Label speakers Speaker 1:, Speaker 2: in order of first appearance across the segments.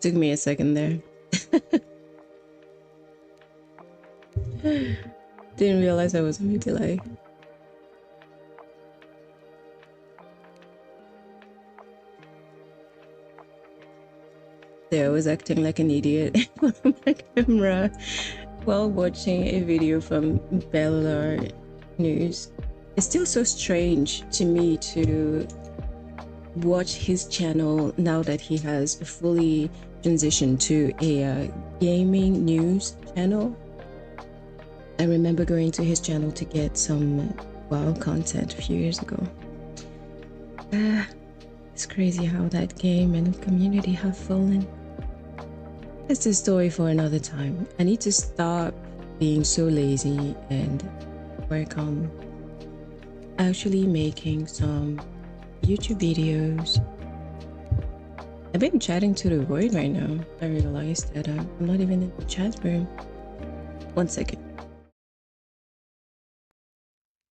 Speaker 1: Took me a second there. Didn't realize I was on mute delay. There, I was acting like an idiot in front of my camera while watching a video from Belar News. It's still so strange to me to watch his channel now that he has fully transitioned to a gaming news channel. I remember going to his channel to get some WoW content a few years ago. It's crazy how that game and the community have fallen. It's a story for another time. I need to stop being so lazy and work on actually making some YouTube videos. I've been chatting to the void right now. I realized that I'm not even in the chat room. 1 second.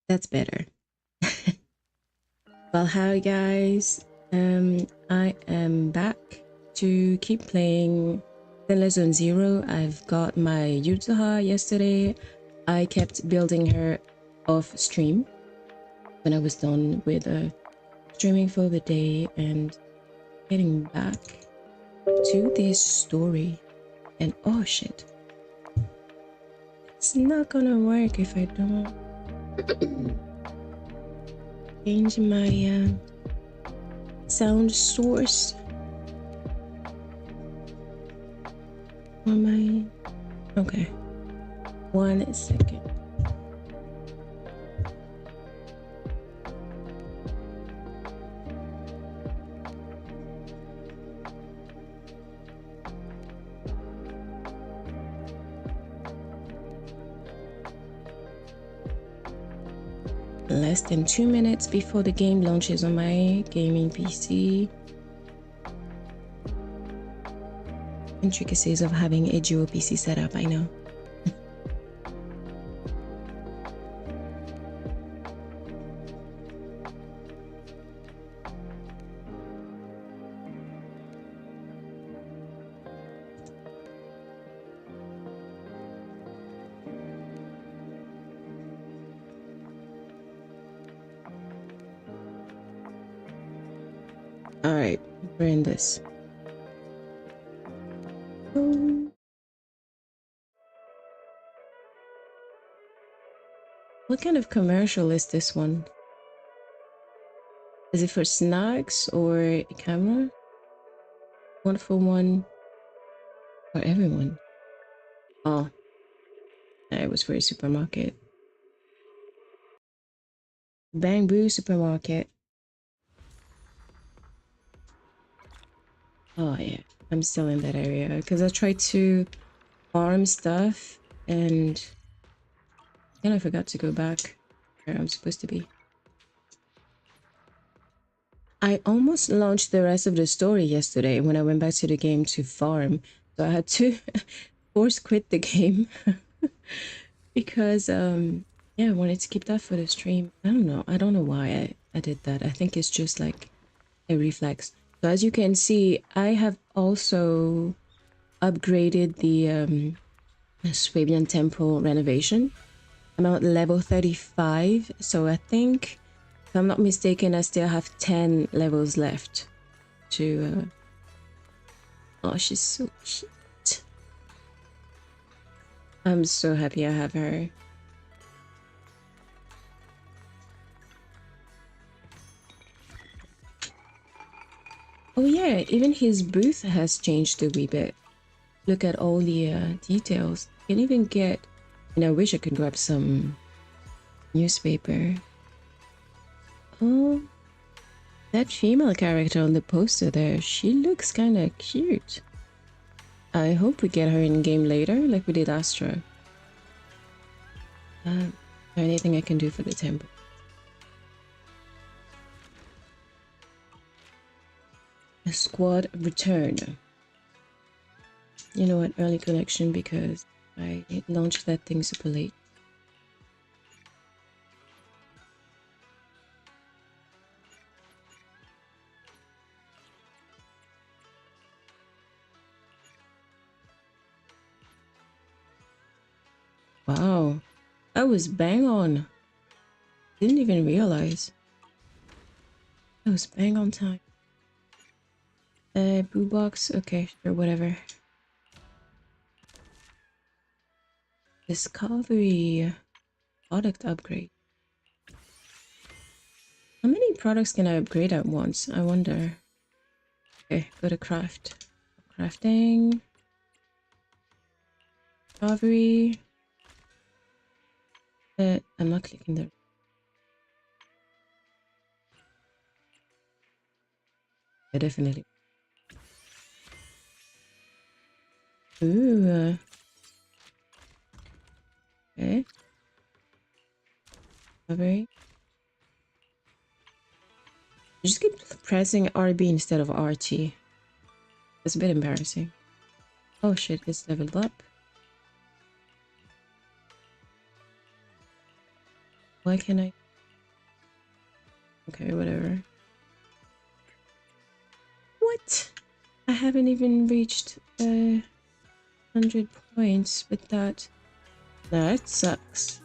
Speaker 1: That's better. Well, hi guys. I am back to keep playing Zone Zero. I've got my Yuzuha yesterday. I kept building her off stream when I was done with streaming for the day and getting back to this story. And oh shit, it's not gonna work if I don't change my sound source on my... Okay, 1 second. Less than 2 minutes before the game launches on my gaming PC. Intricacies of having a dual PC setup, I know. All right, we're in this. What kind of commercial is this one? Is it for snacks or a camera? 1 for 1 for everyone. Oh, it was for a supermarket. Bamboo supermarket. Oh yeah, I'm still in that area because I tried to farm stuff and then I forgot to go back where I'm supposed to be. I almost launched the rest of the story yesterday when I went back to the game to farm, so I had to force quit the game because yeah, I wanted to keep that for the stream. I don't know why I did that. I think it's just like a reflex. So as you can see, I have also upgraded the Swabian Temple renovation. I'm at level 35, so I think, if I'm not mistaken, I still have 10 levels left to... Oh, she's so cute. I'm so happy I have her. Oh yeah, even his booth has changed a wee bit. Look at all the details. You can even get... And I wish I could grab some newspaper. Oh, that female character on the poster there, she looks kind of cute. I hope we get her in game later, like we did Astra. Is there anything I can do for the temple? A squad return. You know what? Early collection because I launched that thing super late. Wow, that was bang on. Didn't even realize. That was bang on time. Boo box. Okay, sure, whatever. Discovery. Product upgrade. How many products can I upgrade at once? I wonder. Okay, go to craft. Crafting. Discovery. I'm not clicking there. Yeah, definitely. Ooh. Okay. Discovery. You just keep pressing RB instead of RT. That's a bit embarrassing. Oh shit, it's leveled up. Why can't I? Okay, whatever. What? I haven't even reached 100 points with that. That sucks.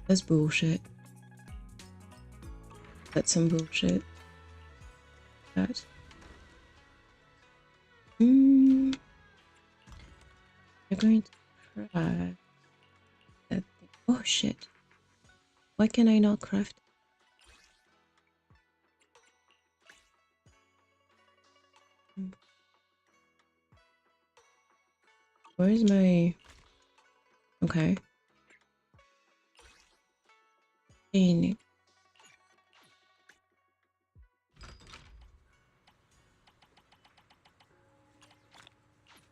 Speaker 1: That's bullshit. That's some bullshit. That. You're going to craft that thing. Oh shit. Why can I not craft? Where is my... Okay. Painting.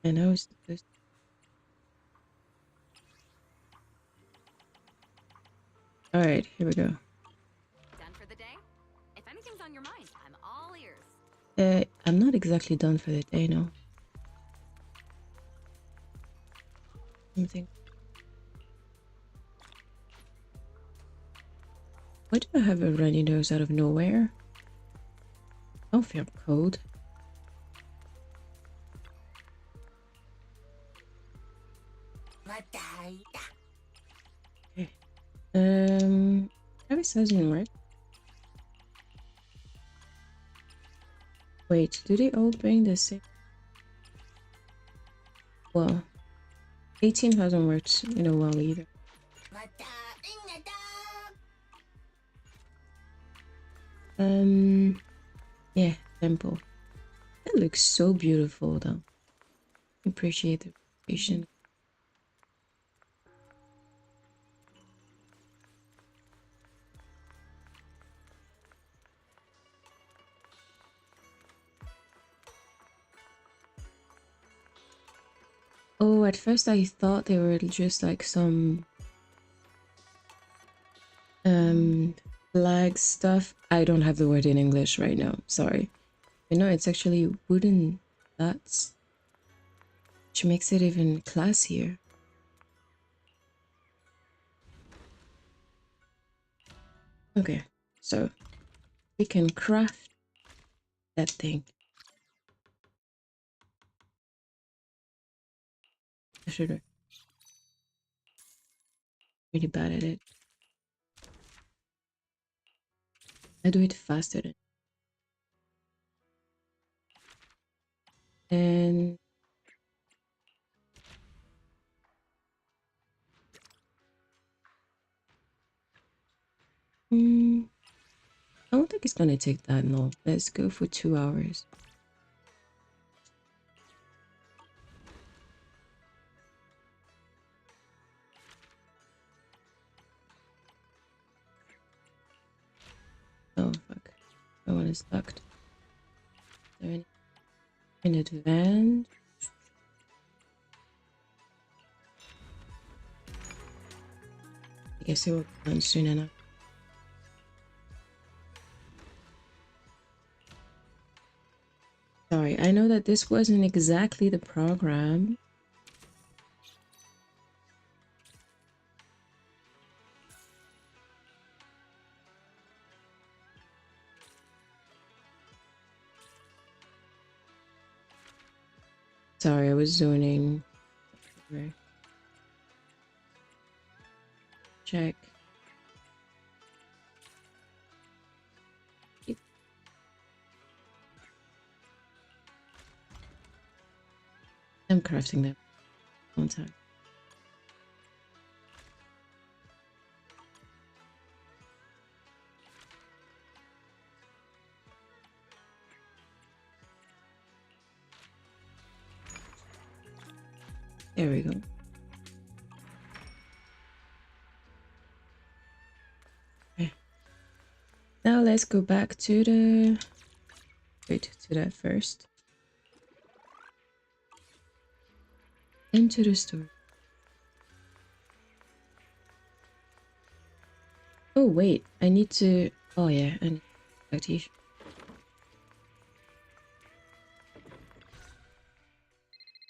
Speaker 1: And I was supposed to... Alright, here we go.
Speaker 2: Done for the day? If anything's on your mind, I'm all ears.
Speaker 1: I'm not exactly done for the day, no. Something. Why do I have a runny nose out of nowhere? I don't feel cold. Okay. Travis doesn't work. Wait, do they all bring the same? Well, 18 hasn't worked in a while either. Yeah, temple. That looks so beautiful though. Appreciate the appreciation. Oh, at first I thought they were just like some flag stuff. I don't have the word in English right now, sorry. But no, it's actually wooden dots, which makes it even classier. Okay, so we can craft that thing. I should have really bad at it. I do it faster than. And I don't think it's gonna take that long. Let's go for 2 hours. Oh fuck. That one is locked. Is there any in advance? I guess it will be done soon enough. Sorry, I know that this wasn't exactly the program. Sorry, I was zoning. check. I'm crafting them on time. There we go. Okay. Now let's go back to the... Wait, to that first. Into the store. Oh wait, I need to... Oh yeah, I need a t-shirt.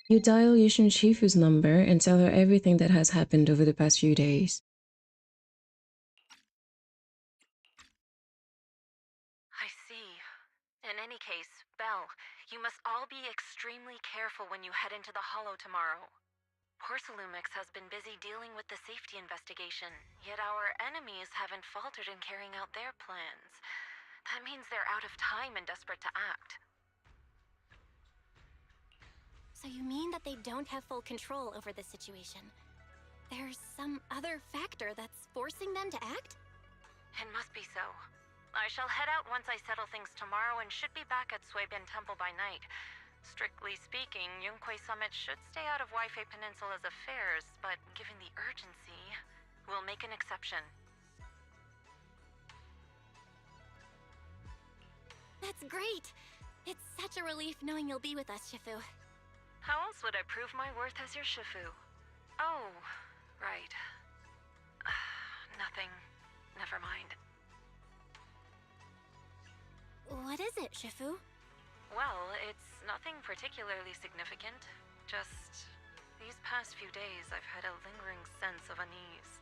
Speaker 1: You dial Yishun Shifu's number and tell her everything that has happened over the past few days.
Speaker 3: I see. In any case, Belle, you must all be extremely careful when you head into the Hollow tomorrow. Porcelumix has been busy dealing with the safety investigation, yet our enemies haven't faltered in carrying out their plans. That means they're out of time and desperate to act.
Speaker 2: So you mean that they don't have full control over the situation? There's some other factor that's forcing them to act?
Speaker 3: It must be so. I shall head out once I settle things tomorrow and should be back at Suibin Temple by night. Strictly speaking, Yunquei Summit should stay out of Waifei Peninsula's affairs, but given the urgency, we'll make an exception.
Speaker 2: That's great! It's such a relief knowing you'll be with us, Shifu.
Speaker 3: How else would I prove my worth as your Shifu? Oh, right. Nothing. Never mind.
Speaker 2: What is it, Shifu?
Speaker 3: Well, it's nothing particularly significant. Just these past few days I've had a lingering sense of unease.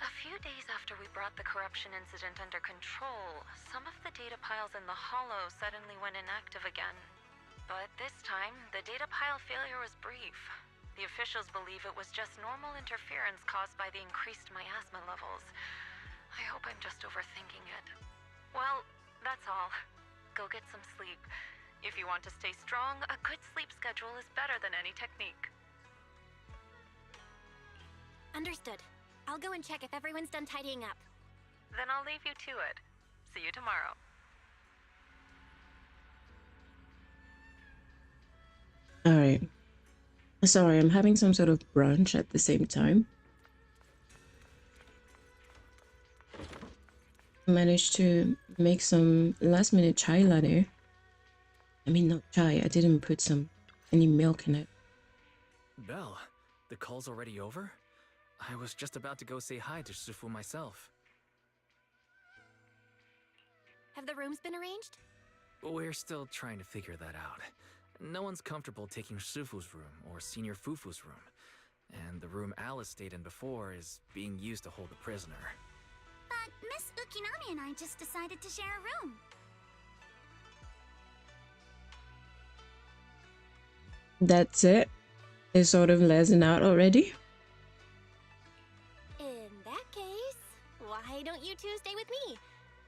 Speaker 3: A few days after we brought the corruption incident under control, some of the data piles in the Hollow suddenly went inactive again. But this time, the data pile failure was brief. The officials believe it was just normal interference caused by the increased miasma levels. I hope I'm just overthinking it. Well, that's all. Go get some sleep. If you want to stay strong, a good sleep schedule is better than any technique.
Speaker 2: Understood. I'll go and check if everyone's done tidying up.
Speaker 3: Then I'll leave you to it. See you tomorrow.
Speaker 1: Alright. Sorry, I'm having some sort of brunch at the same time. I managed to make some last minute chai latte. I mean, not chai, I didn't put any milk in it.
Speaker 4: Belle, the call's already over? I was just about to go say hi to Shifu myself.
Speaker 2: Have the rooms been arranged?
Speaker 4: We're still trying to figure that out. No one's comfortable taking Shifu's room or Senior Fufu's room. And the room Alice stayed in before is being used to hold a prisoner.
Speaker 5: But Miss Ukinami and I just decided to share a room.
Speaker 1: That's it? It's sort of lesson out already?
Speaker 2: In that case, why don't you two stay with me?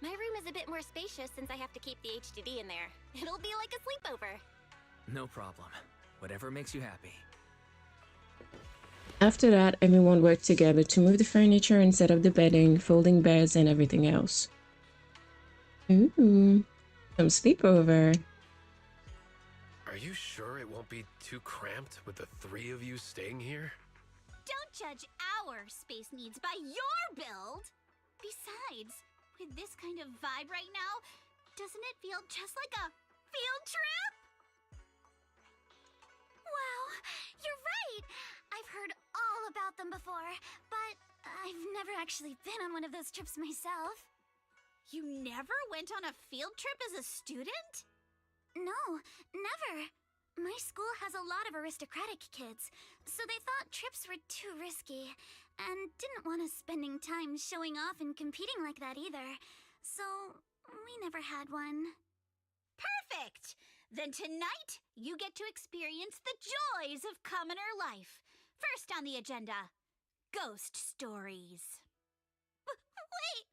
Speaker 2: My room is a bit more spacious since I have to keep the HDD in there. It'll be like a sleepover.
Speaker 4: No problem. Whatever makes you happy.
Speaker 1: After that, everyone worked together to move the furniture and set up the bedding, folding beds, and everything else. Ooh, some sleepover.
Speaker 6: Are you sure it won't be too cramped with the three of you staying here?
Speaker 5: Don't judge our space needs by your build! Besides, with this kind of vibe right now, doesn't it feel just like a field trip? Wow, you're right! I've heard all about them before, but I've never actually been on one of those trips myself.
Speaker 7: You never went on a field trip as a student?
Speaker 5: No, never. My school has a lot of aristocratic kids, so they thought trips were too risky, and didn't want us spending time showing off and competing like that either. So, we never had one.
Speaker 7: Perfect! Then tonight, you get to experience the joys of commoner life. First on the agenda, ghost stories. Wait!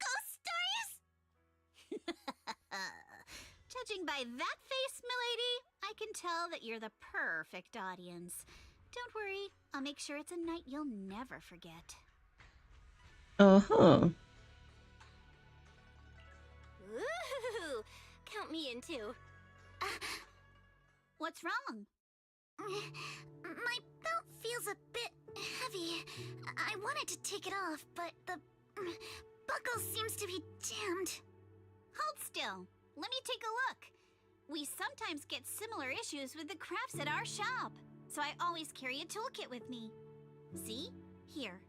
Speaker 7: Ghost stories? Judging by that face, milady, I can tell that you're the perfect audience. Don't worry, I'll make sure it's a night you'll never forget.
Speaker 1: Uh-huh.
Speaker 2: Ooh, count me in too.
Speaker 7: What's wrong? My belt feels a bit heavy. I wanted to take it off, but the buckle seems to be jammed. Hold still. Let me take a look. We sometimes get similar issues with the crafts at our shop, so I always carry a toolkit with me. See? Here.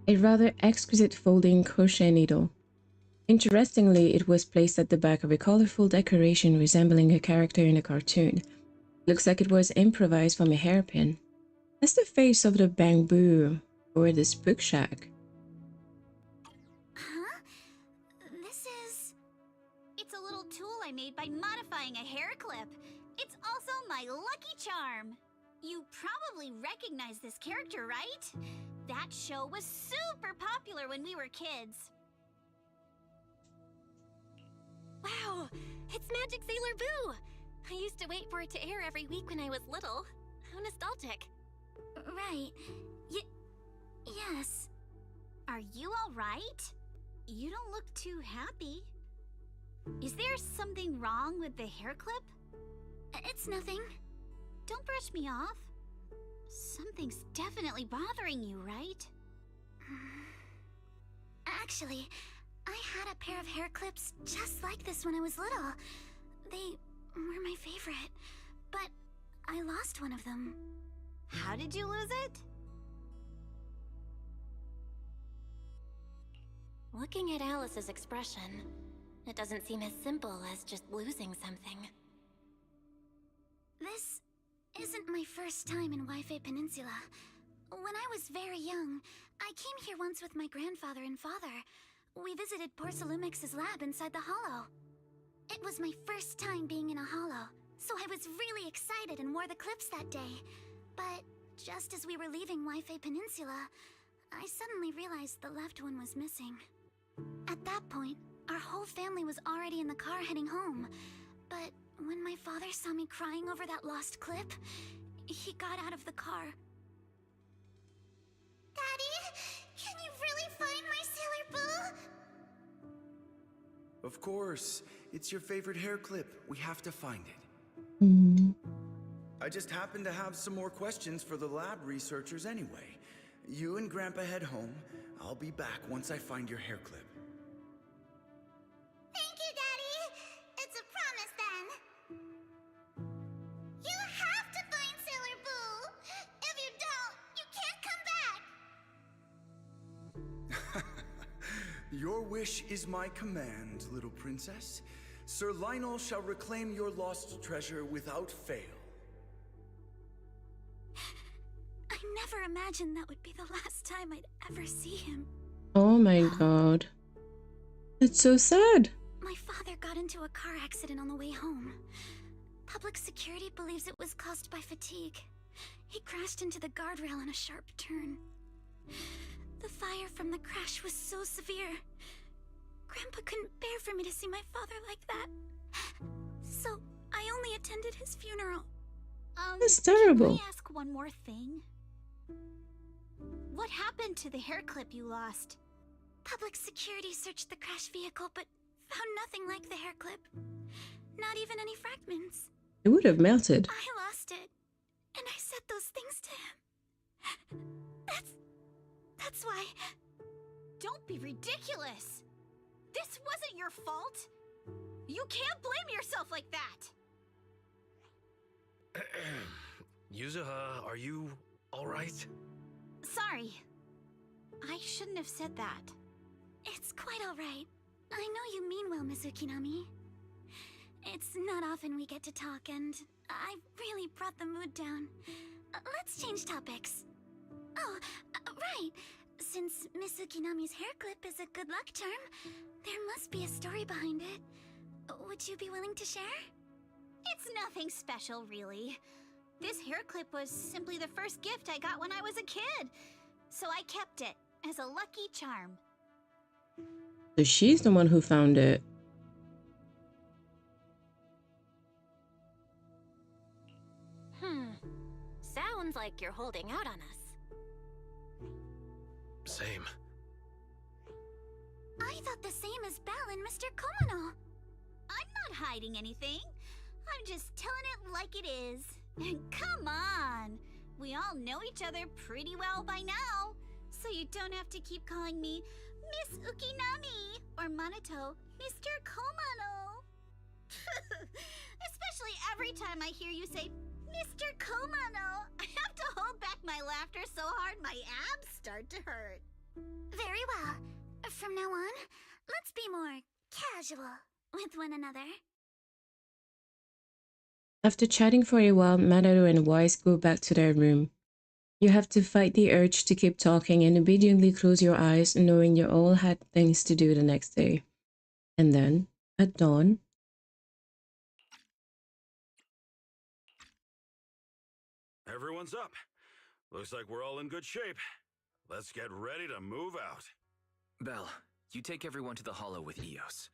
Speaker 1: A rather exquisite folding crochet needle. Interestingly, it was placed at the back of a colorful decoration resembling a character in a cartoon. Looks like it was improvised from a hairpin. That's the face of the bamboo or the spook shack.
Speaker 7: Huh? This is... It's a little tool I made by modifying a hair clip. It's also my lucky charm. You probably recognize this character, right? That show was super popular when we were kids.
Speaker 2: Wow, it's Magic Sailor Boo! I used to wait for it to air every week when I was little. How nostalgic.
Speaker 7: Right. Yes. Are you all right? You don't look too happy. Is there something wrong with the hair clip? It's nothing. Don't brush me off. Something's definitely bothering you, right? Actually, I had a pair of hair clips just like this when I was little. They were my favorite, but I lost one of them. How did you lose it?
Speaker 2: Looking at Alice's expression, it doesn't seem as simple as just losing something.
Speaker 7: This isn't my first time in Waifu Peninsula. When I was very young, I came here once with my grandfather and father. We visited Porcelumix's lab inside the hollow. It was my first time being in a hollow, so I was really excited and wore the clips that day. But just as we were leaving Waifu Peninsula, I suddenly realized the left one was missing. At that point, our whole family was already in the car heading home. But when my father saw me crying over that lost clip, he got out of the car. Daddy, can you really find my Sailor Boo?
Speaker 8: Of course. It's your favorite hair clip. We have to find it. I just happen to have some more questions for the lab researchers anyway. You and Grandpa head home. I'll be back once I find your hair clip.
Speaker 7: Thank you, Daddy. It's a promise then. You have to find Sailor Boo. If you don't, you can't come back.
Speaker 8: Your wish is my command, little princess. Sir Lionel shall reclaim your lost treasure without fail.
Speaker 7: I never imagined that would be the last time I'd ever see him.
Speaker 1: Oh my god. It's so sad.
Speaker 7: My father got into a car accident on the way home. Public security believes it was caused by fatigue. He crashed into the guardrail on a sharp turn. The fire from the crash was so severe. Grandpa couldn't bear for me to see my father like that. So I only attended his funeral.
Speaker 1: That's terrible.
Speaker 7: Can I ask one more thing? What happened to the hair clip you lost? Public security searched the crashed vehicle, but found nothing like the hair clip. Not even any fragments.
Speaker 1: It would have melted.
Speaker 7: I lost it, and I said those things to him. That's why... Don't be ridiculous! This wasn't your fault! You can't blame yourself like that!
Speaker 6: Yuzuha, are you alright?
Speaker 7: Sorry. I shouldn't have said that. It's quite alright. I know you mean well, Miss Ukinami. It's not often we get to talk, and I really brought the mood down. Let's change topics. Oh, right. Since Miss Ukinami's hair clip is a good luck charm, there must be a story behind it. Would you be willing to share? It's nothing special, really. This hair clip was simply the first gift I got when I was a kid. So I kept it as a lucky charm.
Speaker 1: So she's the one who found it.
Speaker 2: Sounds like you're holding out on us.
Speaker 6: Same.
Speaker 5: I thought the same as Belle and Mr. Komono.
Speaker 7: I'm not hiding anything. I'm just telling it like it is. Come on. We all know each other pretty well by now. So you don't have to keep calling me Miss Ukinami or Manato Mr. Komono. Especially every time I hear you say Mr. Komono, I have to hold back my laughter so hard my abs start to hurt.
Speaker 5: Very well. From now on, let's be more casual with one another.
Speaker 1: After chatting for a while, Madoru and Wise go back to their room. You have to fight the urge to keep talking and obediently close your eyes, knowing you all had things to do the next day. And then, at dawn,
Speaker 9: everyone's up. Looks like we're all in good shape. Let's get ready to move out.
Speaker 4: Belle, you take everyone to the hollow with Eos.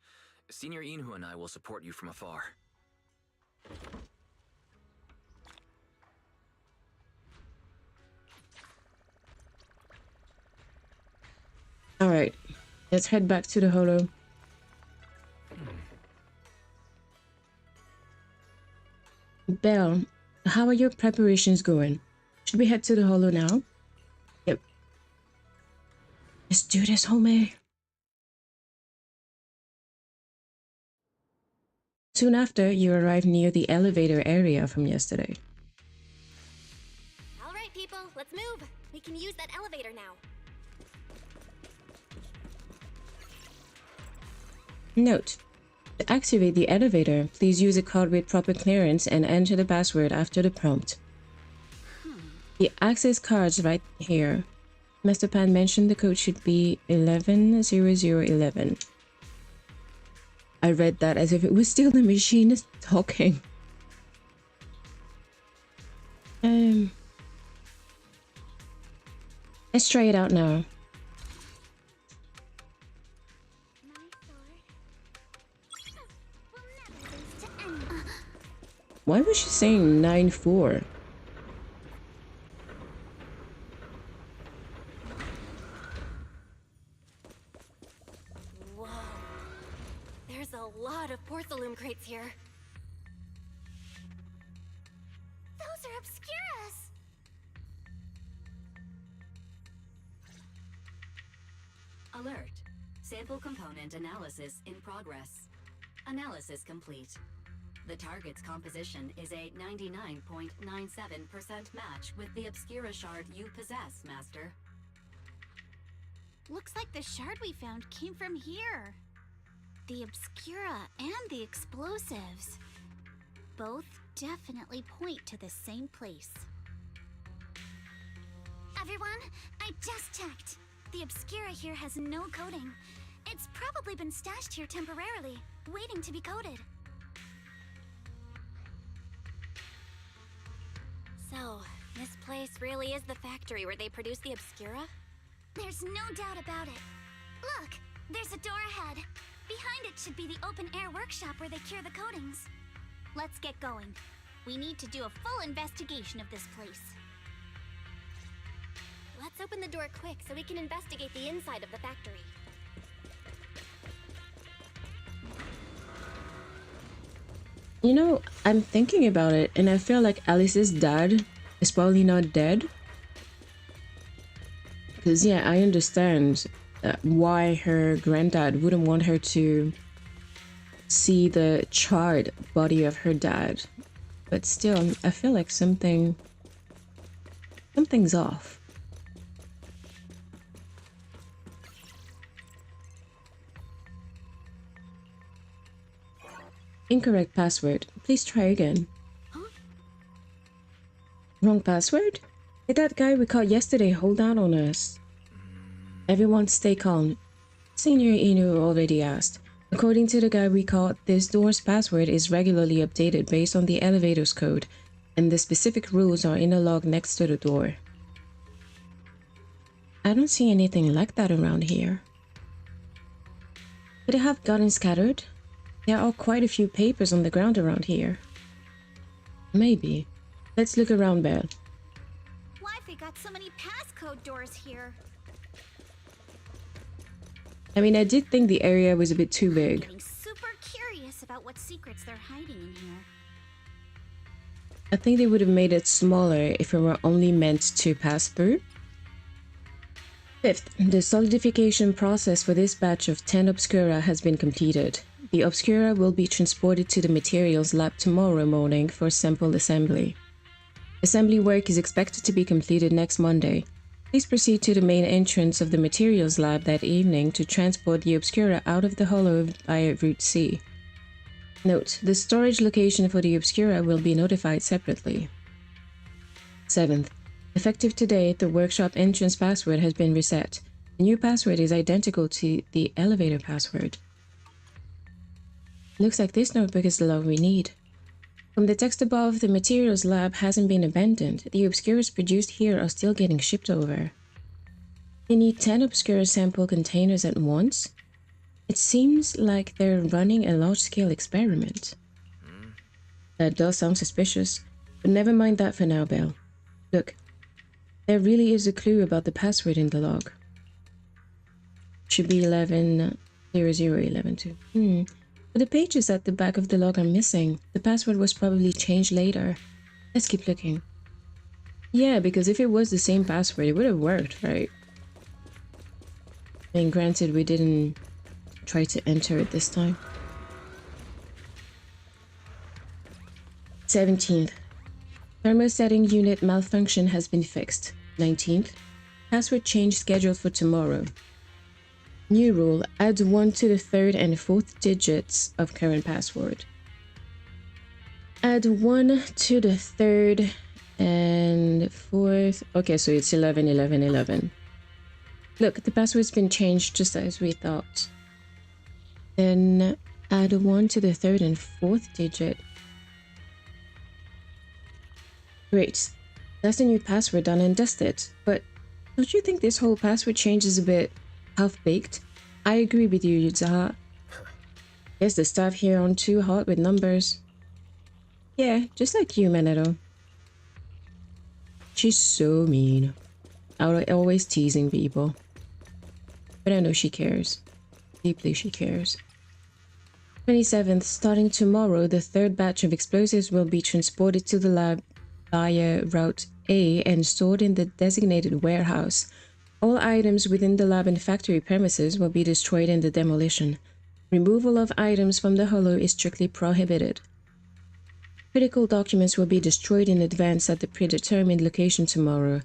Speaker 4: Senior Inhu and I will support you from afar.
Speaker 1: alright, let's head back to the hollow. Belle, how are your preparations going? Should we head to the hollow now? Yep. Let's do this, homie. Soon after, you arrive near the elevator area from yesterday.
Speaker 2: Alright, people, let's move. We can use that elevator now.
Speaker 1: Note: to activate the elevator, please use a card with proper clearance and enter the password after the prompt. The access card's right here. Master Pan mentioned the code should be 110011. I read that as if it was still the machine talking. Let's try it out now. Why was she saying 9-4?
Speaker 2: Whoa. There's a lot of porcelain crates here.
Speaker 5: Those are Obscuras!
Speaker 10: Alert. Sample component analysis in progress. Analysis complete. The target's composition is a 99.97% match with the Obscura shard you possess, Master.
Speaker 7: Looks like the shard we found came from here. The Obscura and the explosives. Both definitely point to the same place.
Speaker 5: Everyone, I just checked. The Obscura here has no coding. It's probably been stashed here temporarily, waiting to be coded.
Speaker 2: So, this place really is the factory where they produce the Obscura?
Speaker 5: There's no doubt about it. Look, there's a door ahead. Behind it should be the open-air workshop where they cure the coatings.
Speaker 7: Let's get going. We need to do a full investigation of this place.
Speaker 2: Let's open the door quick so we can investigate the inside of the factory.
Speaker 1: You know, I'm thinking about it and I feel like Alice's dad is probably not dead. Because yeah, I understand why her granddad wouldn't want her to see the charred body of her dad. But still, I feel like something's off. Incorrect password. Please try again.
Speaker 7: Huh?
Speaker 1: Wrong password? Did that guy we caught yesterday hold out on us? Everyone stay calm. Senior Inu already asked. According to the guy we caught, this door's password is regularly updated based on the elevator's code, and the specific rules are in a log next to the door. I don't see anything like that around here. Could it have gotten scattered? There are quite a few papers on the ground around here. Maybe. Let's look around, Belle.
Speaker 5: Why got so many passcode doors here?
Speaker 1: I mean, I did think the area was a bit too big.
Speaker 5: I'm getting super curious about what secrets they're hiding in here.
Speaker 1: I think they would have made it smaller if it were only meant to pass through. 5th, the solidification process for this batch of 10 Obscura has been completed. The Obscura will be transported to the materials lab tomorrow morning for sample assembly. Assembly work is expected to be completed next Monday. Please proceed to the main entrance of the materials lab that evening to transport the Obscura out of the hollow via Route C. Note, the storage location for the Obscura will be notified separately. 7th, effective today, the workshop entrance password has been reset. The new password is identical to the elevator password. Looks like this notebook is the log we need. From the text above, the materials lab hasn't been abandoned. The Obscuras produced here are still getting shipped over. They need 10 Obscura sample containers at once. It seems like they're running a large-scale experiment. That does sound suspicious, but never mind that for now, Belle. Look, there really is a clue about the password in the log. Should be 110011. But the pages at the back of the log are missing. The password was probably changed later. Let's keep looking. Yeah, because if it was the same password, it would have worked, right? I mean, granted, we didn't try to enter it this time. 17th. Thermosetting unit malfunction has been fixed. 19th. Password change scheduled for tomorrow. New rule, add 1 to the 3rd and 4th digits of current password. Add 1 to the 3rd and 4th. Okay, so it's 111111. Look, the password's been changed just as we thought. Then add 1 to the 3rd and 4th digit. Great. That's the new password done and dusted. But don't you think this whole password change is a bit half-baked? I agree with you, Yuzuha. Guess the staff here aren't too hot with numbers. Yeah, just like you, Maneto. She's so mean. Always teasing people. But I know she cares. Deeply she cares. 27th, starting tomorrow, the 3rd batch of explosives will be transported to the lab via Route A and stored in the designated warehouse. All items within the lab and factory premises will be destroyed in the demolition. Removal of items from the hollow is strictly prohibited. Critical documents will be destroyed in advance at the predetermined location tomorrow.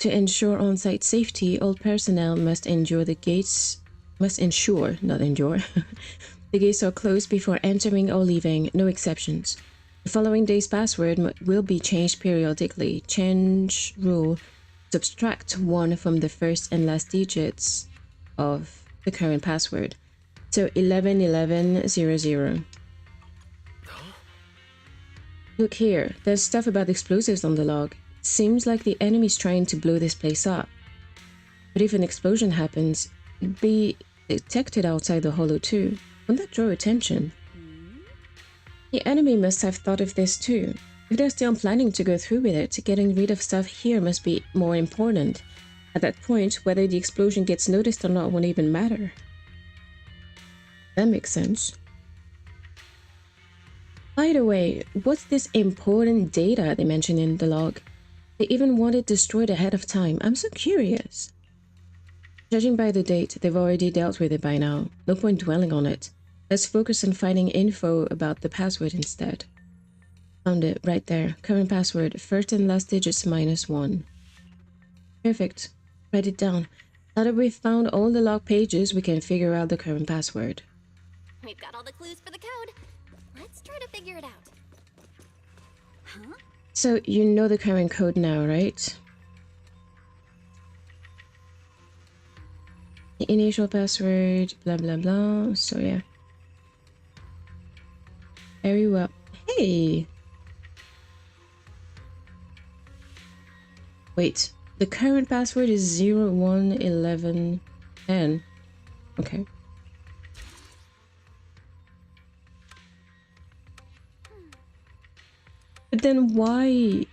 Speaker 1: To ensure on-site safety, all personnel must ensure, not endure. The gates are closed before entering or leaving, no exceptions. The following day's password will be changed periodically. Change rule. Subtract 1 from the first and last digits of the current password. So 111100. Look here, there's stuff about explosives on the log. Seems like the enemy's trying to blow this place up. But if an explosion happens, it'd be detected outside the hollow too. Wouldn't that draw attention? The enemy must have thought of this too. If they're still planning to go through with it, getting rid of stuff here must be more important. At that point, whether the explosion gets noticed or not won't even matter. That makes sense. By the way, what's this important data they mention in the log? They even want it destroyed ahead of time. I'm so curious. Judging by the date, they've already dealt with it by now. No point dwelling on it. Let's focus on finding info about the password instead. Found it, right there. Current password, first and last digits -1. Perfect. Write it down. Now that we've found all the log pages, we can figure out the current password.
Speaker 2: We've got all the clues for the code. Let's try to figure it out.
Speaker 5: Huh?
Speaker 1: So, you know the current code now, right? The initial password, blah blah blah. So yeah. Very well. Hey! Wait, the current password is 011110. Okay. But then why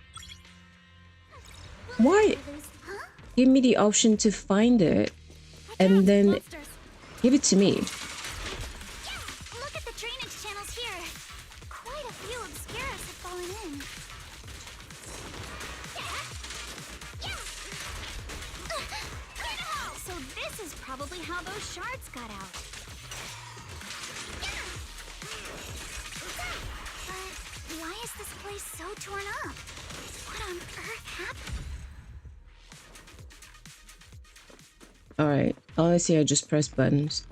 Speaker 1: give me the option to find it and then give it to me?
Speaker 5: Yeah, look at the drainage channels here. Quite a few obscuras have fallen in. So this is probably how those shards got out. But why is this place so torn up? What on earth happened?
Speaker 1: Alright, honestly I just press buttons.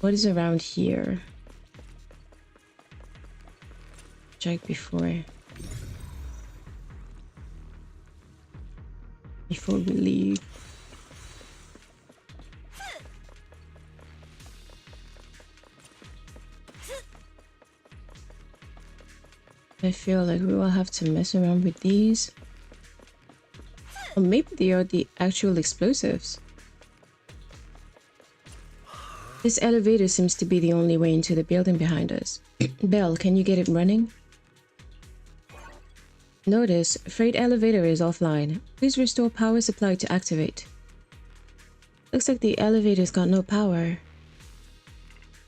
Speaker 1: What is around here? Check before we leave. I feel like we will have to mess around with these. Or maybe they are the actual explosives. This elevator seems to be the only way into the building behind us. Belle, can you get it running? Notice, freight elevator is offline. Please restore power supply to activate. Looks like the elevator's got no power.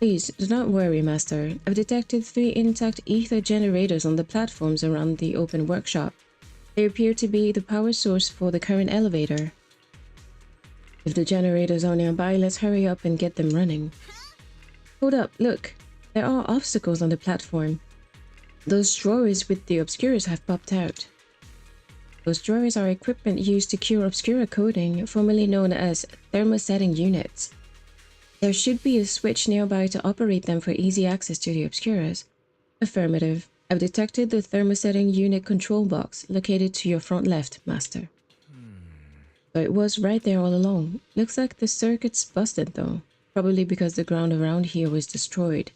Speaker 1: Please, do not worry, Master. I've detected 3 intact ether generators on the platforms around the open workshop. They appear to be the power source for the current elevator. If the generators are nearby, let's hurry up and get them running. Hold up, look. There are obstacles on the platform. Those drawers with the obscuras have popped out. Those drawers are equipment used to cure obscura coding, formerly known as thermosetting units. There should be a switch nearby to operate them for easy access to the obscuras. Affirmative. I've detected the thermosetting unit control box located to your front left, Master. So it was right there all along. Looks like the circuit's busted though. Probably because the ground around here was destroyed.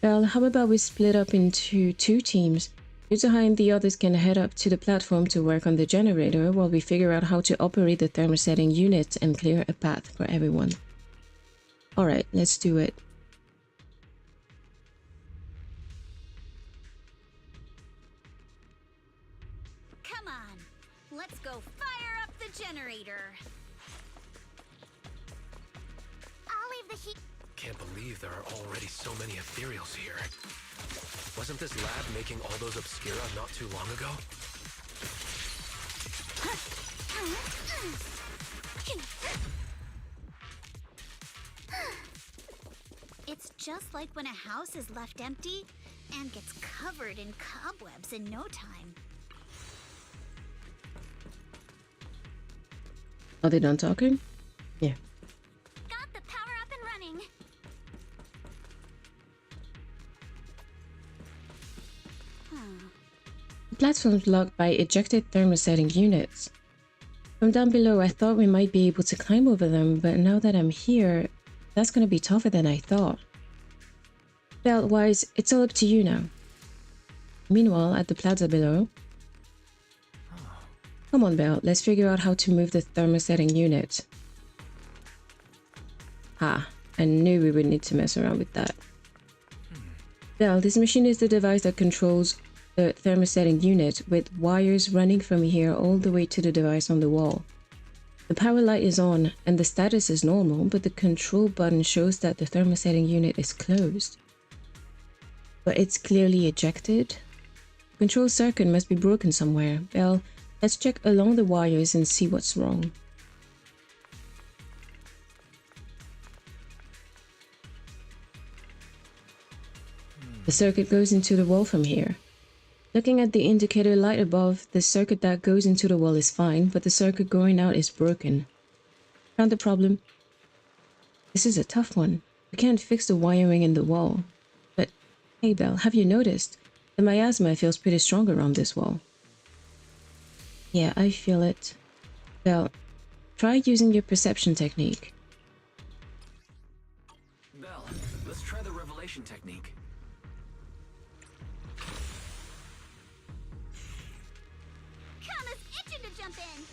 Speaker 1: Well, how about we split up into 2 teams? Yuzuha and the others can head up to the platform to work on the generator while we figure out how to operate the thermosetting unit and clear a path for everyone. Alright, let's do it.
Speaker 5: Come on, let's go fire up the generator. I'll leave the heat.
Speaker 6: Can't believe there are already so many ethereals here. Wasn't this lab making all those obscura not too long ago?
Speaker 5: It's just like when a house is left empty and gets covered in cobwebs in no time.
Speaker 1: Are they done talking? Yeah.
Speaker 5: Got the power up and running.
Speaker 1: The platform's locked by ejected thermosetting units. From down below, I thought we might be able to climb over them, but now that I'm here, that's gonna be tougher than I thought. Belt-wise, it's all up to you now. Meanwhile, at the plaza below... Come on, Belle, let's figure out how to move the thermosetting unit. Ah, I knew we would need to mess around with that. Belle, this machine is the device that controls the thermosetting unit, with wires running from here all the way to the device on the wall. The power light is on and the status is normal, but the control button shows that the thermosetting unit is closed. But it's clearly ejected. The control circuit must be broken somewhere. Belle, let's check along the wires and see what's wrong. The circuit goes into the wall from here. Looking at the indicator light above, the circuit that goes into the wall is fine, but the circuit going out is broken. Found the problem? This is a tough one. We can't fix the wiring in the wall. But, hey Belle, have you noticed? The miasma feels pretty strong around this wall. Yeah, I feel it. Belle, try using your perception technique.
Speaker 4: Belle, let's try the revelation technique.
Speaker 5: Come as jump in.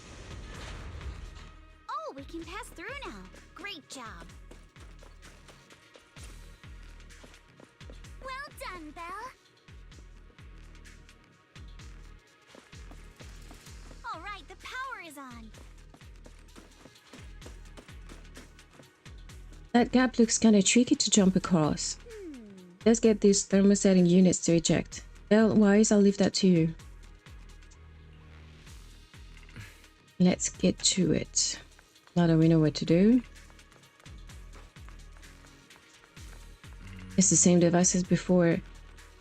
Speaker 5: Oh, we can pass through now. Great job. Well done, Belle. All right, the power is on.
Speaker 1: That gap looks kinda tricky to jump across. Let's get these thermosetting units to eject. Belle, Wise, I'll leave that to you. Let's get to it. Now that we know what to do. It's the same device as before.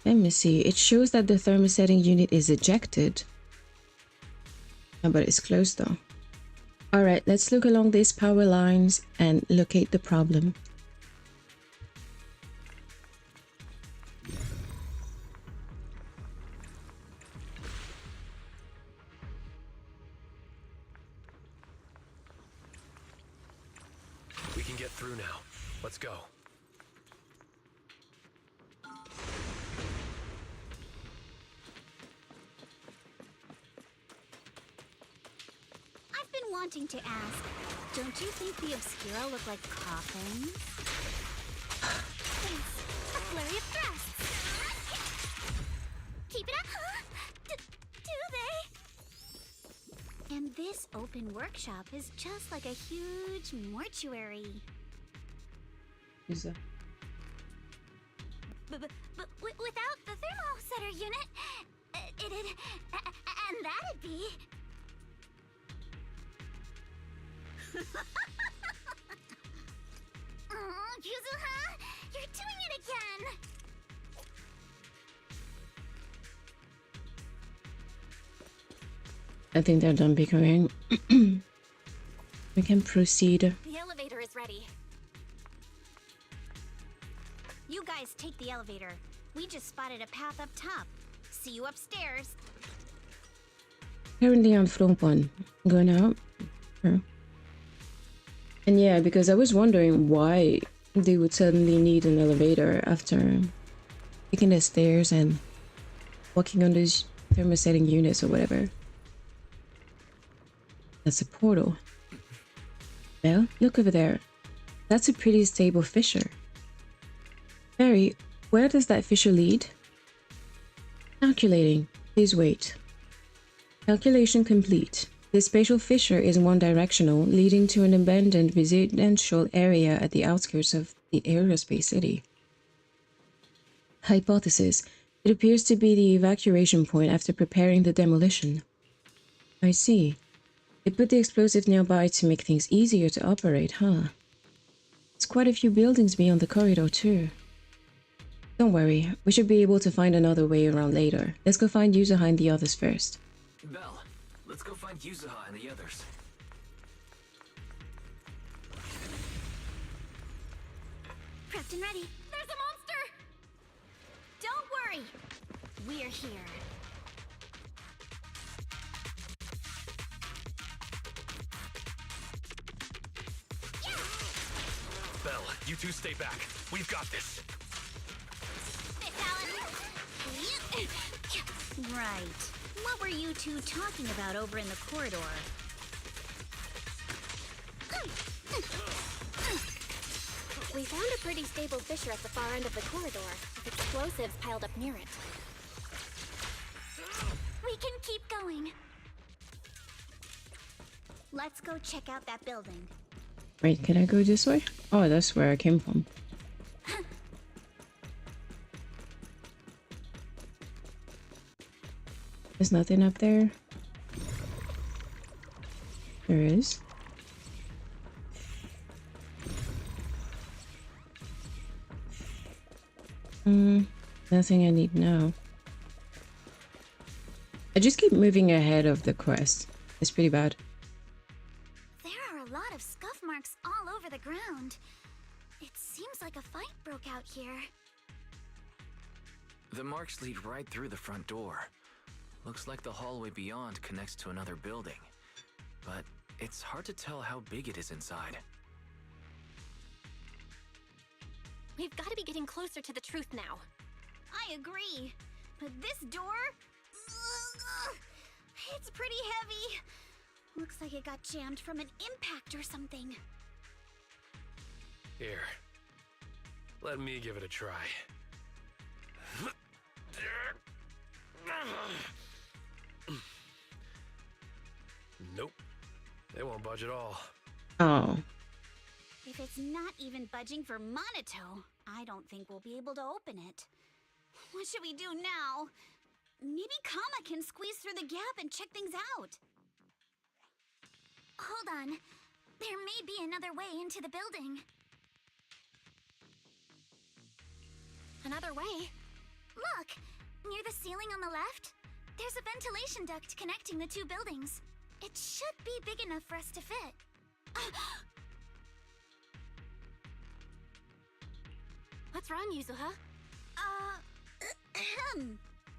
Speaker 1: Let me see. It shows that the thermosetting unit is ejected. Oh, but it's closed though. Alright, let's look along these power lines and locate the problem.
Speaker 6: We can get through now. Let's go.
Speaker 5: I've been wanting to ask, don't you think the Obscura look like coffins? Thanks. A flurry of thrusts. Keep it up. Do they? And this open workshop is just like a huge mortuary.
Speaker 1: Yuzuha.
Speaker 5: But without the thermosetter unit, and that'd be... Oh, Yuzuha, you're doing it again!
Speaker 1: I think they're done bickering. We can proceed.
Speaker 2: The elevator is ready.
Speaker 5: You guys take the elevator. We just spotted a path up top. See you upstairs.
Speaker 1: Currently on front one. Going out. Sure. And yeah, because I was wondering why they would suddenly need an elevator after taking the stairs and walking on those thermosetting units or whatever. That's a portal. Well, look over there. That's a pretty stable fissure. Barry, where does that fissure lead? Calculating. Please wait. Calculation complete. This spatial fissure is one-directional, leading to an abandoned residential area at the outskirts of the aerospace city. Hypothesis. It appears to be the evacuation point after preparing the demolition. I see. They put the explosive nearby to make things easier to operate, huh? It's quite a few buildings beyond the corridor, too. Don't worry, we should be able to find another way around later. Let's go find Yuzuha and the others first.
Speaker 4: Belle, let's go find Yuzuha and the others.
Speaker 5: Prepped and ready. There's a monster! Don't worry. We're here.
Speaker 6: Belle, you two stay back. We've got this.
Speaker 5: Right. What were you two talking about over in the corridor?
Speaker 2: We found a pretty stable fissure at the far end of the corridor, with explosives piled up near it.
Speaker 5: We can keep going. Let's go check out that building.
Speaker 1: Wait, can I go this way? Oh, that's where I came from. There's nothing up there. There is. Nothing I need now. I just keep moving ahead of the quest. It's pretty bad.
Speaker 5: There are a lot of scuff marks all over the ground. It seems like a fight broke out here.
Speaker 4: The marks lead right through the front door. Looks like the hallway beyond connects to another building. But it's hard to tell how big it is inside.
Speaker 2: We've got to be getting closer to the truth now.
Speaker 5: I agree. But this door... it's pretty heavy. Looks like it got jammed from an impact or something.
Speaker 6: Here. Let me give it a try. Nope. They won't budge at all.
Speaker 1: Oh.
Speaker 5: If it's not even budging for Monito, I don't think we'll be able to open it. What should we do now? Maybe Kama can squeeze through the gap and check things out. Hold on. There may be another way into the building.
Speaker 2: Another way?
Speaker 5: Look! Near the ceiling on the left, there's a ventilation duct connecting the two buildings. It should be big enough for us to fit.
Speaker 2: What's wrong, Yuzuha?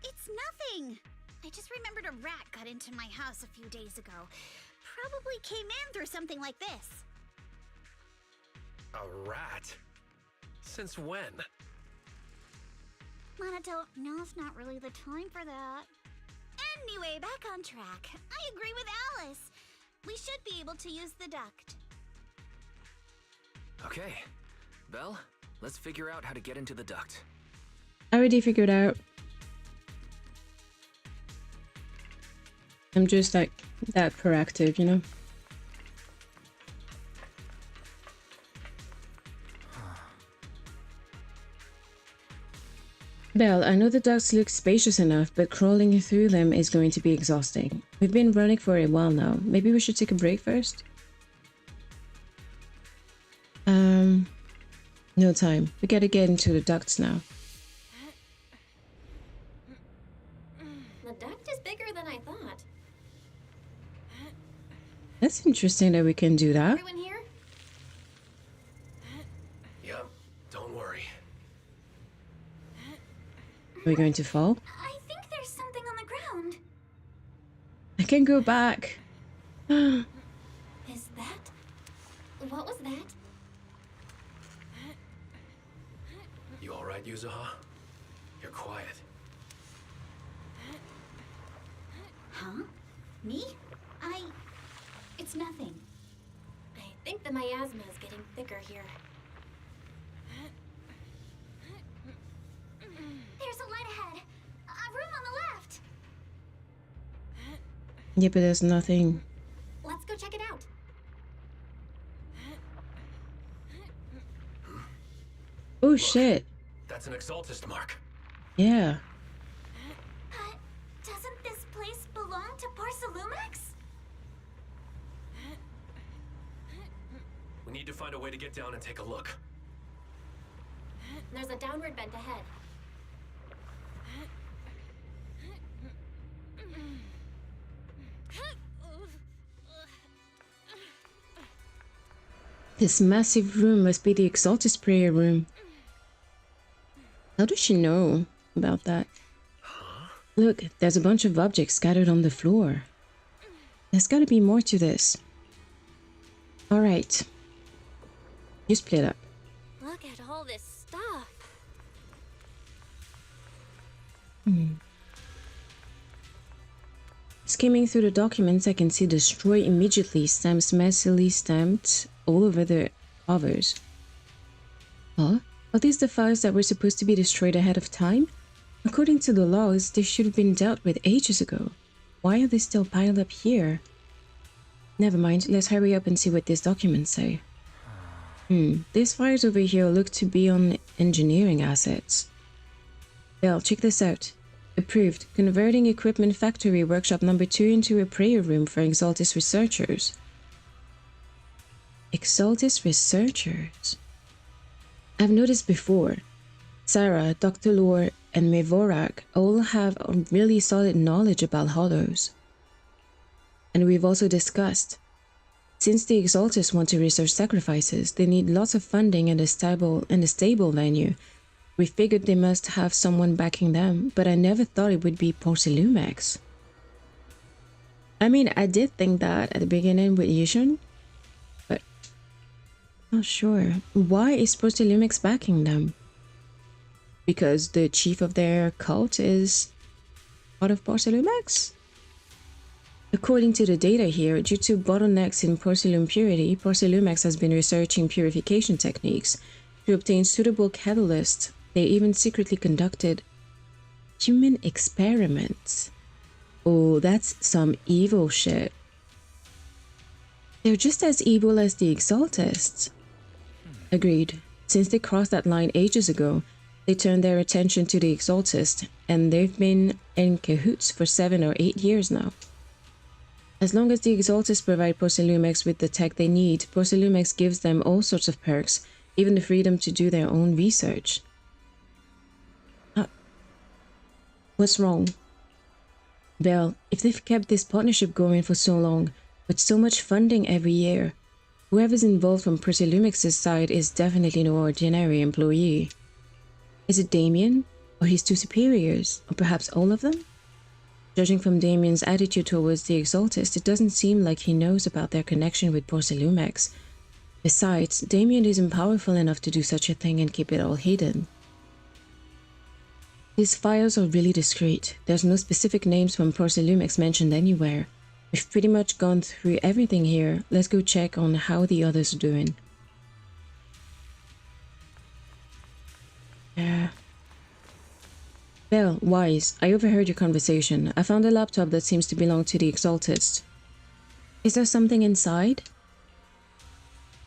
Speaker 5: It's nothing. I just remembered a rat got into my house a few days ago. Probably came in through something like this.
Speaker 6: A rat? Since when?
Speaker 5: Monito, now's not really the time for that. Anyway, back on track. I agree with Alice. We should be able to use the duct.
Speaker 4: Okay. Belle, let's figure out how to get into the duct.
Speaker 1: I already figured out. I'm just like that proactive, you know? Belle, I know the ducts look spacious enough, but crawling through them is going to be exhausting. We've been running for a while now. Maybe we should take a break first? No time. We gotta get into the ducts now.
Speaker 2: The duct is bigger than I thought.
Speaker 1: That's interesting that we can do that.
Speaker 2: Everyone here?
Speaker 6: Yep, don't worry.
Speaker 1: Are we going to fall?
Speaker 5: I think there's something on the ground.
Speaker 1: I can go back.
Speaker 2: Is that? What was that?
Speaker 6: You alright, Yuzuha? You're quiet.
Speaker 5: Huh? Me? It's nothing.
Speaker 2: I think the miasma is getting thicker here.
Speaker 5: There's a light ahead. A room on the left.
Speaker 1: Yeah, but there's nothing.
Speaker 2: Let's go check it out.
Speaker 1: Oh shit.
Speaker 6: That's an Exaltist mark.
Speaker 1: Yeah.
Speaker 5: But doesn't this place belong to Porcelumex?
Speaker 6: We need to find a way to get down and take a look.
Speaker 2: There's a downward bent ahead.
Speaker 1: This massive room must be the Exaltist prayer room. How does she know about that? Look, there's a bunch of objects scattered on the floor. There's gotta be more to this. Alright. You split up.
Speaker 2: Look at all this stuff.
Speaker 1: Skimming through the documents, I can see destroy immediately stamps messily stamped all over the covers. Huh? Are these the files that were supposed to be destroyed ahead of time? According to the laws, they should have been dealt with ages ago. Why are they still piled up here? Never mind, let's hurry up and see what these documents say. These files over here look to be on engineering assets. Belle, check this out. Approved. Converting Equipment Factory Workshop number 2 into a prayer room for Exaltist researchers. Exaltist researchers? I've noticed before. Sarah, Dr. Lore, and Mevorak all have a really solid knowledge about hollows. And we've also discussed, since the Exaltists want to research sacrifices, they need lots of funding and a stable venue. We figured they must have someone backing them, but I never thought it would be Porcelumex. I mean, I did think that at the beginning with Yishun, but not sure. Why is Porcelumex backing them? Because the chief of their cult is part of Porcelumex? According to the data here, due to bottlenecks in porcelain purity, Porcelumex has been researching purification techniques to obtain suitable catalysts. They even secretly conducted human experiments. Oh, that's some evil shit. They're just as evil as the Exaltists. Agreed. Since they crossed that line ages ago, they turned their attention to the Exaltists, and they've been in cahoots for 7 or 8 years now. As long as the Exaltists provide Porcelumex with the tech they need, Porcelumex gives them all sorts of perks, even the freedom to do their own research. What's wrong? Belle, if they've kept this partnership going for so long, with so much funding every year, whoever's involved from Porcelumex's side is definitely no ordinary employee. Is it Damien, or his two superiors, or perhaps all of them? Judging from Damien's attitude towards the Exaltists, it doesn't seem like he knows about their connection with Porcelumex. Besides, Damien isn't powerful enough to do such a thing and keep it all hidden. These files are really discreet. There's no specific names from Porcelumex mentioned anywhere. We've pretty much gone through everything here. Let's go check on how the others are doing. Belle, Wise, I overheard your conversation. I found a laptop that seems to belong to the Exaltists. Is there something inside?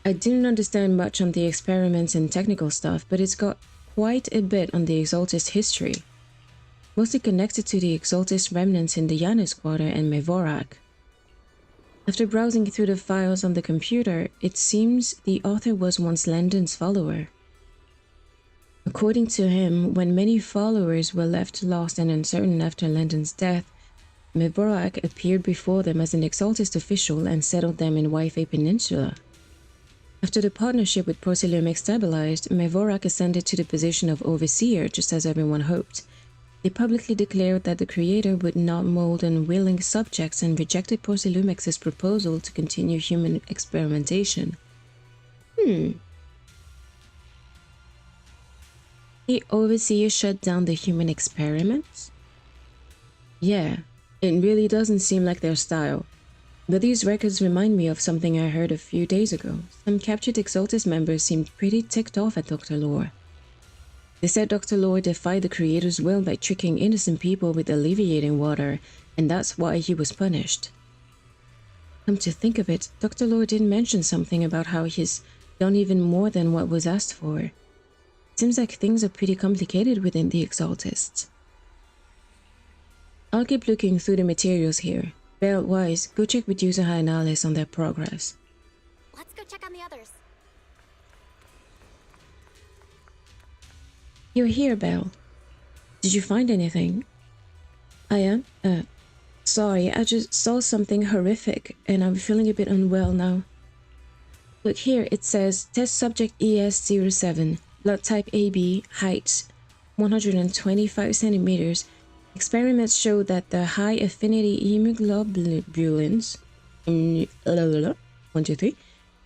Speaker 1: I didn't understand much on the experiments and technical stuff, but it's got quite a bit on the Exaltist history. Mostly connected to the Exaltist remnants in the Janus Quarter and Mevorak. After browsing through the files on the computer, it seems the author was once Landon's follower. According to him, when many followers were left lost and uncertain after Landon's death, Mevorak appeared before them as an Exaltist official and settled them in Waifu Peninsula. After the partnership with Porcelumex stabilized, Mevorak ascended to the position of overseer, just as everyone hoped. They publicly declared that the creator would not mold unwilling subjects and rejected Porcelumex's proposal to continue human experimentation. The overseer shut down the human experiments? Yeah, it really doesn't seem like their style. But these records remind me of something I heard a few days ago. Some captured Exaltist members seemed pretty ticked off at Dr. Lore. They said Dr. Lore defied the creator's will by tricking innocent people with alleviating water, and that's why he was punished. Come to think of it, Dr. Lore did mention something about how he's done even more than what was asked for. Seems like things are pretty complicated within the Exaltists. I'll keep looking through the materials here. Belle, Wise, go check with Yuzuha and Alice on their progress.
Speaker 2: Let's go check on the others.
Speaker 1: You're here, Belle. Did you find anything? I am? Sorry, I just saw something horrific and I'm feeling a bit unwell now. Look here, it says test subject ES07, blood type AB, height 125 centimeters. Experiments show that the high affinity immunoglobulins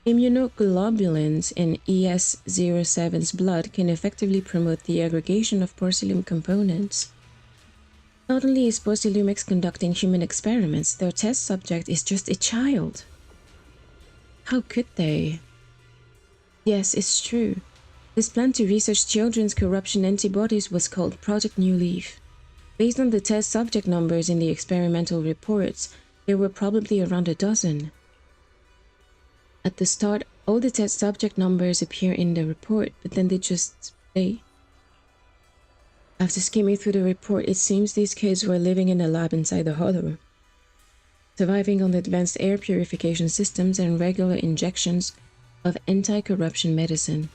Speaker 1: immunoglobulins in ES07's blood can effectively promote the aggregation of porcelain components. Not only is Porcelumex conducting human experiments, their test subject is just a child. How could they? Yes, it's true. This plan to research children's corruption antibodies was called Project New Leaf. Based on the test subject numbers in the experimental reports, there were probably around a dozen. At the start, all the test subject numbers appear in the report, but then they just stay. After skimming through the report, it seems these kids were living in a lab inside the hollow, surviving on advanced air purification systems and regular injections of anti-corruption medicine.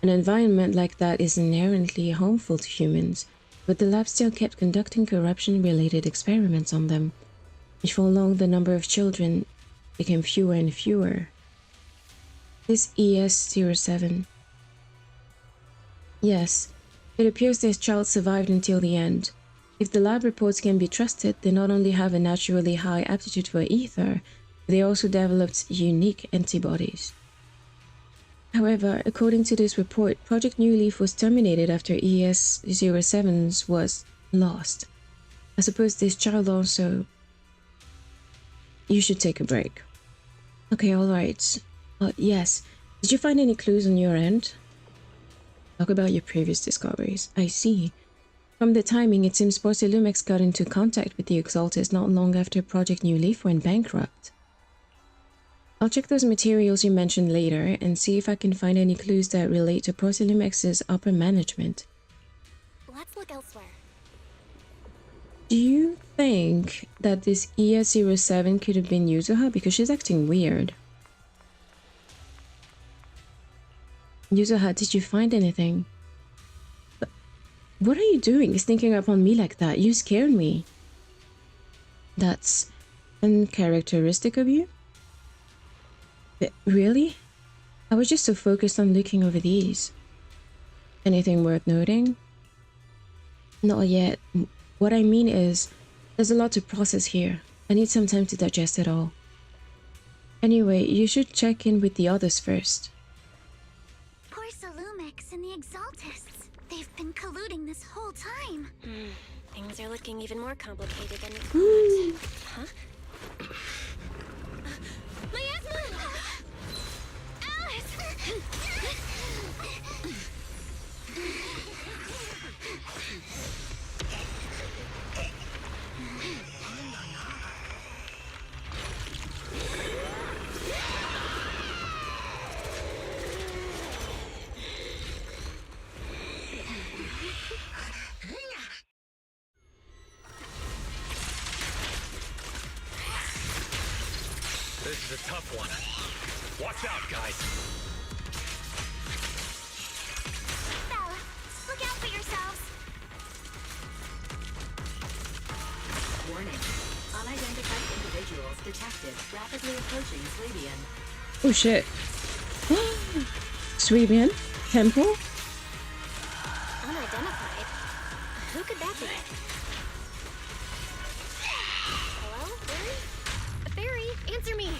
Speaker 1: An environment like that is inherently harmful to humans, but the lab still kept conducting corruption-related experiments on them. Before long, the number of children became fewer and fewer. This ES07. Yes, it appears this child survived until the end. If the lab reports can be trusted, they not only have a naturally high aptitude for ether, but they also developed unique antibodies. However, according to this report, Project New Leaf was terminated after ES07's was lost. I suppose this child also... you should take a break. Okay, alright. Yes. Did you find any clues on your end? Talk about your previous discoveries. I see. From the timing, it seems Porcelumex got into contact with the Exalters not long after Project New Leaf went bankrupt. I'll check those materials you mentioned later and see if I can find any clues that relate to Porcelumex's upper management.
Speaker 2: Let's look elsewhere.
Speaker 1: Do you think that this ES07 could have been Yuzuha? Because she's acting weird. Yuzuha, did you find anything? What are you doing sneaking up on me like that? You scared me. That's uncharacteristic of you? But really? I was just so focused on looking over these. Anything worth noting? Not yet. What I mean is, there's a lot to process here. I need some time to digest it all. Anyway, you should check in with the others first.
Speaker 5: Porcelumex and the Exaltists. They've been colluding this whole time.
Speaker 2: Things are looking even more complicated than you thought. Huh? Miasma! Alice!
Speaker 6: This is a tough one. Watch out, guys.
Speaker 5: Bella, look out for yourselves.
Speaker 10: Warning. Unidentified individuals detected rapidly approaching Swabian.
Speaker 1: Oh shit. Swabian? Temple?
Speaker 2: Unidentified? Who could that be? Hello? Fairy? Fairy, answer me!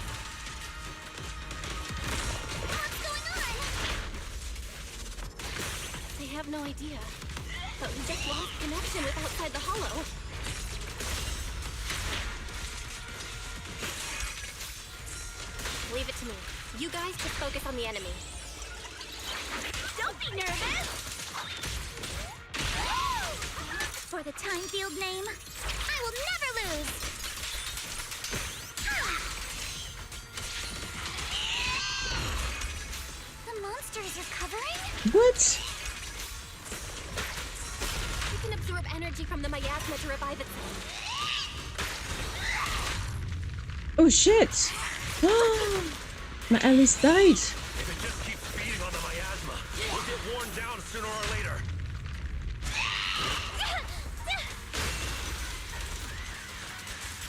Speaker 5: What's going on?
Speaker 2: They have no idea. But we just lost connection with outside the hollow. Leave it to me. You guys just focus on the enemy.
Speaker 5: Don't be nervous! For the time field name, I will never lose! The monsters are covering?
Speaker 1: What?
Speaker 2: You can absorb energy from the miasma to revive itself.
Speaker 1: Oh shit! My Alice died!
Speaker 6: If it just keeps feeding on the miasma, we'll get worn down sooner or later.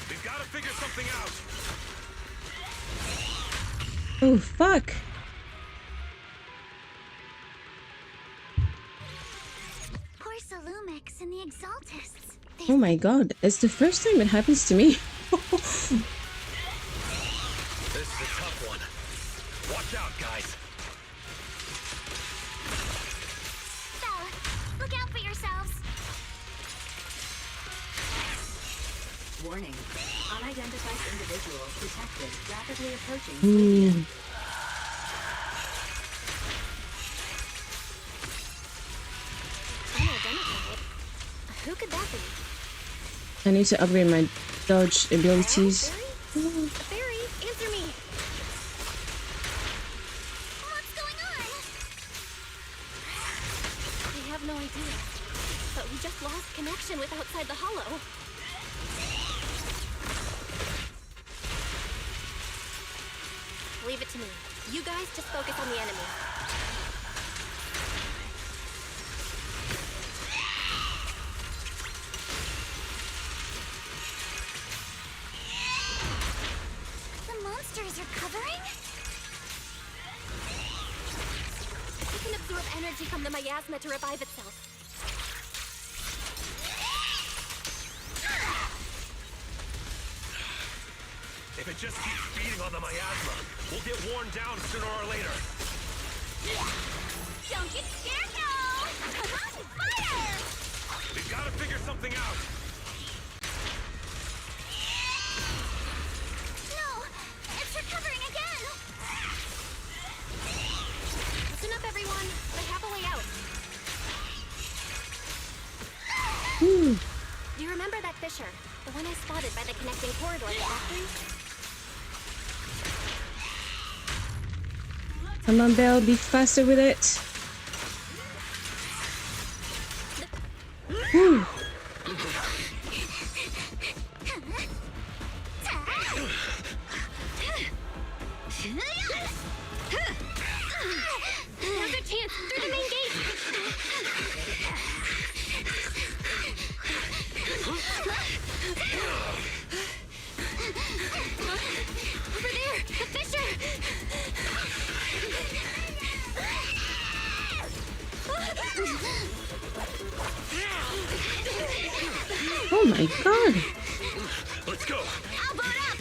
Speaker 6: We've got to figure something out.
Speaker 1: Oh fuck!
Speaker 5: Porcelumex and the Exaltists.
Speaker 1: Oh my god, it's the first time it happens to me.
Speaker 6: This is a tough one. Watch out, guys.
Speaker 5: Bella, look out for yourselves.
Speaker 10: Warning. Unidentified individuals detected rapidly approaching Swabian.
Speaker 2: Unidentified? Who could that be?
Speaker 1: I need to upgrade my dodge abilities.
Speaker 2: Fairy, answer me!
Speaker 5: What's going on?
Speaker 2: They have no idea. But we just lost connection with outside the hollow. Leave it to me. You guys just focus on the enemy.
Speaker 5: The monsters are covering?
Speaker 2: It can absorb energy from the miasma to revive itself.
Speaker 6: If it just keeps feeding on the miasma, we'll get worn down sooner or later.
Speaker 5: Don't get scared now! Come on, fire!
Speaker 6: We've got to figure something out.
Speaker 2: Remember that fissure? The one I spotted by the connecting corridor to the factory?
Speaker 1: Come on, Belle, be faster with it. Whew.
Speaker 2: Now's our chance! Through the main gate! Over there! The fissure!
Speaker 1: Oh my god!
Speaker 6: Let's go!
Speaker 2: I'll boat up!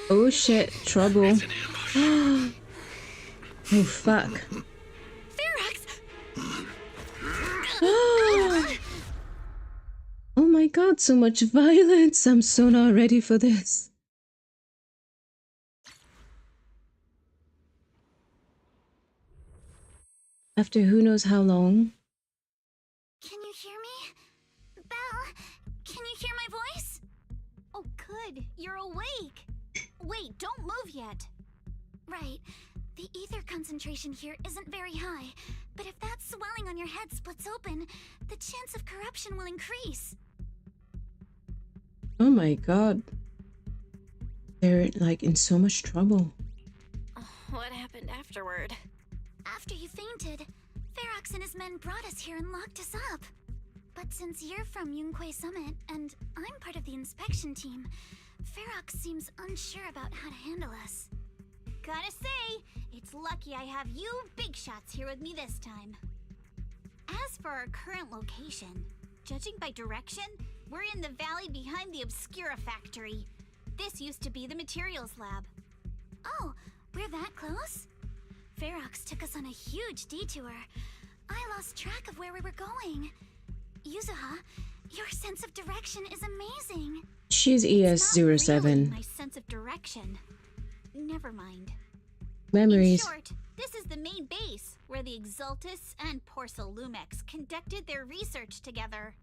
Speaker 1: Oh shit, trouble. Oh fuck.
Speaker 2: Ferox!
Speaker 1: Oh my god, so much violence. I'm so not ready for this. After who knows how long?
Speaker 5: Can you hear me? Belle, can you hear my voice?
Speaker 7: Oh, good. You're awake. Wait, don't move yet.
Speaker 5: Right. The ether concentration here isn't very high, but if that swelling on your head splits open, the chance of corruption will increase.
Speaker 1: Oh my god. They're like in so much trouble.
Speaker 2: What happened afterward?
Speaker 5: After you fainted, Ferox and his men brought us here and locked us up. But since you're from Yunquei Summit and I'm part of the inspection team, Ferox seems unsure about how to handle us.
Speaker 7: Gotta say, it's lucky I have you big shots here with me this time. As for our current location, judging by direction, we're in the valley behind the Obscura factory. This used to be the materials lab.
Speaker 5: Oh, we're that close? Ferox took us on a huge detour. I lost track of where we were going. Yuzuha, your sense of direction is amazing.
Speaker 1: She's
Speaker 7: It's not really
Speaker 1: ES07.
Speaker 7: my sense of direction. Never mind.
Speaker 1: Memories.
Speaker 7: In short, this is the main base where the Exultus and Porcelumex conducted their research together.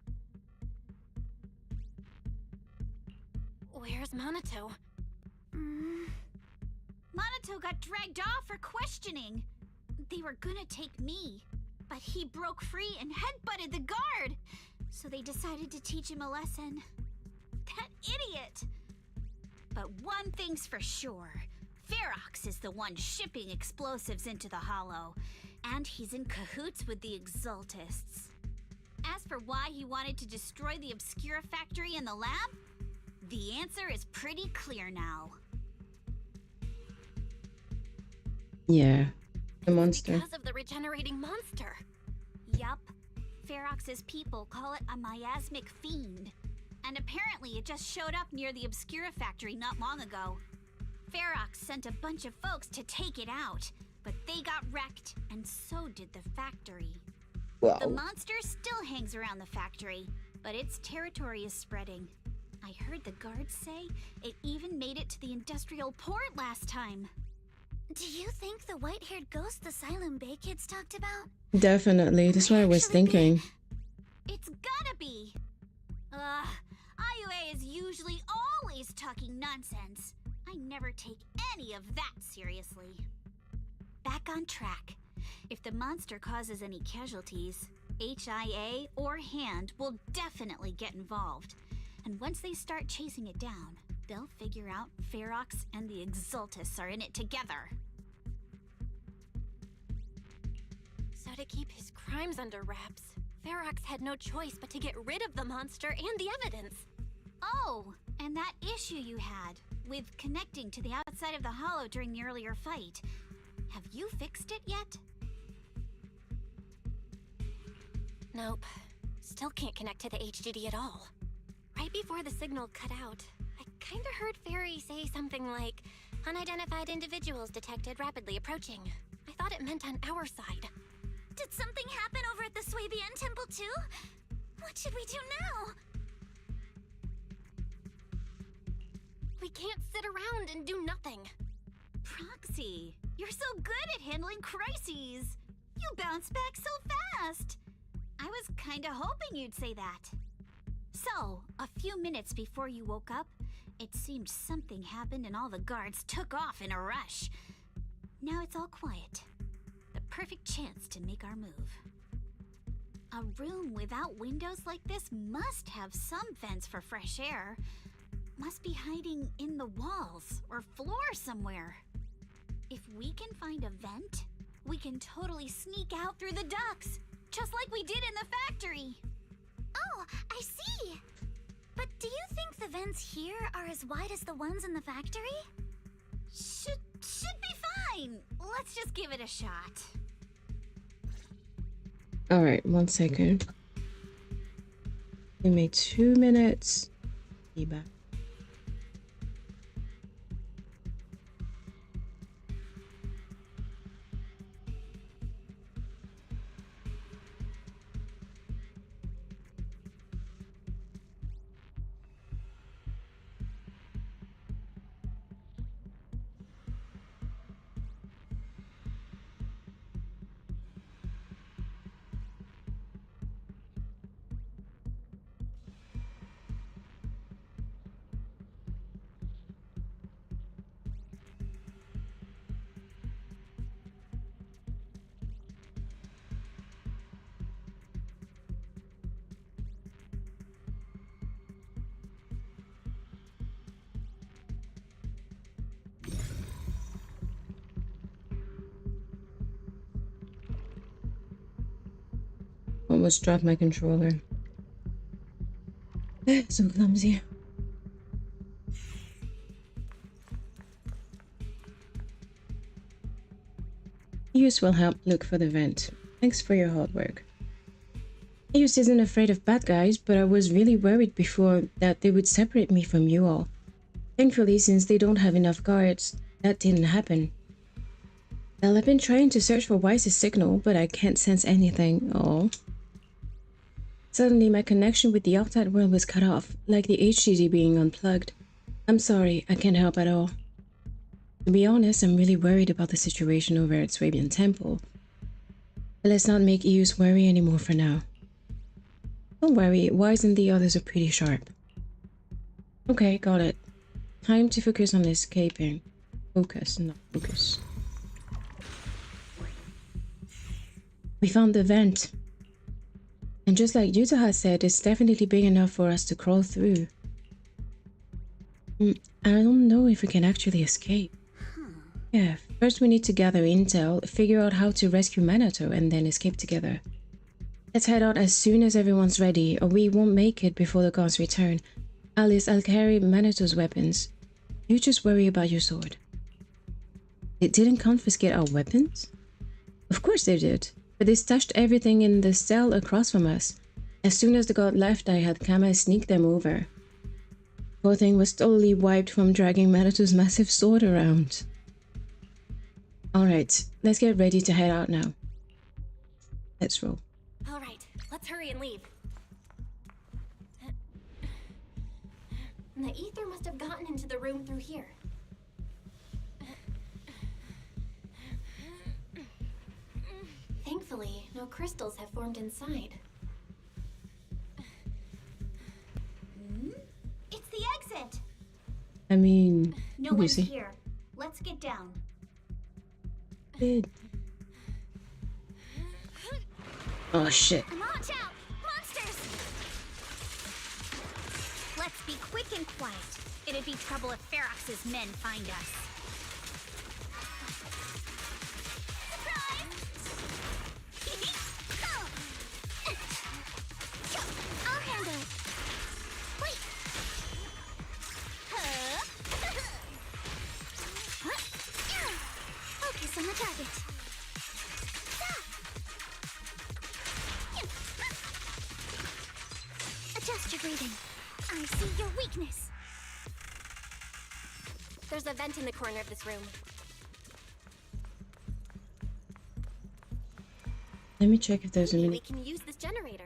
Speaker 2: Where's Monato?
Speaker 7: Monato got dragged off for questioning. They were gonna take me, but he broke free and headbutted the guard. So they decided to teach him a lesson. That idiot! But one thing's for sure. Ferox is the one shipping explosives into the Hollow, and he's in cahoots with the Exultists. As for why he wanted to destroy the Obscura factory and the lab, the answer is pretty clear now.
Speaker 1: Yeah. The monster.
Speaker 2: Because of the regenerating monster.
Speaker 7: Yup. Ferox's people call it a miasmic fiend. And apparently it just showed up near the Obscura factory not long ago. Ferox sent a bunch of folks to take it out, but they got wrecked, and so did the factory.
Speaker 1: Wow.
Speaker 7: The monster still hangs around the factory, but its territory is spreading. I heard the guards say it even made it to the industrial port last time.
Speaker 5: Do you think the white-haired ghost the Silum Bay kids talked about?
Speaker 1: Definitely. That's what I was thinking.
Speaker 7: It's gotta be! IUA is usually always talking nonsense. I never take any of that seriously. Back on track. If the monster causes any casualties, HIA or Hand will definitely get involved. And once they start chasing it down, they'll figure out Ferox and the Exultus are in it together.
Speaker 2: So to keep his crimes under wraps, Ferox had no choice but to get rid of the monster and the evidence.
Speaker 7: Oh, and that issue you had with connecting to the outside of the Hollow during the earlier fight. Have you fixed it yet?
Speaker 2: Nope. Still can't connect to the HDD at all. Right before the signal cut out, I kinda heard Fairy say something like, "Unidentified individuals detected rapidly approaching." I thought it meant on our side.
Speaker 5: Did something happen over at the Swabian Temple too? What should we do now?
Speaker 2: We can't sit around and do nothing.
Speaker 7: You're so good at handling crises. You bounce back so fast. I was kinda hoping you'd say that. So, a few minutes before you woke up, it seemed something happened and all the guards took off in a rush. Now it's all quiet. The perfect chance to make our move. A room without windows like this must have some vents for fresh air. Must be hiding in the walls or floor somewhere. If we can find a vent, we can totally sneak out through the ducts, just like we did in the factory.
Speaker 5: Oh, I see. But do you think the vents here are as wide as the ones in the factory?
Speaker 7: Should be fine. Let's just give it a shot.
Speaker 1: Alright, 1 second. Give me 2 minutes. Be back. Almost dropped my controller. So clumsy. Yus will help look for the vent. Thanks for your hard work. Yus isn't afraid of bad guys, but I was really worried before that they would separate me from you all. Thankfully, since they don't have enough guards, that didn't happen. Well, I've been trying to search for Wise's signal, but I can't sense anything. Oh. Suddenly, my connection with the outside world was cut off, like the HDD being unplugged. I'm sorry, I can't help at all. To be honest, I'm really worried about the situation over at Swabian Temple. But let's not make Eus worry anymore for now. Don't worry, Wise and the others are pretty sharp. Okay, got it. Time to focus on escaping. Focus, not focus. We found the vent. And just like Yuzuha said, it's definitely big enough for us to crawl through. I don't know if we can actually escape. Yeah, first we need to gather intel, figure out how to rescue Minato, and then escape together. Let's head out as soon as everyone's ready, or we won't make it before the guards return. Alice, I'll carry Minato's weapons. You just worry about your sword. They didn't confiscate our weapons? Of course they did. But they stashed everything in the cell across from us. As soon as the guard left, I had Kama sneak them over. Poor thing was totally wiped from dragging Minato's massive sword around. Alright, let's get ready to head out now. Let's roll.
Speaker 2: Alright, let's hurry and leave. The ether must have gotten into the room through here. Thankfully, no crystals have formed inside.
Speaker 7: It's the exit!
Speaker 1: I mean,
Speaker 7: No one's here. Let's get down.
Speaker 1: Good. Oh shit.
Speaker 7: Watch out! Monsters! Let's be quick and quiet. It'd be trouble if Ferox's men find us.
Speaker 5: I'll handle it. Wait. Focus on the target. Adjust your breathing. I see your weakness.
Speaker 2: There's a vent in the corner of this room.
Speaker 1: Let me check if there's a
Speaker 2: Maybe
Speaker 1: mini.
Speaker 2: we can use this generator.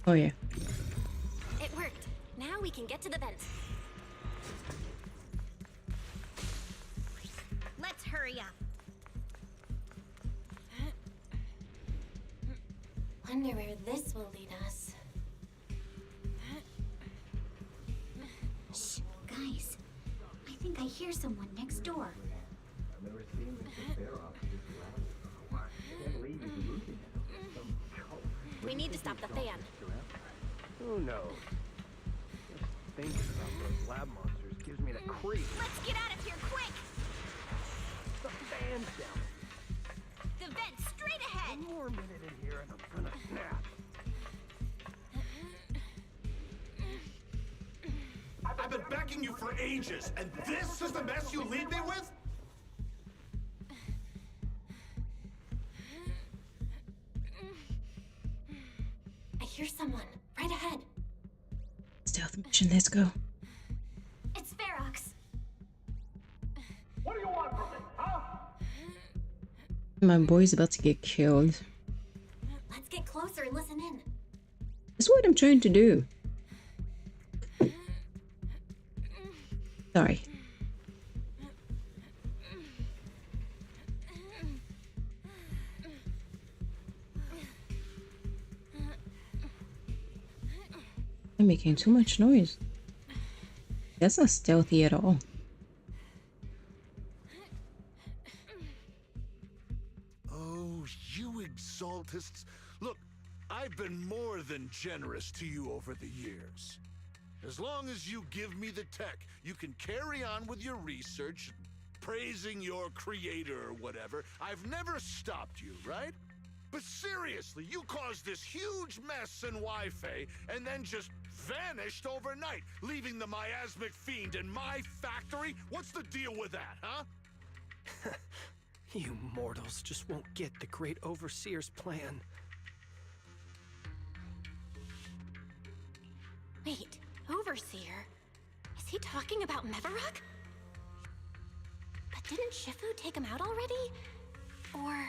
Speaker 1: Oh yeah.
Speaker 2: It worked. Now we can get to the vent.
Speaker 7: Let's hurry up.
Speaker 2: Wonder where this will lead us.
Speaker 5: Shh, guys. I think I hear someone next door.
Speaker 2: We need to stop the fan.
Speaker 11: Who knows? Just thinking about those lab monsters gives me the creep.
Speaker 7: Let's get out of here quick!
Speaker 11: The fan's down.
Speaker 7: The vent straight ahead!
Speaker 11: One more minute in here and I'm gonna snap.
Speaker 12: I've been begging you for ages, and this is the mess you leave me with?
Speaker 2: I hear someone right ahead.
Speaker 1: Stealth mission, let's go.
Speaker 5: It's Ferox.
Speaker 12: What do you want from me, huh?
Speaker 1: My boy's about to get killed.
Speaker 2: Let's get closer and listen in.
Speaker 1: That's what I'm trying to do. Sorry. I'm making too much noise. That's not stealthy at all.
Speaker 12: Oh, you exaltists. Look, I've been more than generous to you over the years. As long as you give me the tech, you can carry on with your research, praising your creator or whatever. I've never stopped you, right? But seriously, you caused this huge mess in Wi-Fi and then just vanished overnight, leaving the miasmic fiend in my factory? What's the deal with that, huh?
Speaker 11: You mortals just won't get the great overseer's plan.
Speaker 2: Wait, Overseer? Is he talking about Mevarok? But didn't Shifu take him out already? Or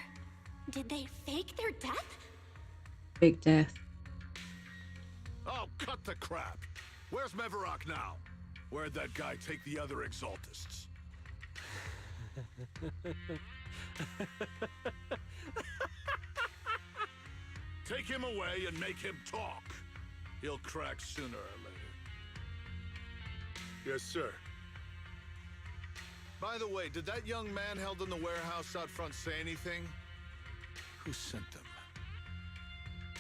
Speaker 2: did they fake their death?
Speaker 1: Big death.
Speaker 12: Oh, cut the crap. Where's Mevarok now? Where'd that guy take the other exaltists? Take him away and make him talk. He'll crack sooner or later. Yes, sir. By the way, did that young man held in the warehouse out front say anything? Who sent them?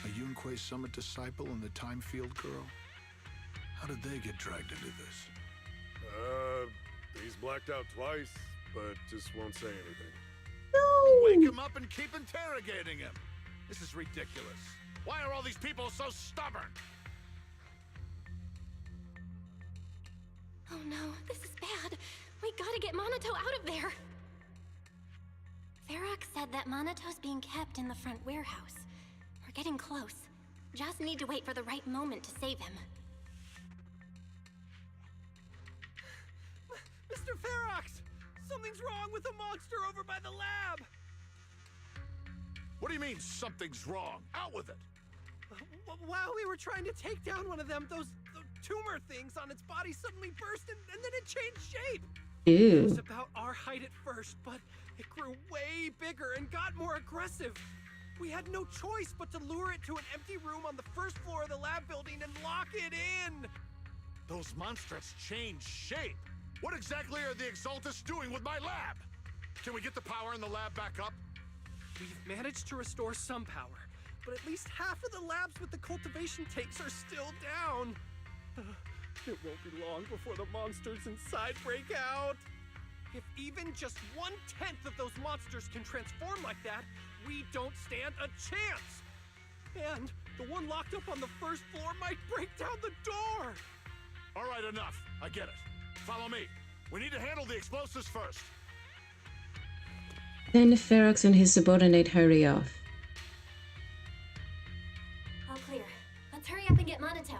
Speaker 12: A Yunque Summit disciple and the Time Field girl? How did they get dragged into this?
Speaker 9: He's blacked out twice, but just won't say anything.
Speaker 12: Wake him up and keep interrogating him. This is ridiculous. Why are all these people so stubborn?
Speaker 2: Oh no, this is bad. We gotta get Monato out of there. Ferox said that Monato's being kept in the front warehouse. We're getting close. Just need to wait for the right moment to save him.
Speaker 11: Mr. Ferox! Something's wrong with the monster over by the lab!
Speaker 12: What do you mean, something's wrong? Out with it!
Speaker 11: While we were trying to take down one of them, those tumor things on its body suddenly burst and then it changed shape.
Speaker 1: Ew.
Speaker 11: It was about our height at first, but it grew way bigger and got more aggressive. We had no choice but to lure it to an empty room on the first floor of the lab building and lock it in.
Speaker 12: Those monsters changed shape. What exactly are the Exaltists doing with my lab? Can we get the power in the lab back up?
Speaker 11: We've managed to restore some power, but at least half of the labs with the cultivation tanks are still down. It won't be long before the monsters inside break out. If even just 1/10 of those monsters can transform like that, we don't stand a chance. And the one locked up on the first floor might break down the door.
Speaker 12: All right, enough. I get it. Follow me. We need to handle the explosives first.
Speaker 1: Then Ferox and his subordinate hurry off.
Speaker 2: All clear. Let's hurry up and get Monato.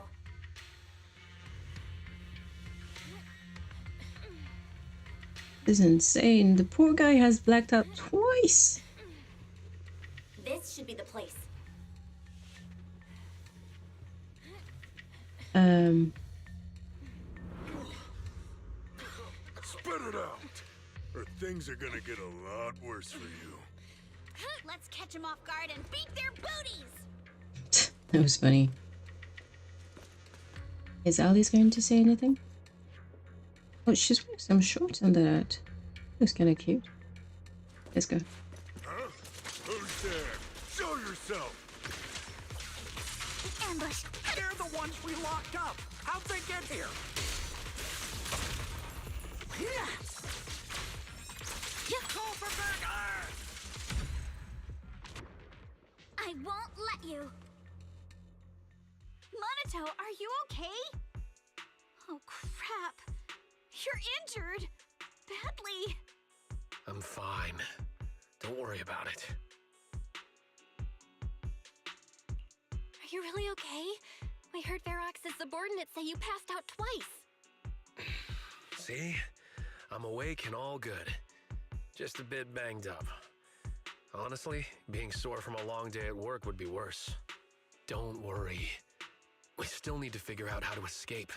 Speaker 1: This is insane. The poor guy has blacked out twice.
Speaker 2: This should be the place.
Speaker 12: Spit it out, or things are gonna get a lot worse for you.
Speaker 5: Let's catch them off guard and beat their booties!
Speaker 1: That was funny. Is Alice going to say anything? Oh, she's wearing some shorts under that. Looks kind of cute. Let's go.
Speaker 12: Huh? Who's there? Show yourself!
Speaker 5: Ambush!
Speaker 11: They're the ones we locked up. How'd they get here? Call for backup!
Speaker 5: I won't let you! Monato, are you okay? Oh, crap. You're injured. Badly.
Speaker 6: I'm fine. Don't worry about it.
Speaker 2: Are you really okay? We heard Ferox's subordinates say you passed out twice.
Speaker 6: See? I'm awake and all good. Just a bit banged up. Honestly, being sore from a long day at work would be worse. Don't worry. We still need to figure out how to escape.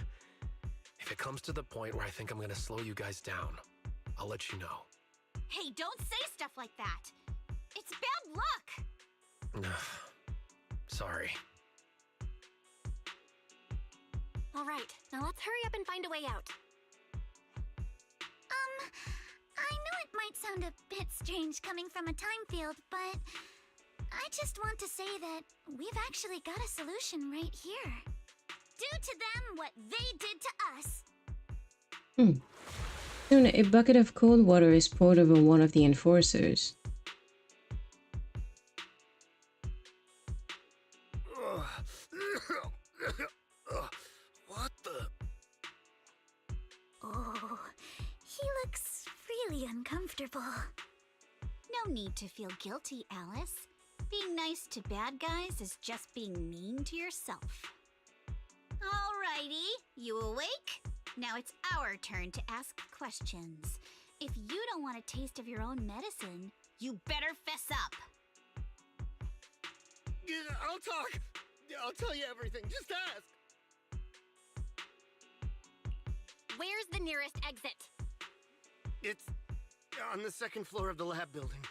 Speaker 6: If it comes to the point where I think I'm gonna slow you guys down, I'll let you know.
Speaker 5: Hey, don't say stuff like that. It's bad luck.
Speaker 6: Sorry.
Speaker 2: All right, now let's hurry up and find a way out.
Speaker 5: I know it might sound a bit strange coming from a time field, but I just want to say that we've actually got a solution right here. Do to them what they did to us.
Speaker 1: Soon, a bucket of cold water is poured over one of the enforcers.
Speaker 6: What the?
Speaker 5: Oh, he looks really uncomfortable. No need to feel guilty, Alice. Being nice to bad guys is just being mean to yourself. Alrighty, you awake? Now it's our turn to ask questions. If you don't want a taste of your own medicine, you better fess up.
Speaker 11: Yeah, I'll talk. I'll tell you everything. Just ask.
Speaker 2: Where's the nearest exit?
Speaker 11: It's on the second floor of the lab building.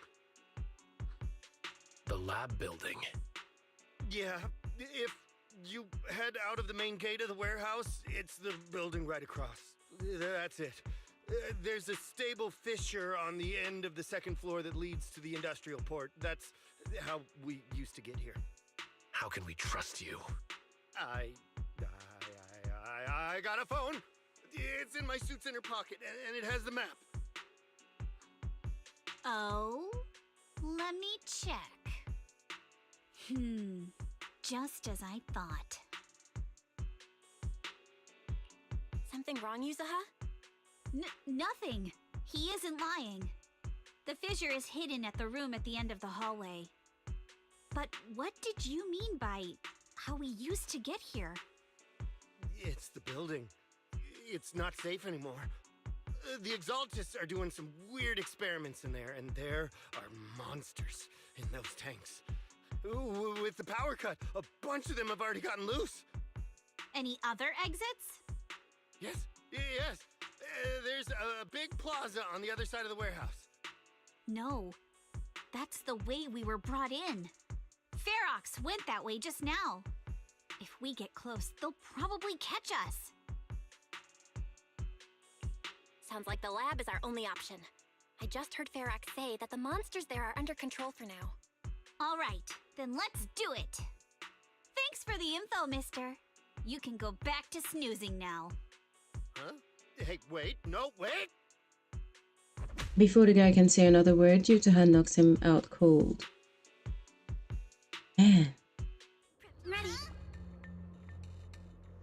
Speaker 6: The lab building?
Speaker 11: Yeah, if you head out of the main gate of the warehouse, it's the building right across. That's it. There's a stable fissure on the end of the second floor that leads to the industrial port. That's how we used to get here.
Speaker 6: How can we trust you?
Speaker 11: I got a phone. It's in my suit's inner pocket, and it has the map.
Speaker 5: Oh, let me check. Just as I thought.
Speaker 2: Something wrong, Yuzuha?
Speaker 5: Nothing. He isn't lying. The fissure is hidden at the room at the end of the hallway. But what did you mean by how we used to get here?
Speaker 11: It's the building. It's not safe anymore. The Exaltists are doing some weird experiments in there, and there are monsters in those tanks. Ooh, with the power cut, a bunch of them have already gotten loose.
Speaker 5: Any other exits?
Speaker 11: Yes. There's a big plaza on the other side of the warehouse.
Speaker 5: No, that's the way we were brought in. Ferox went that way just now. If we get close, they'll probably catch us.
Speaker 2: Sounds like the lab is our only option. I just heard Ferox say that the monsters there are under control for now.
Speaker 5: All right, then let's do it. Thanks for the info, mister. You can go back to snoozing now.
Speaker 11: Huh? Hey, wait, no, wait!
Speaker 1: Before the guy can say another word, Yuzuha knocks him out cold. Man.
Speaker 5: Ready?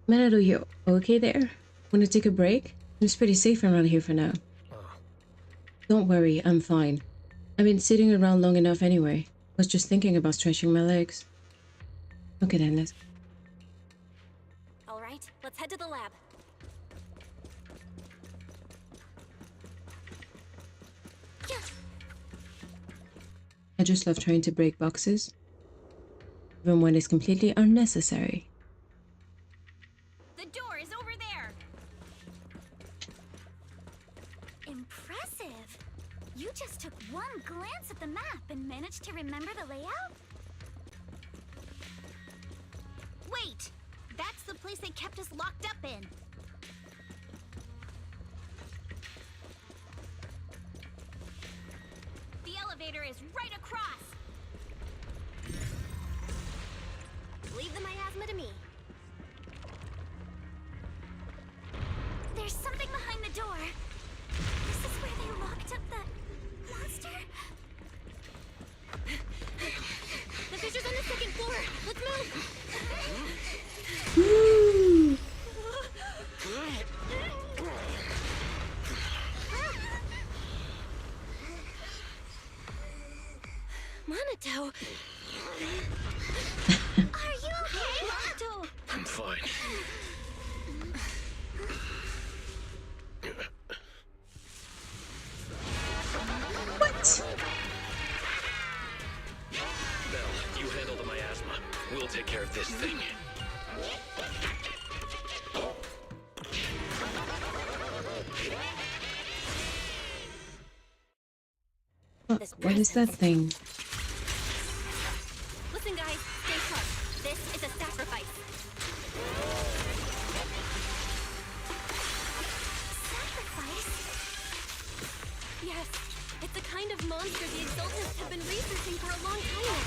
Speaker 1: Minato, you okay there? Want to take a break? It's pretty safe around here for now. Don't worry, I'm fine. I've been sitting around long enough anyway. Was just thinking about stretching my legs. Okay then, let's...
Speaker 2: All right, let's head to the lab.
Speaker 1: I just love trying to break boxes, even when it's completely unnecessary.
Speaker 5: The one glance at the map and manage to remember the layout? Wait! That's the place they kept us locked up in. The elevator is right across.
Speaker 2: Leave the miasma to me.
Speaker 5: There's something behind the door. This is where they locked up the monster?
Speaker 2: The fissure's on the second floor. Let's move.
Speaker 1: Woo!
Speaker 2: Monato.
Speaker 5: Are you okay, Monato?
Speaker 6: I'm fine.
Speaker 1: What?
Speaker 6: Belle, you handle the miasma. We'll take care of this thing.
Speaker 1: What is that thing?
Speaker 2: Listen, guys, stay sharp. This is a sacrifice.
Speaker 5: Sacrifice?
Speaker 2: Yes, it's the kind of monster the Exaltists have been researching for a long time now.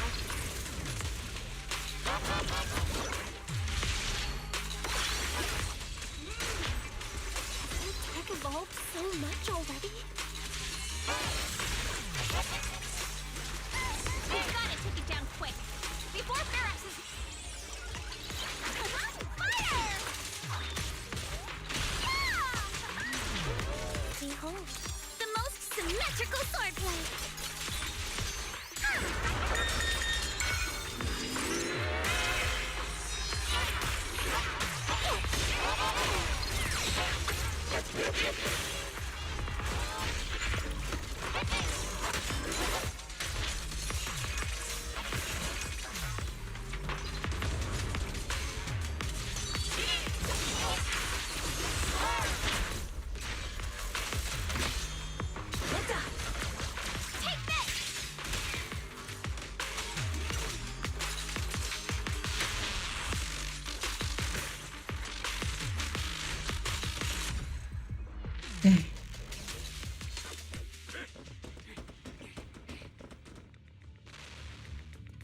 Speaker 2: Hasn't tech evolved so much already?
Speaker 5: We've got to take it down quick. Before Ferox is... Fire!
Speaker 2: Behold.
Speaker 5: The most symmetrical swordplay.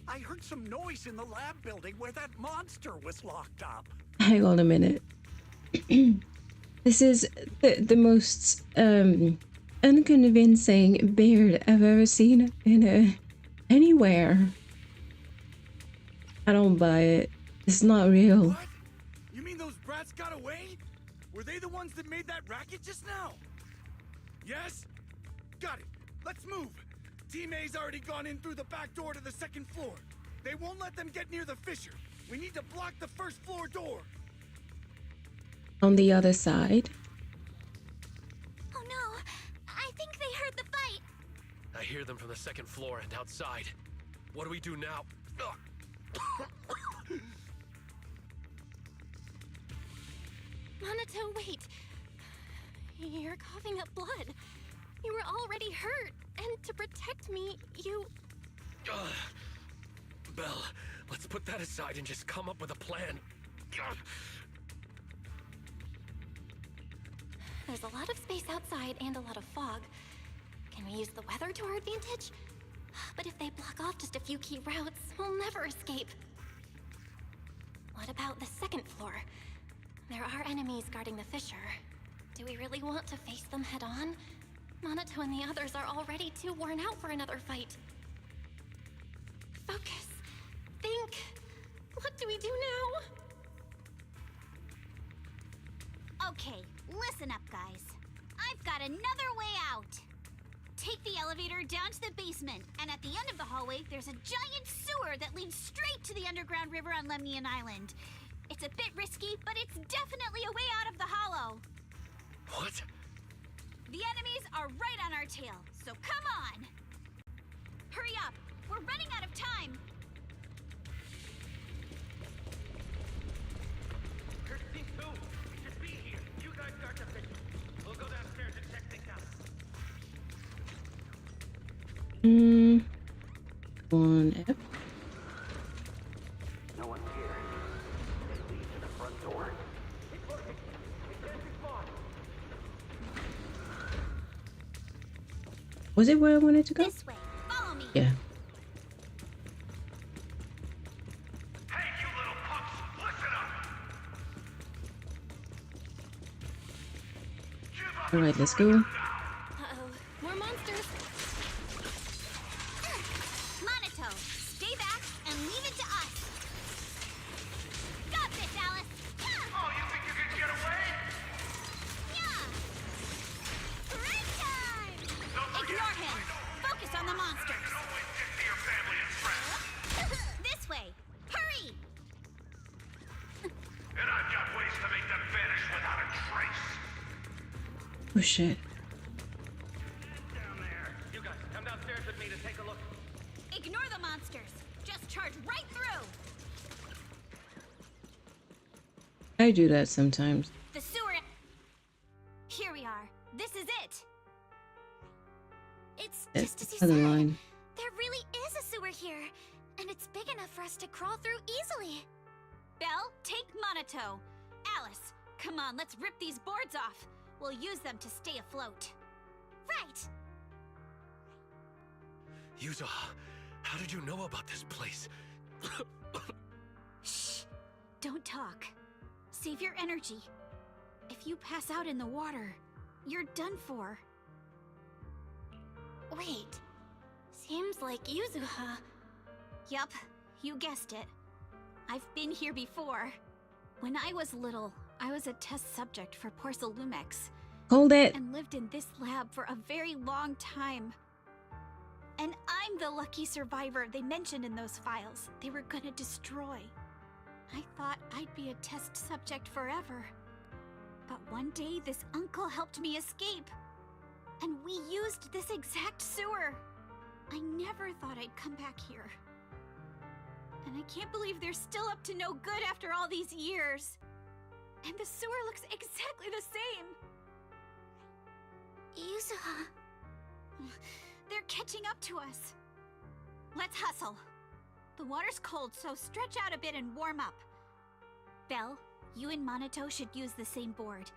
Speaker 12: I heard some noise in the lab building where that monster was locked up.
Speaker 1: Hang on a minute. This is the most unconvincing beard I've ever seen in anywhere. I don't buy it. It's not real.
Speaker 8: What? You mean those brats got away? Were they the ones that made that racket just now? Yes? Got it. Let's move. Team A's already gone in through the back door to the second floor. They won't let them get near the fissure. We need to block the first floor door.
Speaker 1: On the other side.
Speaker 5: Oh no, I think they heard the fight.
Speaker 6: I hear them from the second floor and outside. What do we do now?
Speaker 2: Monato, wait. You're coughing up blood. You were already hurt, and to protect me, you...
Speaker 6: Belle, let's put that aside and just come up with a plan.
Speaker 2: There's a lot of space outside and a lot of fog. Can we use the weather to our advantage? But if they block off just a few key routes, we'll never escape. What about the second floor? There are enemies guarding the fissure. Do we really want to face them head on? Monato and the others are already too worn out for another fight. Focus. Think. What do we do now?
Speaker 5: Okay, listen up, guys. I've got another way out. Take the elevator down to the basement, and at the end of the hallway, there's a giant sewer that leads straight to the underground river on Lemnian Island. It's a bit risky, but it's definitely a way out of the hollow.
Speaker 6: What?
Speaker 5: The enemies are right on our tail, so come on! Hurry up! We're running out of time!
Speaker 13: Team 2, just be here. You guys guard the fissure. We'll go downstairs and check things out.
Speaker 1: On F.
Speaker 13: No one's here. It leads to the front door. It's working. It can't respond.
Speaker 1: Was it where I wanted to go?
Speaker 5: This way. Follow me.
Speaker 1: Yeah.
Speaker 13: Hey, you little punks! Listen up!
Speaker 1: All right, let's go.
Speaker 2: Uh-oh. More monsters.
Speaker 5: Monato, stay back and leave it to us. Got this, Alice.
Speaker 13: Oh, you think you can get away?
Speaker 5: Yeah. Break time.
Speaker 13: Don't forget.
Speaker 5: Ignore him. Focus on the monsters.
Speaker 13: Always get to your family and friends.
Speaker 5: This way. Hurry.
Speaker 13: And I've got ways to make them vanish without a trace.
Speaker 1: Oh shit.
Speaker 13: Down there. You guys, come downstairs with me to take a look.
Speaker 5: Ignore the monsters. Just charge right through.
Speaker 1: I do that sometimes.
Speaker 5: The sewer. Here we are. This is it. It's just as you
Speaker 1: Other
Speaker 5: said.
Speaker 1: line.
Speaker 5: There really is a sewer here, and it's big enough for us to crawl through easily. Belle, take Monato. Alice, come on, let's rip these boards off. We'll use them to stay afloat. Right.
Speaker 6: Yuzuha, how did you know about this place?
Speaker 5: Shh. Don't talk. Save your energy. If you pass out in the water, you're done for.
Speaker 2: Wait. Seems like Yuzuha.
Speaker 5: Yup, you guessed it. I've been here before. When I was little, I was a test subject for Porcelumex
Speaker 1: Hold it.
Speaker 5: and lived in this lab for a very long time. And I'm the lucky survivor they mentioned in those files they were gonna destroy. I thought I'd be a test subject forever. But one day this uncle helped me escape. And we used this exact sewer. I never thought I'd come back here. And I can't believe they're still up to no good after all these years. And the sewer looks exactly the same. Yuzuha. They're catching up to us. Let's hustle. The water's cold, so stretch out a bit and warm up. Belle, you and Monato should use the same board.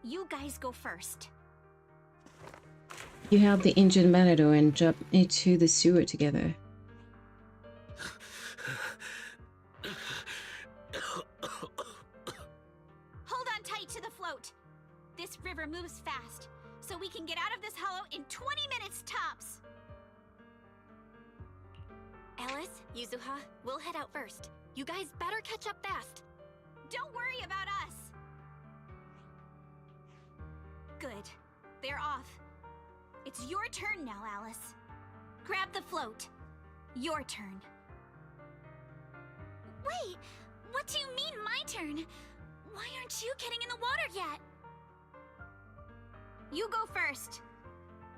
Speaker 5: You guys go first.
Speaker 1: You help the injured Matador and jump into the sewer together.
Speaker 5: Hold on tight to the float. This river moves fast, so we can get out of this hollow in 20 minutes tops.
Speaker 2: Alice, Yuzuha, we'll head out first. You guys better catch up fast.
Speaker 5: Don't worry about us. Good. They're off. It's your turn now, Alice. Grab the float. Your turn. Wait, what do you mean my turn? Why aren't you getting in the water yet? You go first.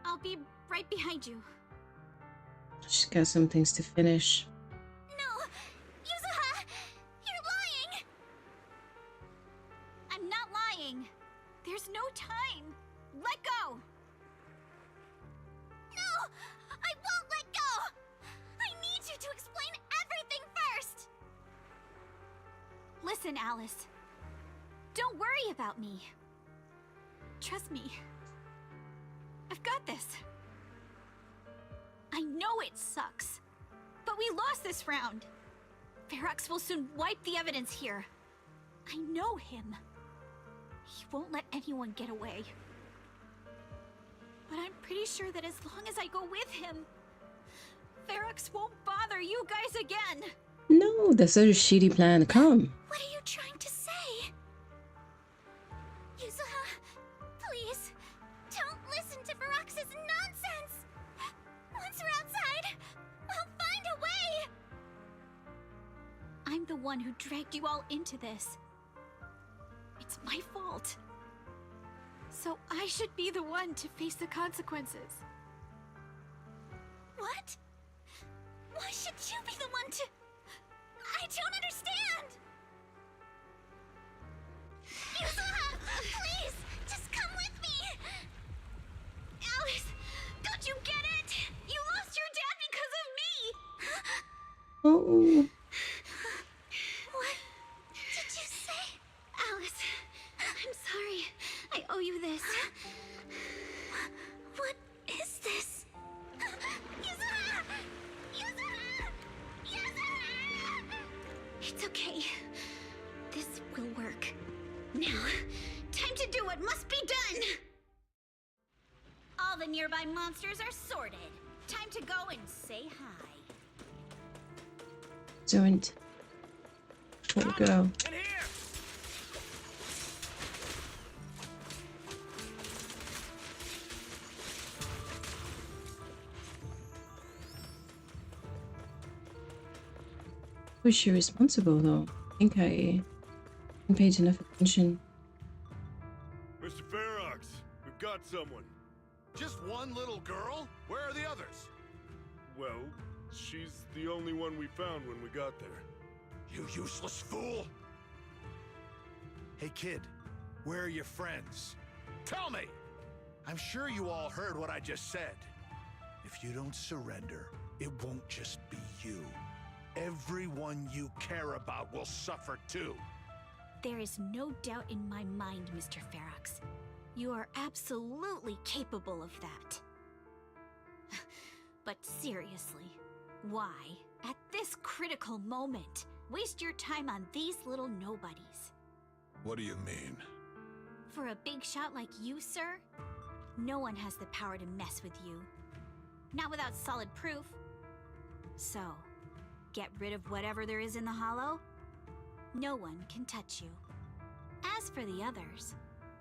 Speaker 5: I'll be right behind you.
Speaker 1: She's got some things to finish.
Speaker 5: No! Yuzuha! You're lying! I'm not lying. There's no time. Let go! No! I won't let go! I need you to explain everything first! Listen, Alice. Don't worry about me. Trust me. I've got this. I know it sucks, but we lost this round. Ferox will soon wipe the evidence here. I know him. He won't let anyone get away. But I'm pretty sure that as long as I go with him, Ferox won't bother you guys again.
Speaker 1: No, that's such a shitty plan. Come.
Speaker 5: What are you trying to say? Yuzuha, please, don't listen to Ferox's nonsense. Once we're outside, we'll find a way. I'm the one who dragged you all into this. It's my fault. So I should be the one to face the consequences. What? Why should you be the one to... I don't understand! Yuzuha, please, just come with me! Alice, don't you get it? You lost your
Speaker 1: Oh.
Speaker 5: What did you say? Alice, I'm sorry. I owe you this. What is this? Yuzuha! Yuzuha! Yuzuha! It's okay. This will work. Now, time to do what must be done! All the nearby monsters are sorted. Time to go and say hi.
Speaker 1: Don't go. Was she responsible though? I think I didn't pay enough attention.
Speaker 9: Mr. Ferox, we've got someone.
Speaker 12: Just one little girl? Where are the others?
Speaker 9: Well, she's the only one we found when we got there.
Speaker 12: You useless fool! Hey kid, where are your friends? Tell me! I'm sure you all heard what I just said. If you don't surrender, it won't just be you. Everyone you care about will suffer too.
Speaker 5: There is no doubt in my mind, Mr. Ferox. You are absolutely capable of that. But seriously, why, at this critical moment, waste your time on these little nobodies?
Speaker 12: What do you mean?
Speaker 5: For a big shot like you, sir, no one has the power to mess with you. Not without solid proof. So, get rid of whatever there is in the hollow. No one can touch you. As for the others,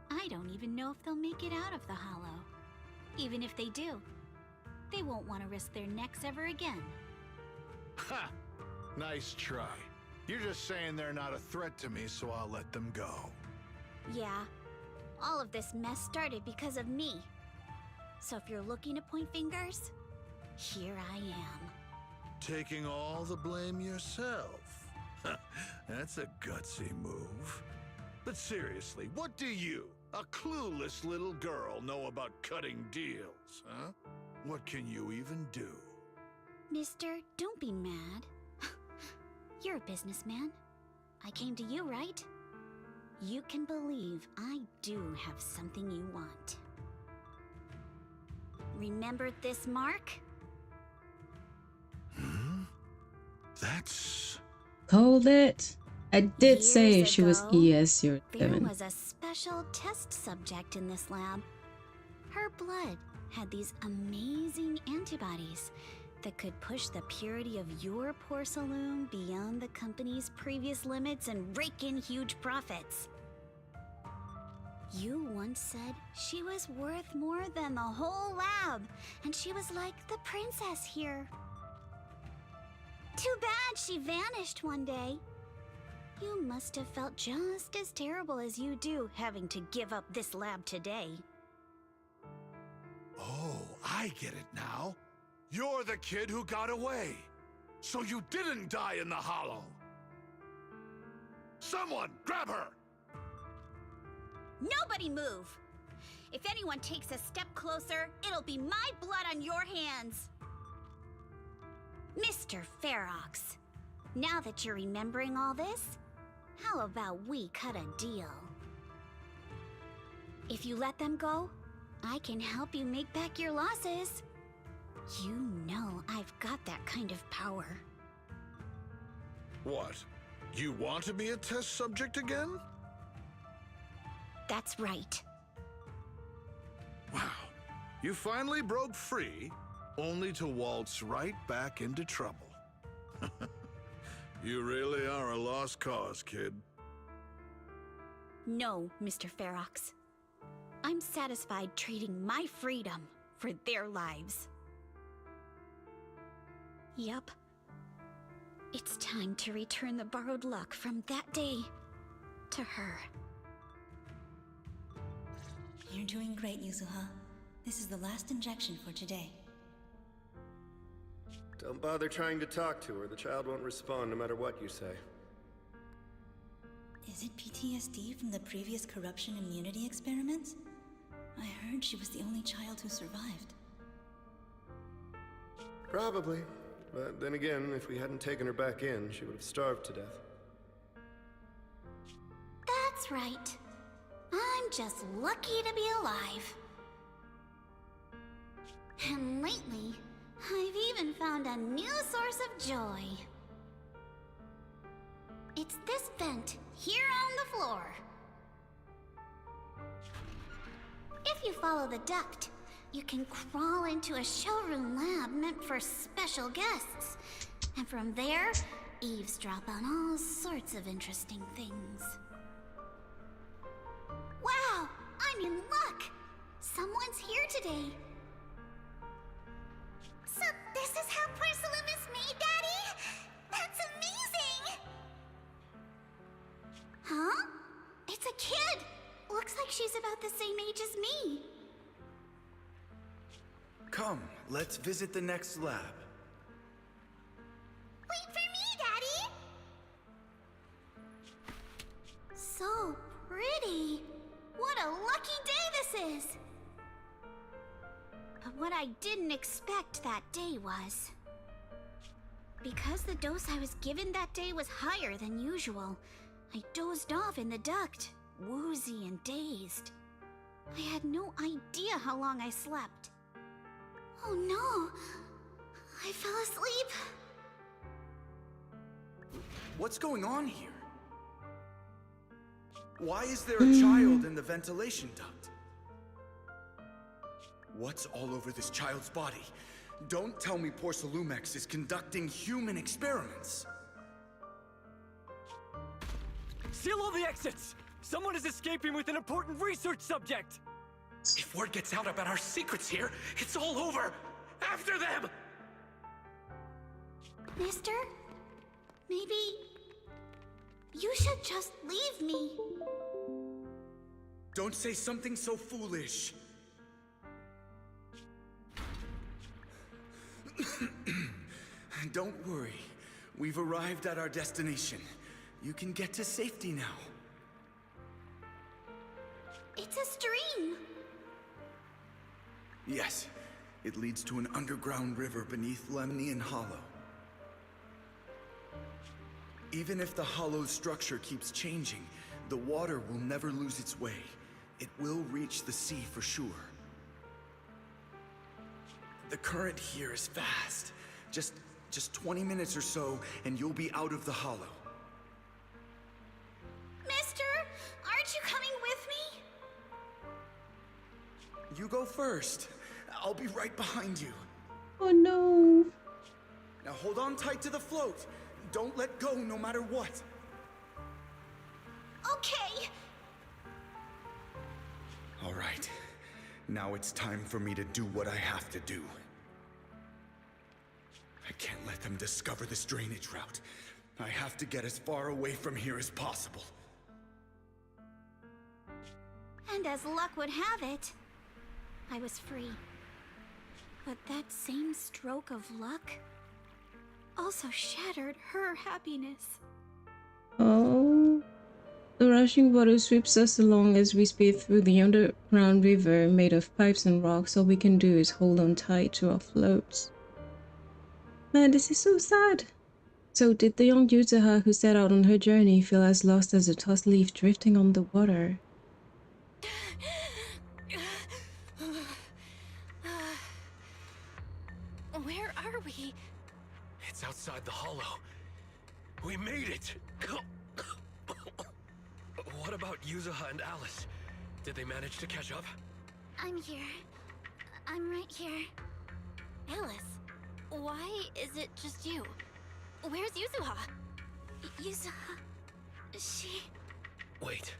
Speaker 5: I don't even know if they'll make it out of the hollow. Even if they do, they won't want to risk their necks ever again.
Speaker 12: Ha! Nice try. You're just saying they're not a threat to me, so I'll let them go.
Speaker 5: Yeah, all of this mess started because of me. So if you're looking to point fingers, here I am.
Speaker 12: Taking all the blame yourself. That's a gutsy move. But seriously, what do you, a clueless little girl, know about cutting deals, huh? What can you even do?
Speaker 5: Mister, don't be mad. You're a businessman. I came to you, right? You can believe I do have something you want. Remember this mark?
Speaker 12: That's...
Speaker 1: Called it. I did say
Speaker 5: Years
Speaker 1: she was
Speaker 5: ago,
Speaker 1: ES
Speaker 5: There
Speaker 1: 07.
Speaker 5: was a special test subject in this lab. Her blood had these amazing antibodies that could push the purity of your porcelain beyond the company's previous limits and rake in huge profits. You once said she was worth more than the whole lab, and she was like the princess here. Too bad she vanished one day. You must have felt just as terrible as you do having to give up this lab today.
Speaker 12: Oh, I get it now. You're the kid who got away. So you didn't die in the hollow. Someone, grab her!
Speaker 5: Nobody move! If anyone takes a step closer, it'll be my blood on your hands! Mr. Ferox, now that you're remembering all this, how about we cut a deal? If you let them go, I can help you make back your losses. You know I've got that kind of power.
Speaker 12: What? You want to be a test subject again?
Speaker 5: That's right.
Speaker 12: Wow. You finally broke free, only to waltz right back into trouble. You really are a lost cause, kid.
Speaker 5: No, Mr. Ferox. I'm satisfied trading my freedom for their lives. Yup. It's time to return the borrowed luck from that day to her.
Speaker 14: You're doing great, Yuzuha. This is the last injection for today.
Speaker 15: Don't bother trying to talk to her. The child won't respond no matter what you say.
Speaker 14: Is it PTSD from the previous corruption immunity experiments? I heard she was the only child who survived.
Speaker 15: Probably. But then again, if we hadn't taken her back in, she would have starved to death.
Speaker 5: That's right. I'm just lucky to be alive. And lately, I've even found a new source of joy. It's this vent here on the floor. If you follow the duct, you can crawl into a showroom lab meant for special guests. And from there, eavesdrop on all sorts of interesting things. Wow! I'm in luck! Someone's here today. So this is how porcelain is made, Daddy? That's amazing! Huh? It's a kid! Looks like she's about the same age as me.
Speaker 8: Come, let's visit the next lab.
Speaker 5: Wait for me, Daddy! So pretty. What a lucky day this is! But what I didn't expect that day was... because the dose I was given that day was higher than usual, I dozed off in the duct, woozy and dazed. I had no idea how long I slept. Oh no! I fell asleep.
Speaker 8: What's going on here? Why is there a child in the ventilation duct? What's all over this child's body? Don't tell me Porcelumex is conducting human experiments.
Speaker 16: Seal all the exits! Someone is escaping with an important research subject!
Speaker 17: If word gets out about our secrets here, it's all over! After them!
Speaker 5: Mister? Maybe... you should just leave me.
Speaker 8: Don't say something so foolish. Don't worry. We've arrived at our destination. You can get to safety now.
Speaker 5: It's a stream.
Speaker 8: Yes, it leads to an underground river beneath Lemnian Hollow. Even if the hollow's structure keeps changing, the water will never lose its way. It will reach the sea for sure. The current here is fast. Just 20 minutes or so, and you'll be out of the hollow.
Speaker 5: Mister, aren't you coming with me?
Speaker 8: You go first. I'll be right behind you.
Speaker 1: Oh no.
Speaker 8: Now hold on tight to the float. Don't let go no matter what.
Speaker 5: Okay.
Speaker 8: All right. Now it's time for me to do what I have to do. I can't let them discover this drainage route. I have to get as far away from here as possible.
Speaker 5: And as luck would have it, I was free. But that same stroke of luck also shattered her happiness.
Speaker 1: Oh. The rushing water sweeps us along as we speed through the underground river made of pipes and rocks. All we can do is hold on tight to our floats. Man, this is so sad. So did the young Yuzuha who set out on her journey feel as lost as a tossed leaf drifting on the water?
Speaker 2: Where are we?
Speaker 9: It's outside the hollow. We made it! What about Yuzuha and Alice? Did they manage to catch up?
Speaker 5: I'm here. I'm right here.
Speaker 2: Alice, why is it just you? Where's Yuzuha?
Speaker 5: Yuzuha... she...
Speaker 9: Wait.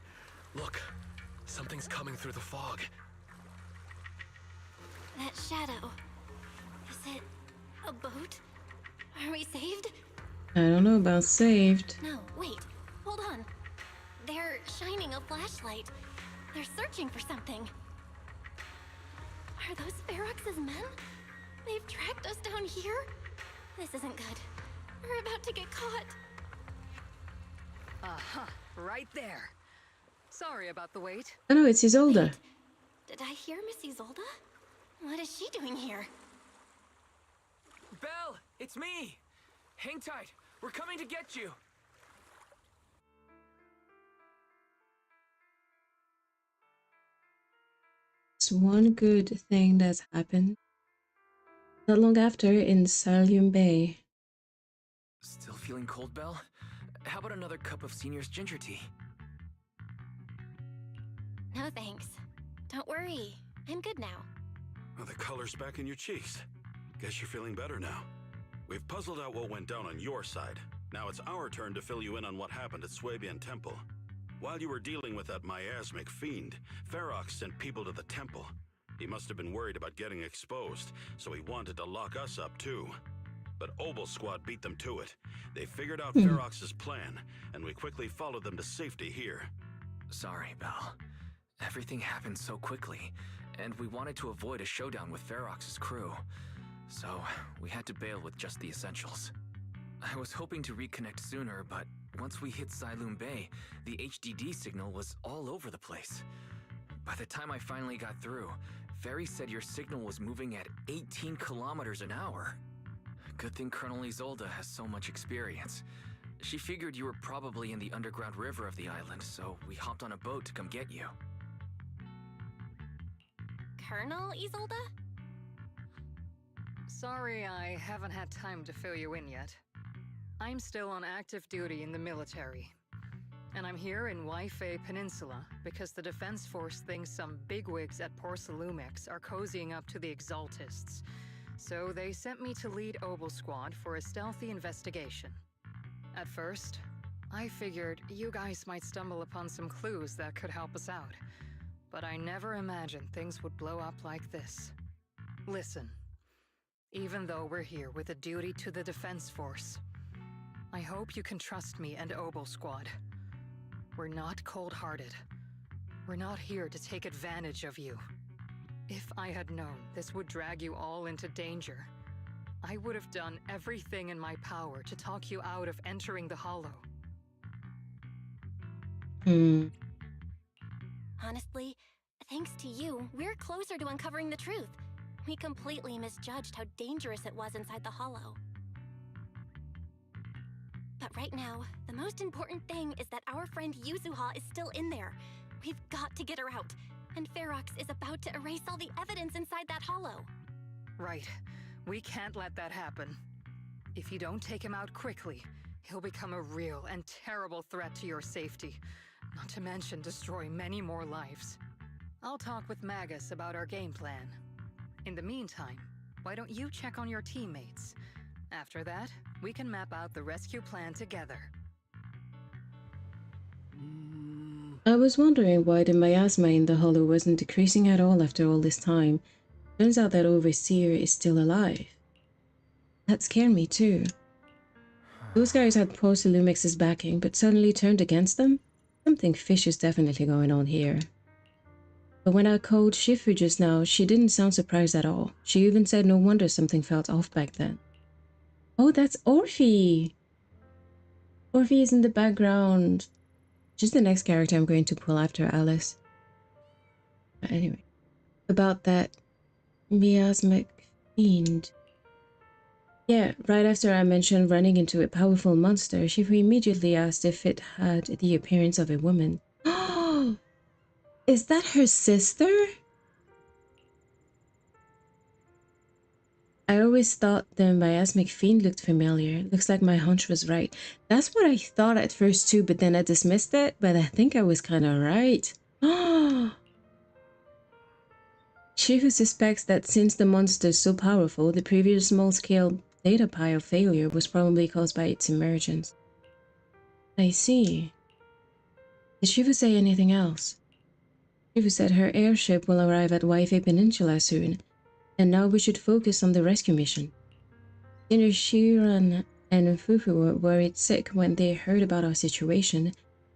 Speaker 9: Look. Something's coming through the fog.
Speaker 2: That shadow. Is it a boat? Are we saved?
Speaker 1: I don't know about saved.
Speaker 2: No, wait. Hold on. They're shining a flashlight. They're searching for something. Are those Ferox's men? They've tracked us down here? This isn't good. We're about to get caught.
Speaker 18: Uh-huh. Right there. Sorry about the wait.
Speaker 1: Oh no, it's Isolde.
Speaker 2: Did I hear Miss Isolde? What is she doing here?
Speaker 4: Belle, it's me! Hang tight, we're coming to get you!
Speaker 1: It's one good thing that's happened. Not long after, in Salium Bay.
Speaker 4: Still feeling cold, Belle? How about another cup of Senior's ginger tea?
Speaker 2: No thanks. Don't worry, I'm good now.
Speaker 9: Well, the color's back in your cheeks. Guess you're feeling better now. We've puzzled out what went down on your side. Now it's our turn to fill you in on what happened at Swabian Temple. While you were dealing with that miasmic fiend, Ferox sent people to the temple. He must have been worried about getting exposed, so he wanted to lock us up too. But Obel Squad beat them to it. They figured out Ferox's plan, and we quickly followed them to safety here.
Speaker 4: Sorry, Belle. Everything happened so quickly, and we wanted to avoid a showdown with Ferox's crew. So, we had to bail with just the essentials. I was hoping to reconnect sooner, but once we hit Salium Bay, the HDD signal was all over the place. By the time I finally got through, Ferry said your signal was moving at 18 kilometers an hour. Good thing Colonel Isolde has so much experience. She figured you were probably in the underground river of the island, so we hopped on a boat to come get you.
Speaker 2: Colonel Isolde?
Speaker 18: Sorry, I haven't had time to fill you in yet. I'm still on active duty in the military. And I'm here in Waifu Peninsula because the Defense Force thinks some bigwigs at Porcelumix are cozying up to the Exaltists. So they sent me to lead Obel Squad for a stealthy investigation. At first, I figured you guys might stumble upon some clues that could help us out. But I never imagined things would blow up like this. Listen, even though we're here with a duty to the Defense Force, I hope you can trust me and Obel Squad. We're not cold-hearted. We're not here to take advantage of you. If I had known this would drag you all into danger, I would have done everything in my power to talk you out of entering the Hollow.
Speaker 2: Honestly, thanks to you, we're closer to uncovering the truth. We completely misjudged how dangerous it was inside the Hollow. But right now, the most important thing is that our friend Yuzuha is still in there. We've got to get her out, and Ferox is about to erase all the evidence inside that Hollow.
Speaker 18: Right. We can't let that happen. If you don't take him out quickly, he'll become a real and terrible threat to your safety, not to mention destroy many more lives. I'll talk with Magus about our game plan. In the meantime, why don't you check on your teammates? After that, we can map out the rescue plan together.
Speaker 1: I was wondering why the miasma in the hollow wasn't decreasing at all after all this time. Turns out that Overseer is still alive. That scared me too. Those guys had Porcelumix's backing, but suddenly turned against them? Something fishy is definitely going on here. But when I called Shifu just now, she didn't sound surprised at all. She even said no wonder something felt off back then. Oh, that's Orphe! Orphe is in the background. She's the next character I'm going to pull after Alice. But anyway, about that miasmic fiend. Yeah, right after I mentioned running into a powerful monster, Shifu immediately asked if it had the appearance of a woman. Oh! Is that her sister? I always thought the miasmic fiend looked familiar. Looks like my hunch was right. That's what I thought at first too, but then I dismissed it. But I think I was kind of right. Shifu suspects that since the monster is so powerful, the previous small-scale data pile failure was probably caused by its emergence. I see. Did Shifu say anything else? Shifu said her airship will arrive at Waifu Peninsula soon. And now we should focus on the rescue mission. Dinner Shiran and Fufu were worried sick when they heard about our situation,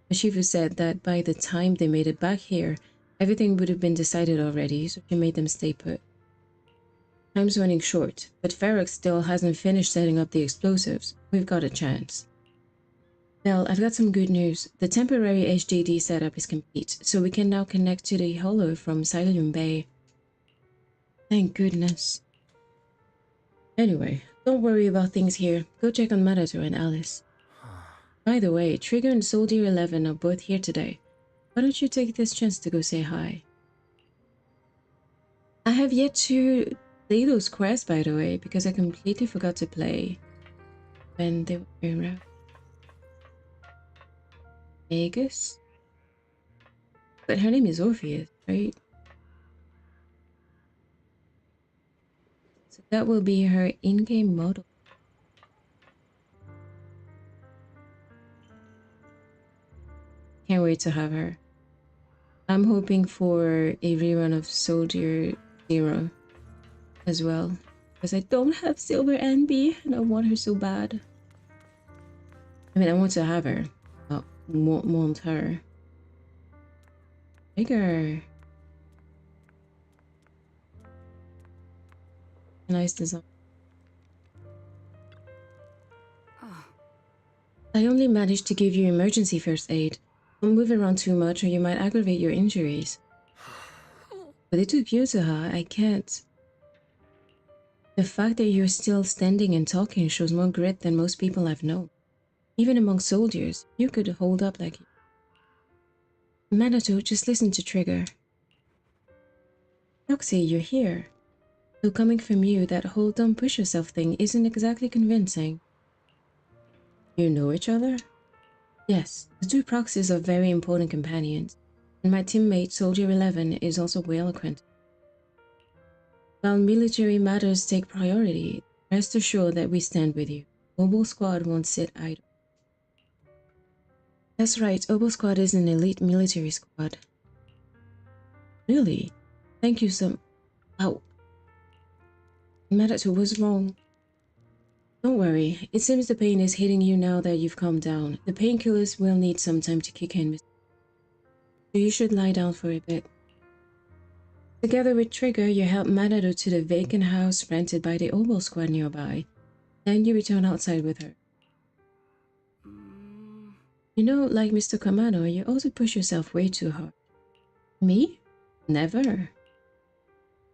Speaker 1: but Shifu said that by the time they made it back here, everything would have been decided already, so she made them stay put. Time's running short, but Ferox still hasn't finished setting up the explosives. We've got a chance. Well, I've got some good news. The temporary HDD setup is complete, so we can now connect to the Hollow from Salium Bay. Thank goodness. Anyway, Don't worry about things here. Go check on Matador and Alice. By the way, Trigger and Soldier 11 are both here today. Why don't you take this chance to go say hi? I have yet to play those quests, by the way, because I completely forgot to play when they were around. Vegas? But her name is Orpheus, right? So that will be her in-game model. Can't wait to have her. I'm hoping for a rerun of Soldier 0 as well, because I don't have Silver Anby and I want her so bad. I mean, I want to have her, but want her. Bigger. Nice design. I only managed to give you emergency first aid. Don't move around too much or you might aggravate your injuries. But it took Yuzuha, I can't. The fact that you're still standing and talking shows more grit than most people I've known. Even among soldiers, you could hold up like you. Minato, just listen to Trigger. Roxy, you're here. Though coming from you, that whole don't push yourself thing isn't exactly convincing. You know each other? Yes, the two proxies are very important companions, and my teammate Soldier 11 is also well acquainted. While military matters take priority, rest assured that we stand with you. Obo Squad won't sit idle. That's right, Obo Squad is an elite military squad. Really? Thank you so... Ow. Minato was wrong. Don't worry, it seems the pain is hitting you now that you've calmed down. The painkillers will need some time to kick in. So you should lie down for a bit. Together with Trigger, you help Minato to the vacant house rented by the Obo Squad nearby. Then you return outside with her. You know, like Mr. Kamano, you also push yourself way too hard. Me? Never.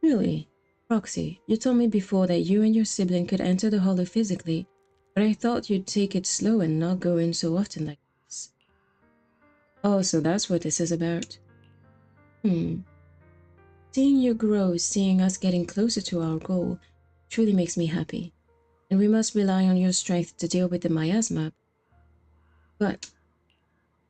Speaker 1: Really? Roxy, you told me before that you and your sibling could enter the hollow physically, but I thought you'd take it slow and not go in so often like this. Oh, so that's what this is about. Seeing you grow, seeing us getting closer to our goal, truly makes me happy. And we must rely on your strength to deal with the miasma. But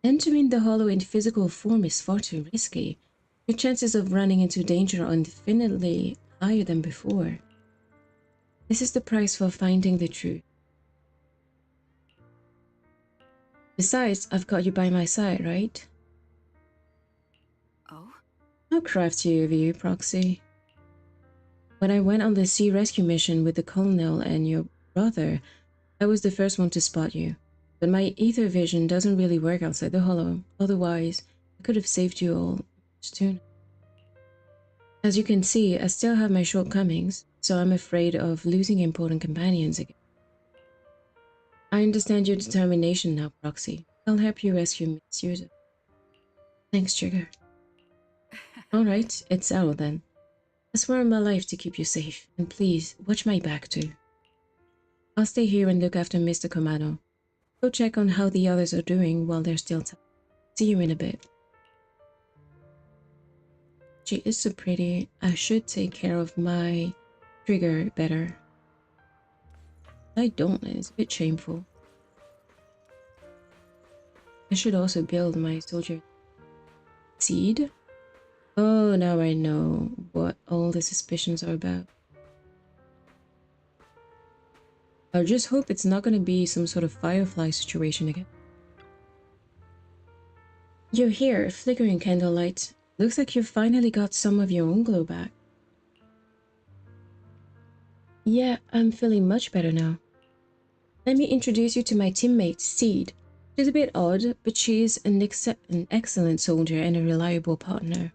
Speaker 1: entering the hollow in physical form is far too risky. Your chances of running into danger are infinitely higher than before. This is the price for finding the truth. Besides, I've got you by my side, right?
Speaker 10: Oh?
Speaker 1: How crafty of you, Proxy. When I went on the sea rescue mission with the Colonel and your brother, I was the first one to spot you. But my ether vision doesn't really work outside the hollow. Otherwise, I could have saved you all sooner. As you can see, I still have my shortcomings, so I'm afraid of losing important companions again. I understand your determination now, Proxy. I'll help you rescue Miss Yuzuha. Thanks, Trigger. Alright, it's settled then. I swear on my life to keep you safe, and please, watch my back too. I'll stay here and look after Mr. Kamano. Go check on how the others are doing while they're still time. See you in a bit. She is so pretty. I should take care of my Trigger better. I don't, and it's a bit shameful. I should also build my soldier seed. Oh, now I know what all the suspicions are about. I just hope it's not going to be some sort of Firefly situation again. You're here, flickering candlelight. Looks like you've finally got some of your own glow back. Yeah, I'm feeling much better now. Let me introduce you to my teammate, Seed. She's a bit odd, but she's an excellent soldier and a reliable partner.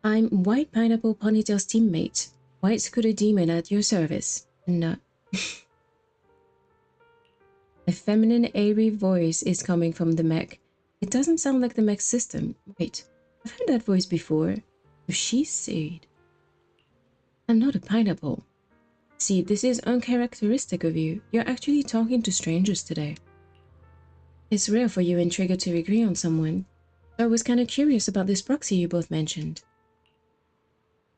Speaker 1: I'm White Pineapple Ponytail's teammate, White Scooter Demon at your service. No. A feminine, airy voice is coming from the mech. It doesn't sound like the mech system. Wait, I've heard that voice before. So she's Seed. I'm not a pineapple. See, this is uncharacteristic of you. You're actually talking to strangers today. It's rare for you and Trigger to agree on someone. So I was kind of curious about this proxy you both mentioned.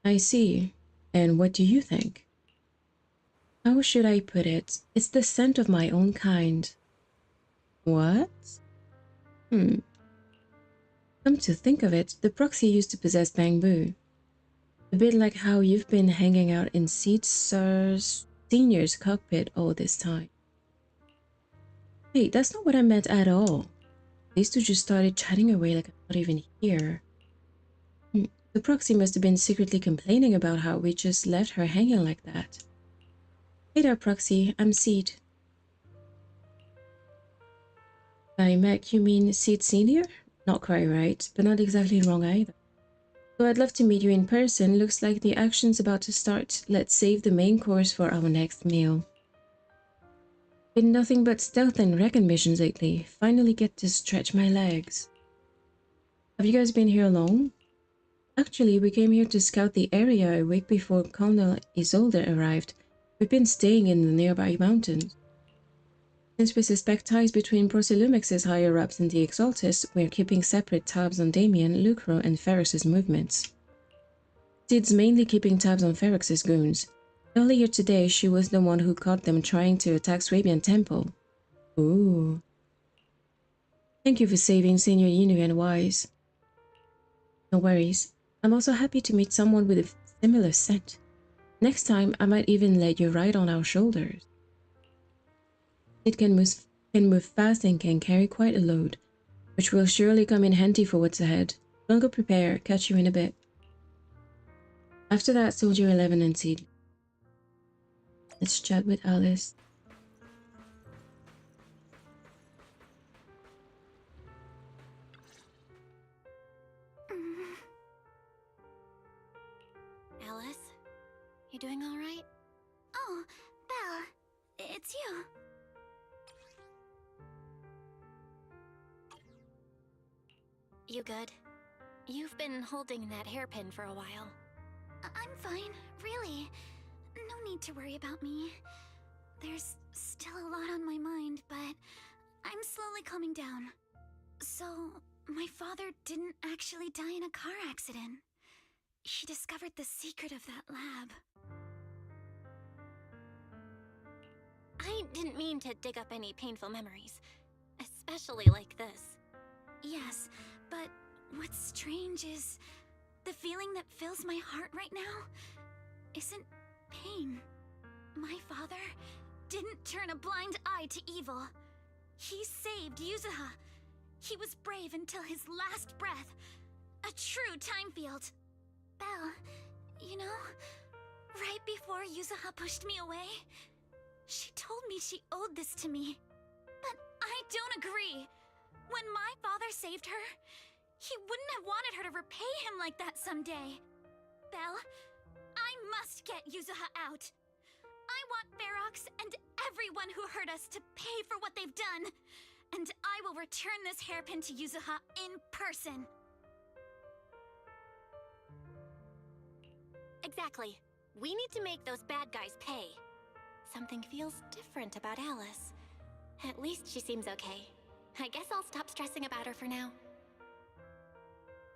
Speaker 1: I see. And what do you think? How should I put it? It's the scent of my own kind. What? Come to think of it, the proxy used to possess Bamboo. A bit like how you've been hanging out in Seed Sir's Senior's cockpit all this time. Hey, that's not what I meant at all. These two just started chatting away like I'm not even here. The proxy must have been secretly complaining about how we just left her hanging like that. Hey there, proxy. I'm Seed. By Mac, you mean Seed Senior? Not quite right, but not exactly wrong either. So I'd love to meet you in person. Looks like the action's about to start. Let's save the main course for our next meal. Been nothing but stealth and recon missions lately. Finally get to stretch my legs. Have you guys been here long? Actually, we came here to scout the area a week before Colonel Isolde arrived. We've been staying in the nearby mountains. Since we suspect ties between Prosilumix's higher-ups and the Exaltus, we're keeping separate tabs on Damien, Lucro, and Ferox's movements. Sid's mainly keeping tabs on Ferox's goons. Earlier today, she was the one who caught them trying to attack Swabian Temple. Ooh. Thank you for saving Senior Yinu and Wise. No worries. I'm also happy to meet someone with a similar scent. Next time, I might even let you ride on our shoulders. It can move fast and can carry quite a load, which will surely come in handy for what's ahead. Don't go prepare. Catch you in a bit. After that, Soldier 11 and Seed. Let's chat with Alice.
Speaker 2: Alice, you doing all right?
Speaker 5: Oh, Belle, it's you.
Speaker 2: You good? You've been holding that hairpin for a while.
Speaker 5: I'm fine, really. No need to worry about me. There's still a lot on my mind, but I'm slowly calming down. So, my father didn't actually die in a car accident. He discovered the secret of that lab.
Speaker 2: I didn't mean to dig up any painful memories, especially like this.
Speaker 5: Yes, but what's strange is the feeling that fills my heart right now isn't pain. My father didn't turn a blind eye to evil. He saved Yuzuha. He was brave until his last breath. A true time field. Belle, you know, right before Yuzuha pushed me away, she told me she owed this to me. But I don't agree. When my father saved her, he wouldn't have wanted her to repay him like that someday. Belle, I must get Yuzuha out. I want Ferox and everyone who hurt us to pay for what they've done. And I will return this hairpin to Yuzuha in person.
Speaker 2: Exactly. We need to make those bad guys pay. Something feels different about Alice. At least she seems okay. I guess I'll stop stressing about her for now.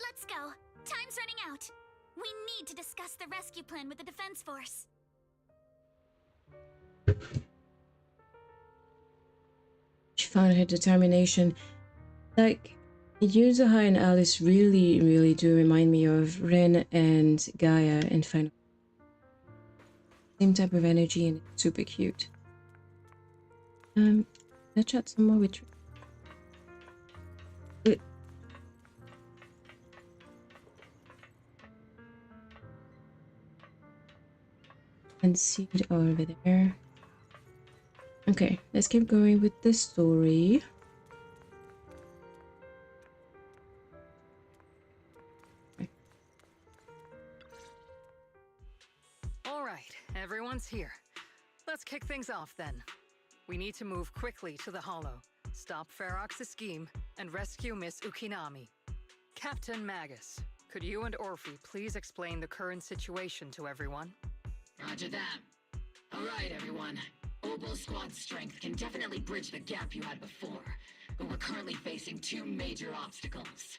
Speaker 5: Let's go. Time's running out. We need to discuss the rescue plan with the Defense Force.
Speaker 1: She found her determination. Like, Yuzuha and Alice really do remind me of Rin and Gaia in Final. Same type of energy and it's super cute. Let's chat some more with and Seed over there. Okay, let's keep going with the story.
Speaker 18: All right, everyone's here. Let's kick things off then. We need to move quickly to the Hollow, stop Ferox's scheme, and rescue Miss Ukinami. Captain Magus, could you and Orphe please explain the current situation to everyone?
Speaker 19: Roger that. Alright, everyone. Obel Squad's strength can definitely bridge the gap you had before, but we're currently facing two major obstacles.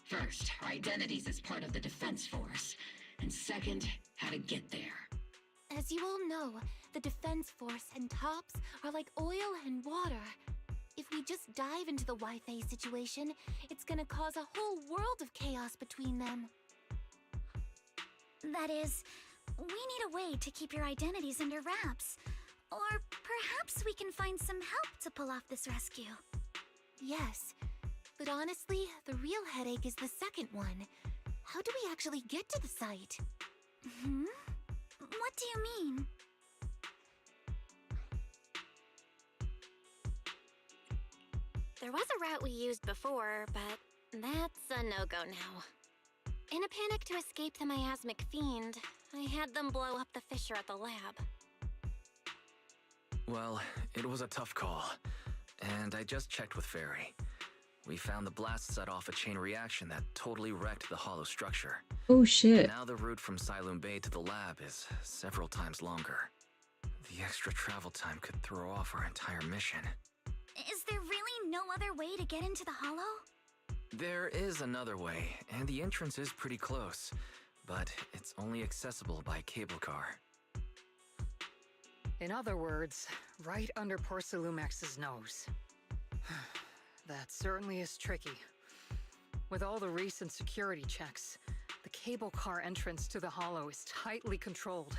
Speaker 19: First, our identities as part of the defense force, and second, how to get there.
Speaker 2: As you all know, the defense force and TOPS are like oil and water. If we just dive into the Wi-Fi situation, it's gonna cause a whole world of chaos between them.
Speaker 5: That is, we need a way to keep your identities under wraps. Or perhaps we can find some help to pull off this rescue.
Speaker 2: Yes, but honestly, the real headache is the second one. How do we actually get to the site?
Speaker 5: Hmm? What do you mean?
Speaker 2: There was a route we used before, but that's a no-go now. In a panic to escape the miasmic fiend, I had them blow up the fissure at the lab.
Speaker 4: Well, it was a tough call, and I just checked with Fairy. We found the blast set off a chain reaction that totally wrecked the hollow structure.
Speaker 1: Oh shit.
Speaker 4: Now the route from Siloon Bay to the lab is several times longer. The extra travel time could throw off our entire mission.
Speaker 5: Is there really no other way to get into the hollow?
Speaker 4: There is another way, and the entrance is pretty close, but it's only accessible by cable car.
Speaker 18: In other words, right under Porcelumex's nose. That certainly is tricky. With all the recent security checks, the cable car entrance to the hollow is tightly controlled.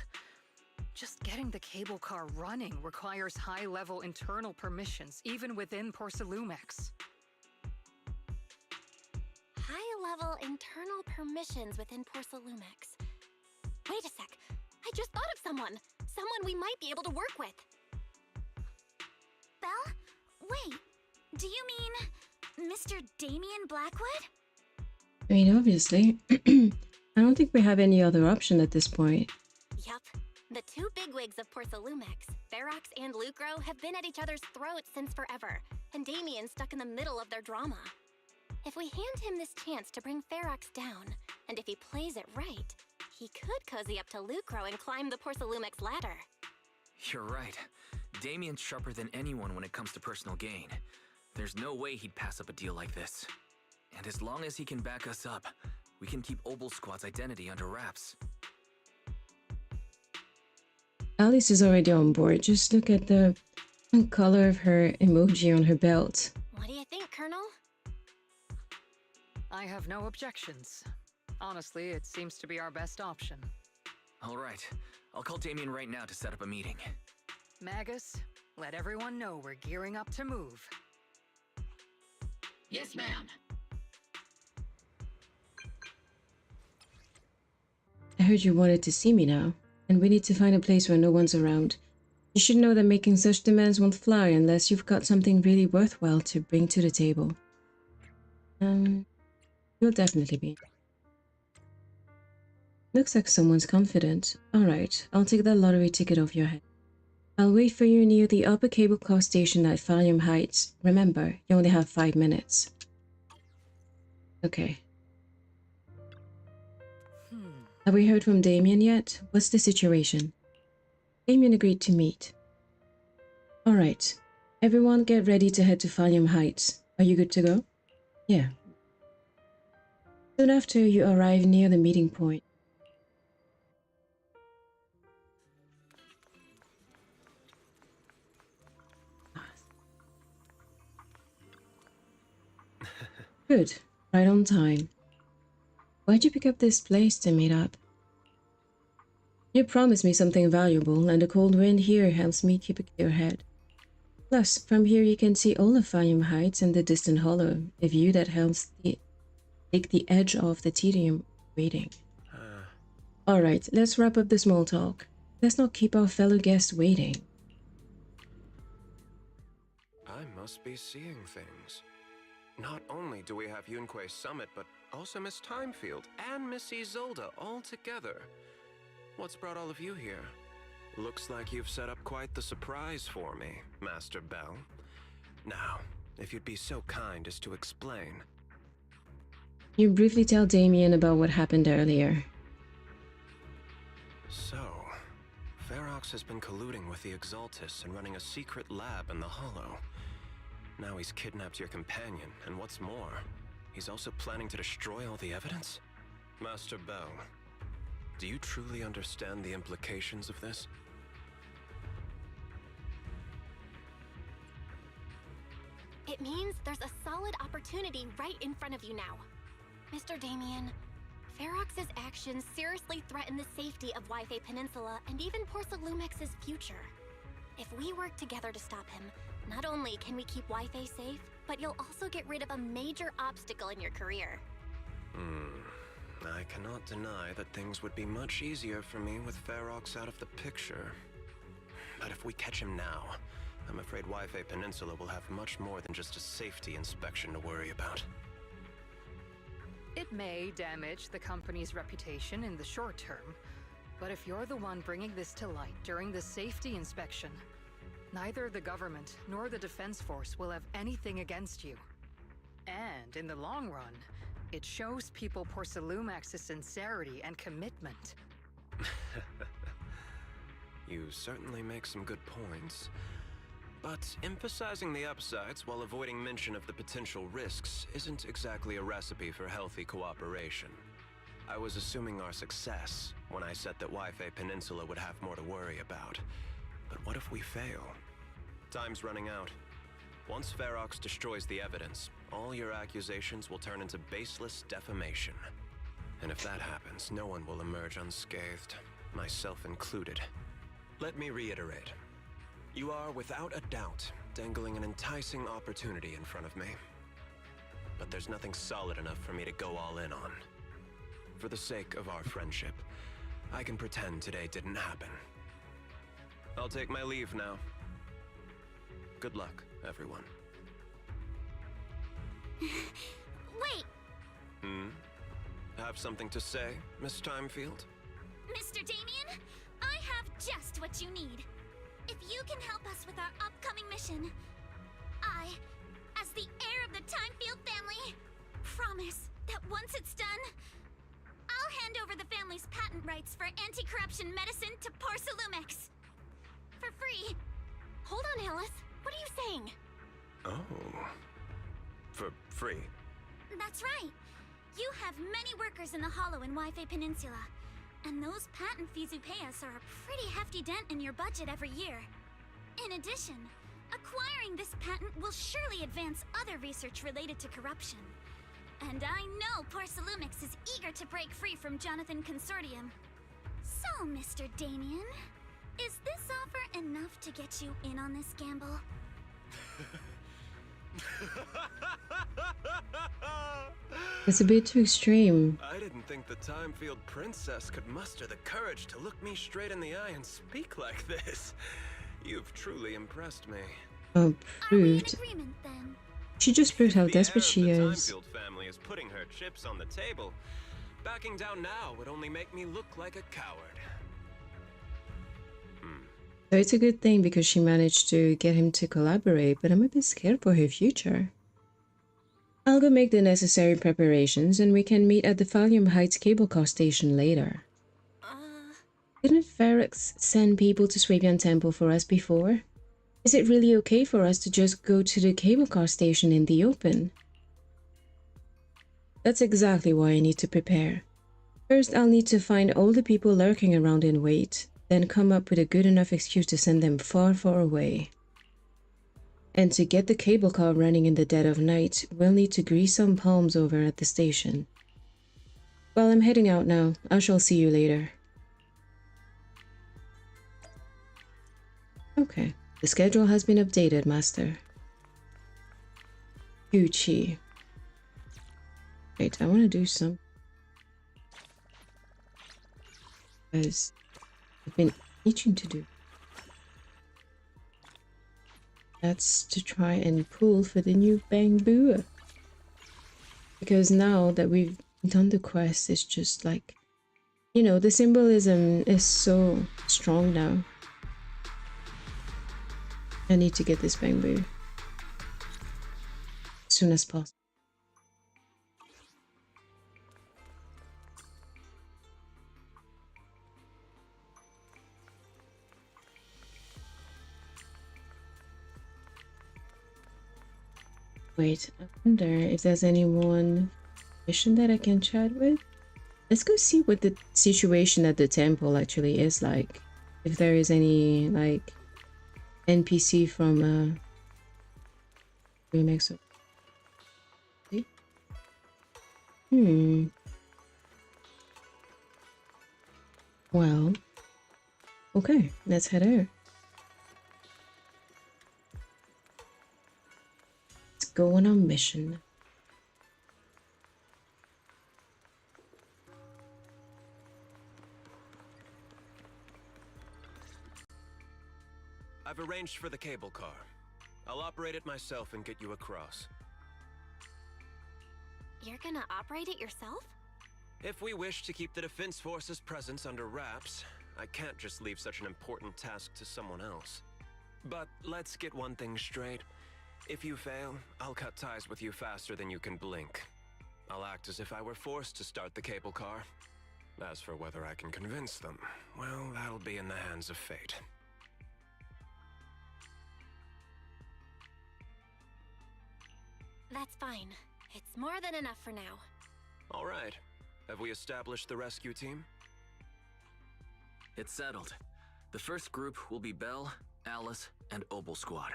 Speaker 18: Just getting the cable car running requires high-level internal permissions, even within Porcelumex.
Speaker 2: High-level internal permissions within Porcelumex. Wait a sec, I just thought of someone! Someone we might be able to work with!
Speaker 5: Belle? Wait, do you mean Mr. Damien Blackwood?
Speaker 1: I mean, obviously. I don't think we have any other option at this point.
Speaker 2: Yup. The two bigwigs of Porcelumex, Ferox and Lucro, have been at each other's throats since forever, and Damien's stuck in the middle of their drama. If we hand him this chance to bring Ferox down, and if he plays it right, he could cozy up to Lucro and climb the Porcelumex ladder.
Speaker 4: You're right. Damien's sharper than anyone when it comes to personal gain. There's no way he'd pass up a deal like this. And as long as he can back us up, we can keep Obel Squad's identity under wraps.
Speaker 1: Alice is already on board. Just look at the color of her emoji on her belt.
Speaker 2: What do you think, Colonel?
Speaker 18: I have no objections. Honestly, it seems to be our best option.
Speaker 4: All right. I'll call Damien right now to set up a meeting.
Speaker 18: Magus, let everyone know we're gearing up to move.
Speaker 19: Yes, ma'am.
Speaker 1: I heard you wanted to see me now, and we need to find a place where no one's around. You should know that making such demands won't fly unless you've got something really worthwhile to bring to the table. You'll definitely be. Looks like someone's confident. Alright, I'll take that lottery ticket off your head. I'll wait for you near the upper cable car station at Valium Heights. Remember, you only have 5 minutes. Okay. Have we heard from Damien yet? What's the situation? Damien agreed to meet. Alright. Everyone get ready to head to Valium Heights. Are you good to go? Yeah. Soon after, you arrive near the meeting point. Good. Right on time. Why'd you pick up this place to meet up? You promised me something valuable, and the cold wind here helps me keep a clear head. Plus, from here you can see all of Valium Heights and the distant hollow, a view that helps take the edge off the tedium waiting. Alright, let's wrap up the small talk. Let's not keep our fellow guests waiting.
Speaker 20: I must be seeing things. Not only do we have Yunque's summit, but also Miss Timefield and Miss Isolde all together. What's brought all of you here? Looks like you've set up quite the surprise for me, Master Bell. Now, if you'd be so kind as to explain.
Speaker 1: You briefly tell Damien about what happened earlier.
Speaker 20: So, Ferox has been colluding with the Exaltus and running a secret lab in the Hollow. Now he's kidnapped your companion, and what's more, he's also planning to destroy all the evidence? Master Bell, do you truly understand the implications of this?
Speaker 2: It means there's a solid opportunity right in front of you now. Mr. Damien, Ferox's actions seriously threaten the safety of Waifu Peninsula and even Porsalumex's future. If we work together to stop him, not only can we keep Waifu safe, but you'll also get rid of a major obstacle in your career.
Speaker 20: I cannot deny that things would be much easier for me with Ferox out of the picture. But if we catch him now, I'm afraid Waifu Peninsula will have much more than just a safety inspection to worry about.
Speaker 18: It may damage the company's reputation in the short term, but if you're the one bringing this to light during the safety inspection, neither the government nor the Defense Force will have anything against you. And in the long run, it shows people Porsalumex's sincerity and commitment.
Speaker 20: You certainly make some good points. But emphasizing the upsides while avoiding mention of the potential risks isn't exactly a recipe for healthy cooperation. I was assuming our success when I said that Waifu Peninsula would have more to worry about. But what if we fail? Time's running out. Once Ferox destroys the evidence, all your accusations will turn into baseless defamation. And if that happens, no one will emerge unscathed, myself included. Let me reiterate. You are, without a doubt, dangling an enticing opportunity in front of me. But there's nothing solid enough for me to go all in on. For the sake of our friendship, I can pretend today didn't happen. I'll take my leave now. Good luck, everyone.
Speaker 5: Wait!
Speaker 20: Have something to say, Miss Timefield?
Speaker 5: Mr. Damien, I have just what you need. If you can help us with our upcoming mission, I, as the heir of the Timefield family, promise that once it's done, I'll hand over the family's patent rights for anti-corruption medicine to Porsalumex. For free.
Speaker 2: Hold on, Alice. What are you saying?
Speaker 20: Oh. For free?
Speaker 5: That's right. You have many workers in the Hollow in Waifu Peninsula. And those patent fees you pay us are a pretty hefty dent in your budget every year. In addition, acquiring this patent will surely advance other research related to corruption. And I know Porsalumix is eager to break free from Jonathan Consortium. So, Mr. Damien, is this offer enough to get you in on this gamble?
Speaker 1: It's a bit too extreme.
Speaker 20: I didn't think the Timefield princess could muster the courage to look me straight in the eye and speak like this. You've truly impressed me.
Speaker 1: Oh, proved.
Speaker 5: Agreement, then?
Speaker 1: She just proved how desperate she is.
Speaker 20: The Timefield family is putting her chips on the table. Backing down now would only make me look like a coward.
Speaker 1: So it's a good thing because she managed to get him to collaborate, but I'm a bit scared for her future. I'll go make the necessary preparations and we can meet at the Valium Heights cable car station later. Didn't Ferox send people to Swabian Temple for us before? Is it really okay for us to just go to the cable car station in the open? That's exactly why I need to prepare. First, I'll need to find all the people lurking around and wait, then come up with a good enough excuse to send them far, far away. And to get the cable car running in the dead of night, we'll need to grease some palms over at the station. Well, I'm heading out now. I shall see you later. Okay, the schedule has been updated, Master. Gucci. Wait, I want to do some. Because I've been itching to do. That's to try and pull for the new Bangbu. Because now that we've done the quest, it's just like, you know, the symbolism is so strong now. I need to get this Bangbu as soon as possible. Wait, I wonder if there's anyone mission that I can chat with. Let's go see what the situation at the temple actually is like. If there is any like NPC from remix of well, okay, let's head out. Let's go on our mission.
Speaker 20: I've arranged for the cable car. I'll operate it myself and get you across.
Speaker 2: You're gonna operate it yourself?
Speaker 20: If we wish to keep the Defense Force's presence under wraps, I can't just leave such an important task to someone else. But let's get one thing straight. If you fail, I'll cut ties with you faster than you can blink. I'll act as if I were forced to start the cable car. As for whether I can convince them, well, that'll be in the hands of fate.
Speaker 2: That's fine. It's more than enough for now.
Speaker 20: All right. Have we established the rescue team?
Speaker 4: It's settled. The first group will be Belle, Alice, and Obel Squad.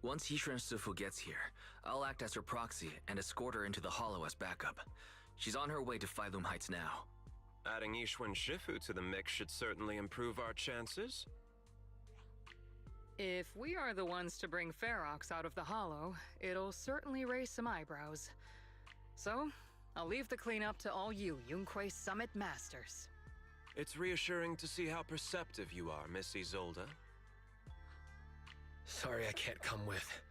Speaker 4: Once Hishra and Sufu gets here, I'll act as her proxy and escort her into the Hollow as backup. She's on her way to Phylum Heights now.
Speaker 20: Adding Ishwa and Shifu to the mix should certainly improve our chances.
Speaker 18: If we are the ones to bring Ferox out of the Hollow, it'll certainly raise some eyebrows. So, I'll leave the cleanup to all you Yunquei Summit Masters.
Speaker 20: It's reassuring to see how perceptive you are, Miss Isolde.
Speaker 6: Sorry I can't come with.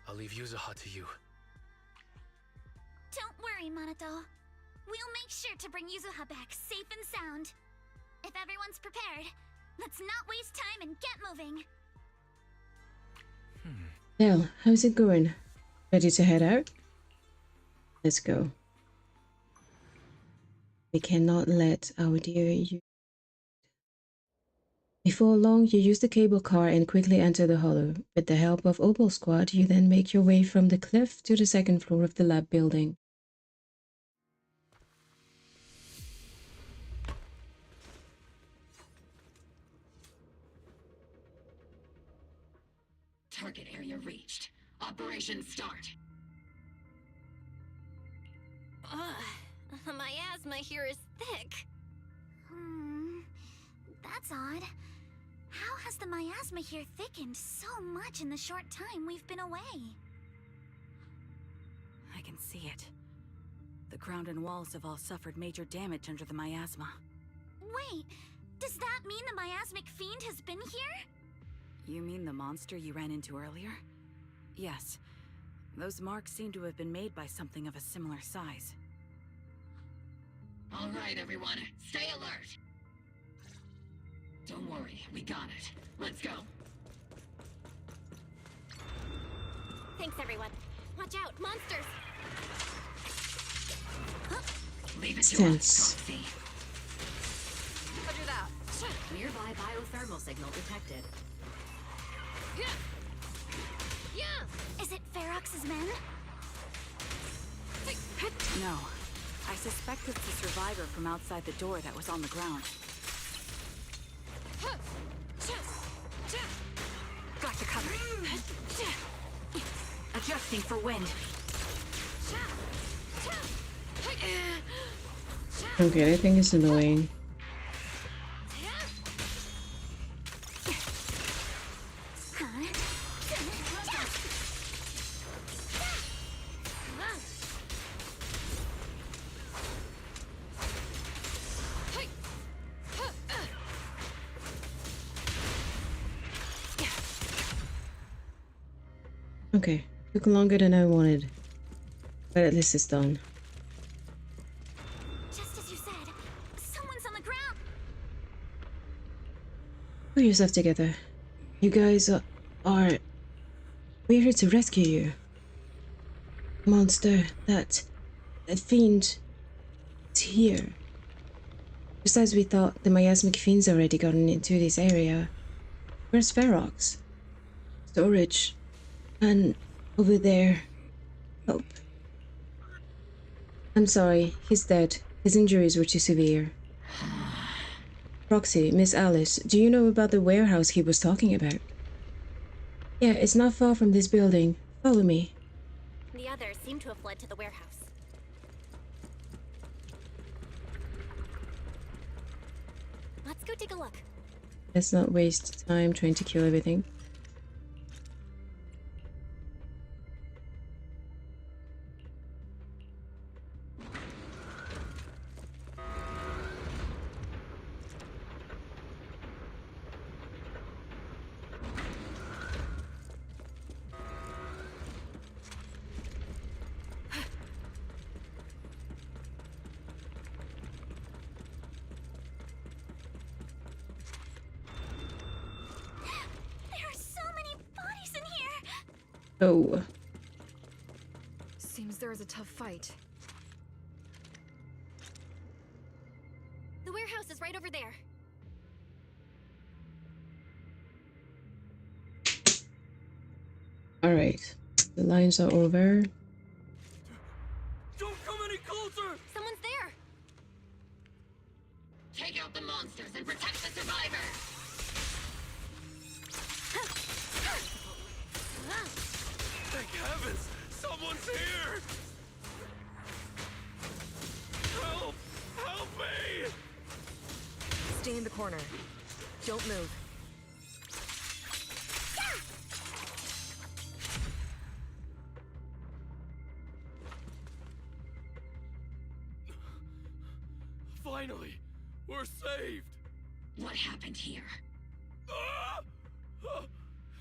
Speaker 6: I'll leave Yuzuha to you.
Speaker 5: Don't worry, Manato. We'll make sure to bring Yuzuha back safe and sound. If everyone's prepared, let's not waste time and get moving.
Speaker 1: Now, how's it going? Ready to head out? Let's go. We cannot let our dear you. Before long, you use the cable car and quickly enter the hollow. With the help of Obel Squad, you then make your way from the cliff to the second floor of the lab building.
Speaker 19: Target area reached. Operation start.
Speaker 2: My asthma here is thick.
Speaker 5: That's odd. How has the miasma here thickened so much in the short time we've been away?
Speaker 21: I can see it. The ground and walls have all suffered major damage under the miasma.
Speaker 5: Wait, does that mean the miasmic fiend has been here?
Speaker 21: You mean the monster you ran into earlier? Yes. Those marks seem to have been made by something of a similar size.
Speaker 19: All right, everyone, stay alert. Don't worry, we got it. Let's go.
Speaker 2: Thanks, everyone. Watch out, monsters!
Speaker 19: Leave it to us, Proxy.
Speaker 10: Roger that. Nearby biothermal signal detected.
Speaker 5: Is it Ferox's men?
Speaker 21: No. I suspect it's the survivor from outside the door that was on the ground. Got you covered. Adjusting for wind.
Speaker 1: Okay, I think it's annoying. Okay, took longer than I wanted, but at least it's done.
Speaker 5: Just as you said, someone's on the ground.
Speaker 1: Pull yourself together. You guys are... We're here to rescue you. Monster, that fiend, is here. Just as we thought, the miasmic fiend's already gotten into this area. Where's Ferox? Storage. And over there, Help. I'm sorry, he's dead. His injuries were too severe. Roxy, Miss Alice, do you know about the warehouse he was talking about? Yeah, it's not far from this building. Follow me.
Speaker 2: The others seem to have fled to the warehouse. Let's go take a look.
Speaker 1: Let's not waste time trying to kill everything. Oh.
Speaker 3: Seems there is a tough fight.
Speaker 2: The warehouse is right over there.
Speaker 1: Alright. The lines are over.
Speaker 16: Don't come any closer!
Speaker 2: Someone's there!
Speaker 19: Take out the monsters and protect the survivors!
Speaker 11: Thank heavens! Someone's here! Help! Help me!
Speaker 3: Stay in the corner. Don't move.
Speaker 11: Finally! We're saved!
Speaker 19: What happened here?
Speaker 11: Ah!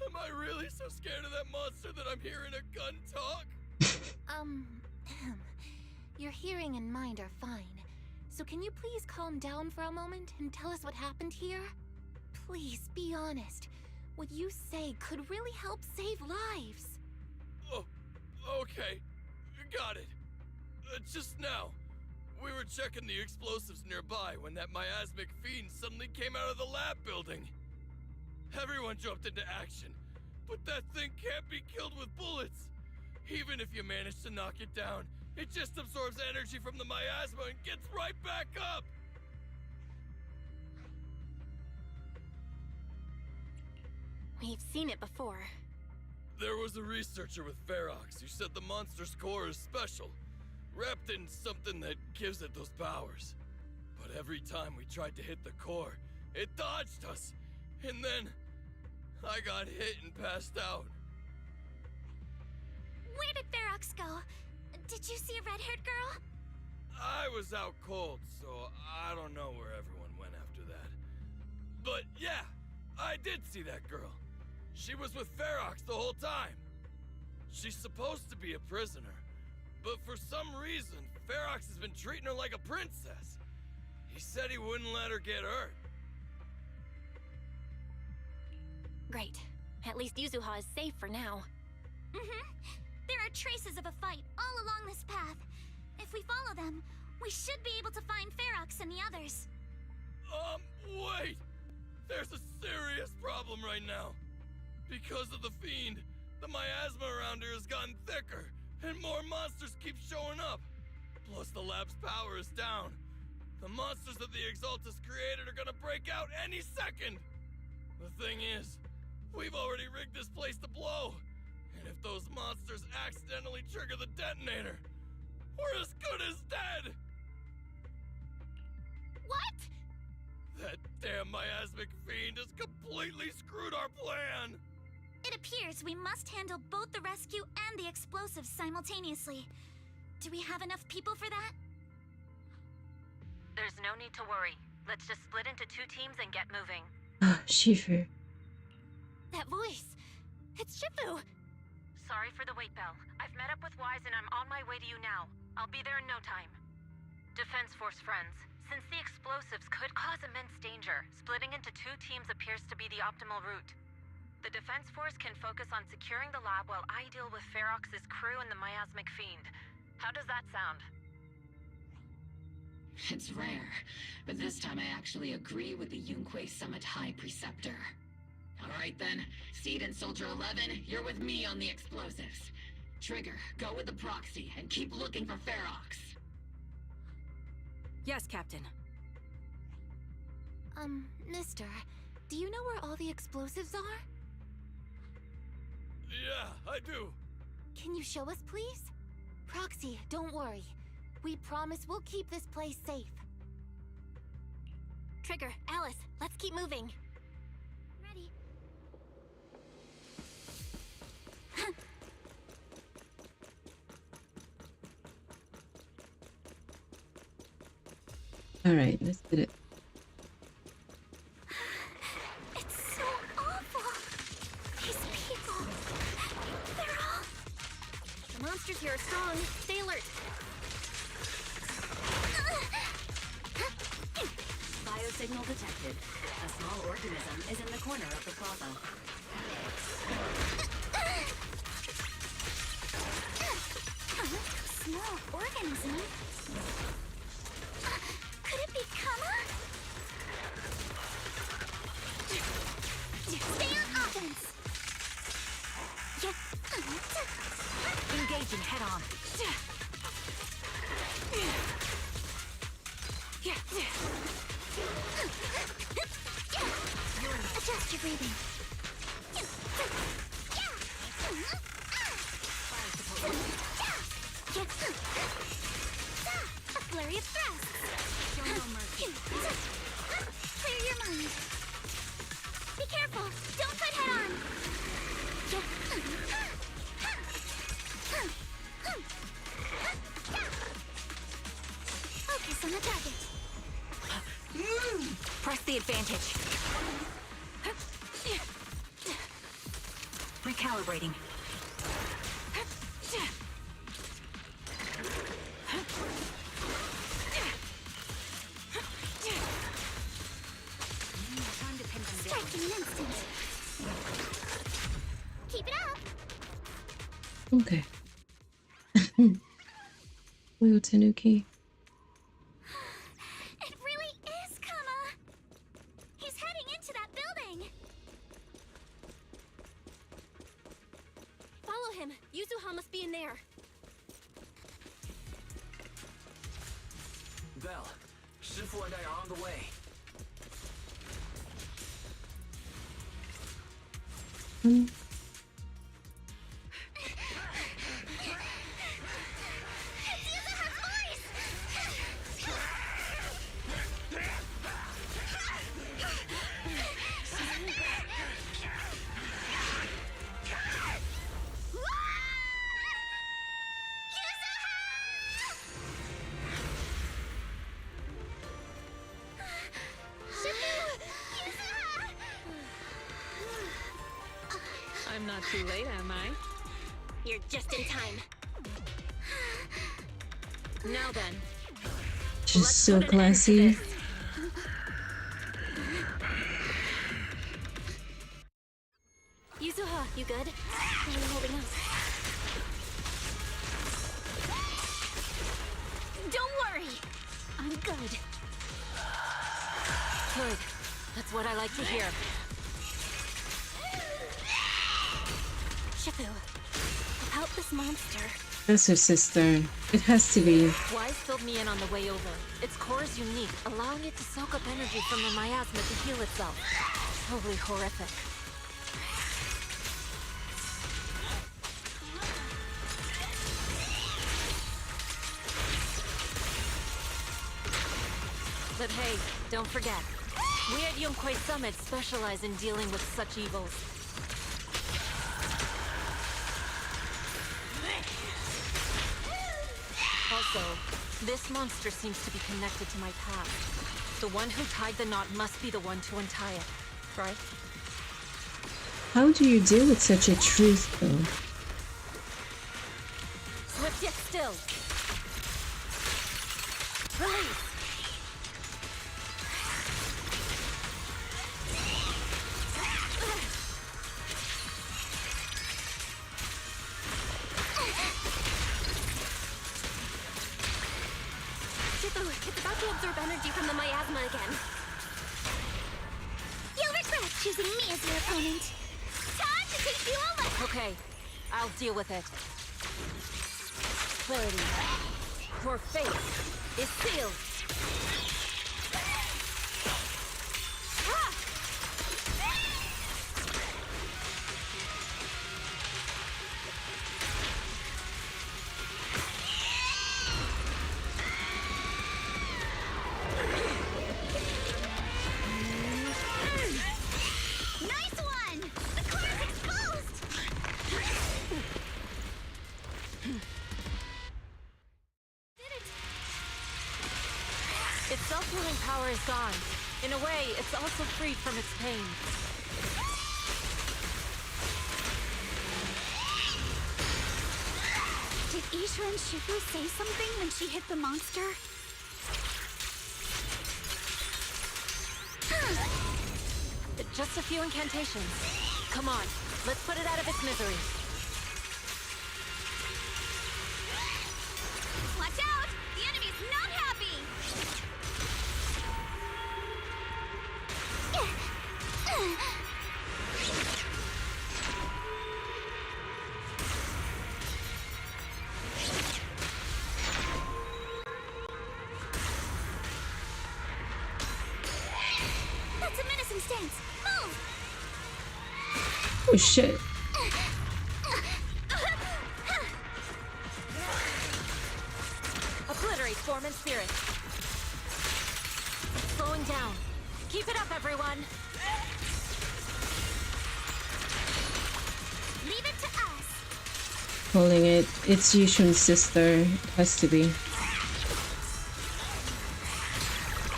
Speaker 11: Am I really so scared of that monster that I'm hearing a gun talk?
Speaker 2: Your hearing and mind are fine. So can you please calm down for a moment and tell us what happened here? Please, be honest. What you say could really help save lives.
Speaker 11: Oh, okay. Got it. Just now, we were checking the explosives nearby when that miasmic fiend suddenly came out of the lab building. Everyone jumped into action, but that thing can't be killed with bullets. Even if you manage to knock it down, it just absorbs energy from the miasma and gets right back up.
Speaker 2: We've seen it before.
Speaker 11: There was a researcher with Ferox who said the monster's core is special, wrapped in something that gives it those powers. But every time we tried to hit the core, it dodged us. And then, I got hit and passed out.
Speaker 5: Where did Ferox go? Did you see a red-haired girl?
Speaker 11: I was out cold, so I don't know where everyone went after that. But yeah, I did see that girl. She was with Ferox the whole time. She's supposed to be a prisoner, but for some reason, Ferox has been treating her like a princess. He said he wouldn't let her get hurt.
Speaker 2: Great. At least Yuzuha is safe for now.
Speaker 5: There are traces of a fight all along this path. If we follow them, we should be able to find Ferox and the others.
Speaker 11: Wait! There's a serious problem right now. Because of the fiend, the miasma around here has gotten thicker, and more monsters keep showing up. Plus the lab's power is down. The monsters that the Exaltus created are gonna break out any second. The thing is, we've already rigged this place to blow. And if those monsters accidentally trigger the detonator, we're as good as dead!
Speaker 5: What?
Speaker 11: That damn miasmic fiend has completely screwed our plan!
Speaker 5: It appears we must handle both the rescue and the explosives simultaneously. Do we have enough people for that?
Speaker 22: There's no need to worry. Let's just split into 2 teams and get moving.
Speaker 1: Ah, Shifu.
Speaker 2: That voice! It's Shifu!
Speaker 22: Sorry for the wait, Belle. I've met up with Wise and I'm on my way to you now. I'll be there in no time. Defense Force friends, since the explosives could cause immense danger, splitting into 2 teams appears to be the optimal route. The Defense Force can focus on securing the lab while I deal with Ferox's crew and the miasmic fiend. How does that sound?
Speaker 19: It's rare, but this time I actually agree with the Yunque Summit High Preceptor. Alright then, Seed and Soldier 11, you're with me on the explosives. Trigger, go with the proxy and keep looking for Ferox.
Speaker 21: Yes, Captain.
Speaker 2: Mister, do you know where all the explosives are?
Speaker 11: Yeah, I do.
Speaker 2: Can you show us, please? Proxy, don't worry. We promise we'll keep this place safe. Trigger, Alice, let's keep moving. Ready.
Speaker 1: All right, let's do it.
Speaker 5: It's so awful. These people, they're all...
Speaker 2: The monsters here are strong. Stay alert.
Speaker 10: Biosignal detected. A small organism is in the corner of the plaza.
Speaker 5: Small organism? Could it be Kama? Stay on offense!
Speaker 21: Engaging head on.
Speaker 5: Adjust your breathing. A flurry of thrusts.
Speaker 21: Show no mercy.
Speaker 5: Clear your mind. Be careful. Don't put head on. Focus on the target.
Speaker 21: Press the advantage. Recalibrating.
Speaker 5: Strike in an instant. Keep it up.
Speaker 1: Okay. Will Tanuki.
Speaker 5: It really is Kama. He's heading into that building.
Speaker 2: Follow him. Yuzuha must be in there.
Speaker 4: Belle, Shifu and I are on the way.
Speaker 18: I'm not too late, am I?
Speaker 2: You're just in time. Now then.
Speaker 1: She's so classy.
Speaker 2: Yuzuha, you good? How are you holding up?
Speaker 5: Don't worry. I'm good.
Speaker 2: Good. That's what I like to hear. Shifu, about this monster.
Speaker 1: That's her sister. It has to be.
Speaker 2: Wise filled me in on the way over. Its core is unique, allowing it to soak up energy from the miasma to heal itself. Totally horrific. But hey, don't forget, we at Yunquei Summit specialize in dealing with such evils. Also, this monster seems to be connected to my past. The one who tied the knot must be the one to untie it, right?
Speaker 1: How do you deal with such a truth, though?
Speaker 2: Swift yet still. Release. It's about to absorb energy from the miasma again.
Speaker 5: You'll regret choosing me as your opponent. Time to teach you a lesson.
Speaker 2: Okay,
Speaker 22: I'll deal with it. Clarity. Your fate is sealed.
Speaker 5: Nice one! The core is exposed!
Speaker 22: Its self-healing power is gone. In a way, it's also freed from its pain.
Speaker 5: Did Ishra and Shifu say something when she hit the monster?
Speaker 22: Just a few incantations. Come on, let's put it out of its misery.
Speaker 5: Watch out! The enemy's not happy! That's a menacing stance! Move!
Speaker 1: Oh shit.
Speaker 22: Obliterate form and spirit. Slowing down. Keep it up, everyone.
Speaker 5: Leave it to us!
Speaker 1: Holding it. It's Yushun's sister. It has to be.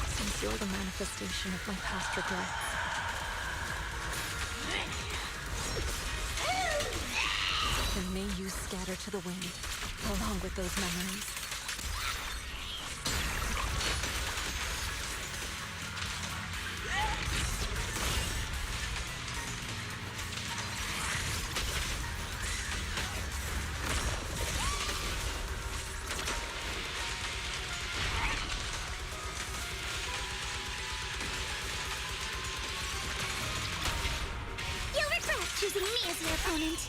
Speaker 22: Since you're the manifestation of my past regrets. Then may you scatter to the wind, along with those memories.
Speaker 5: You'll regret choosing me as your opponent.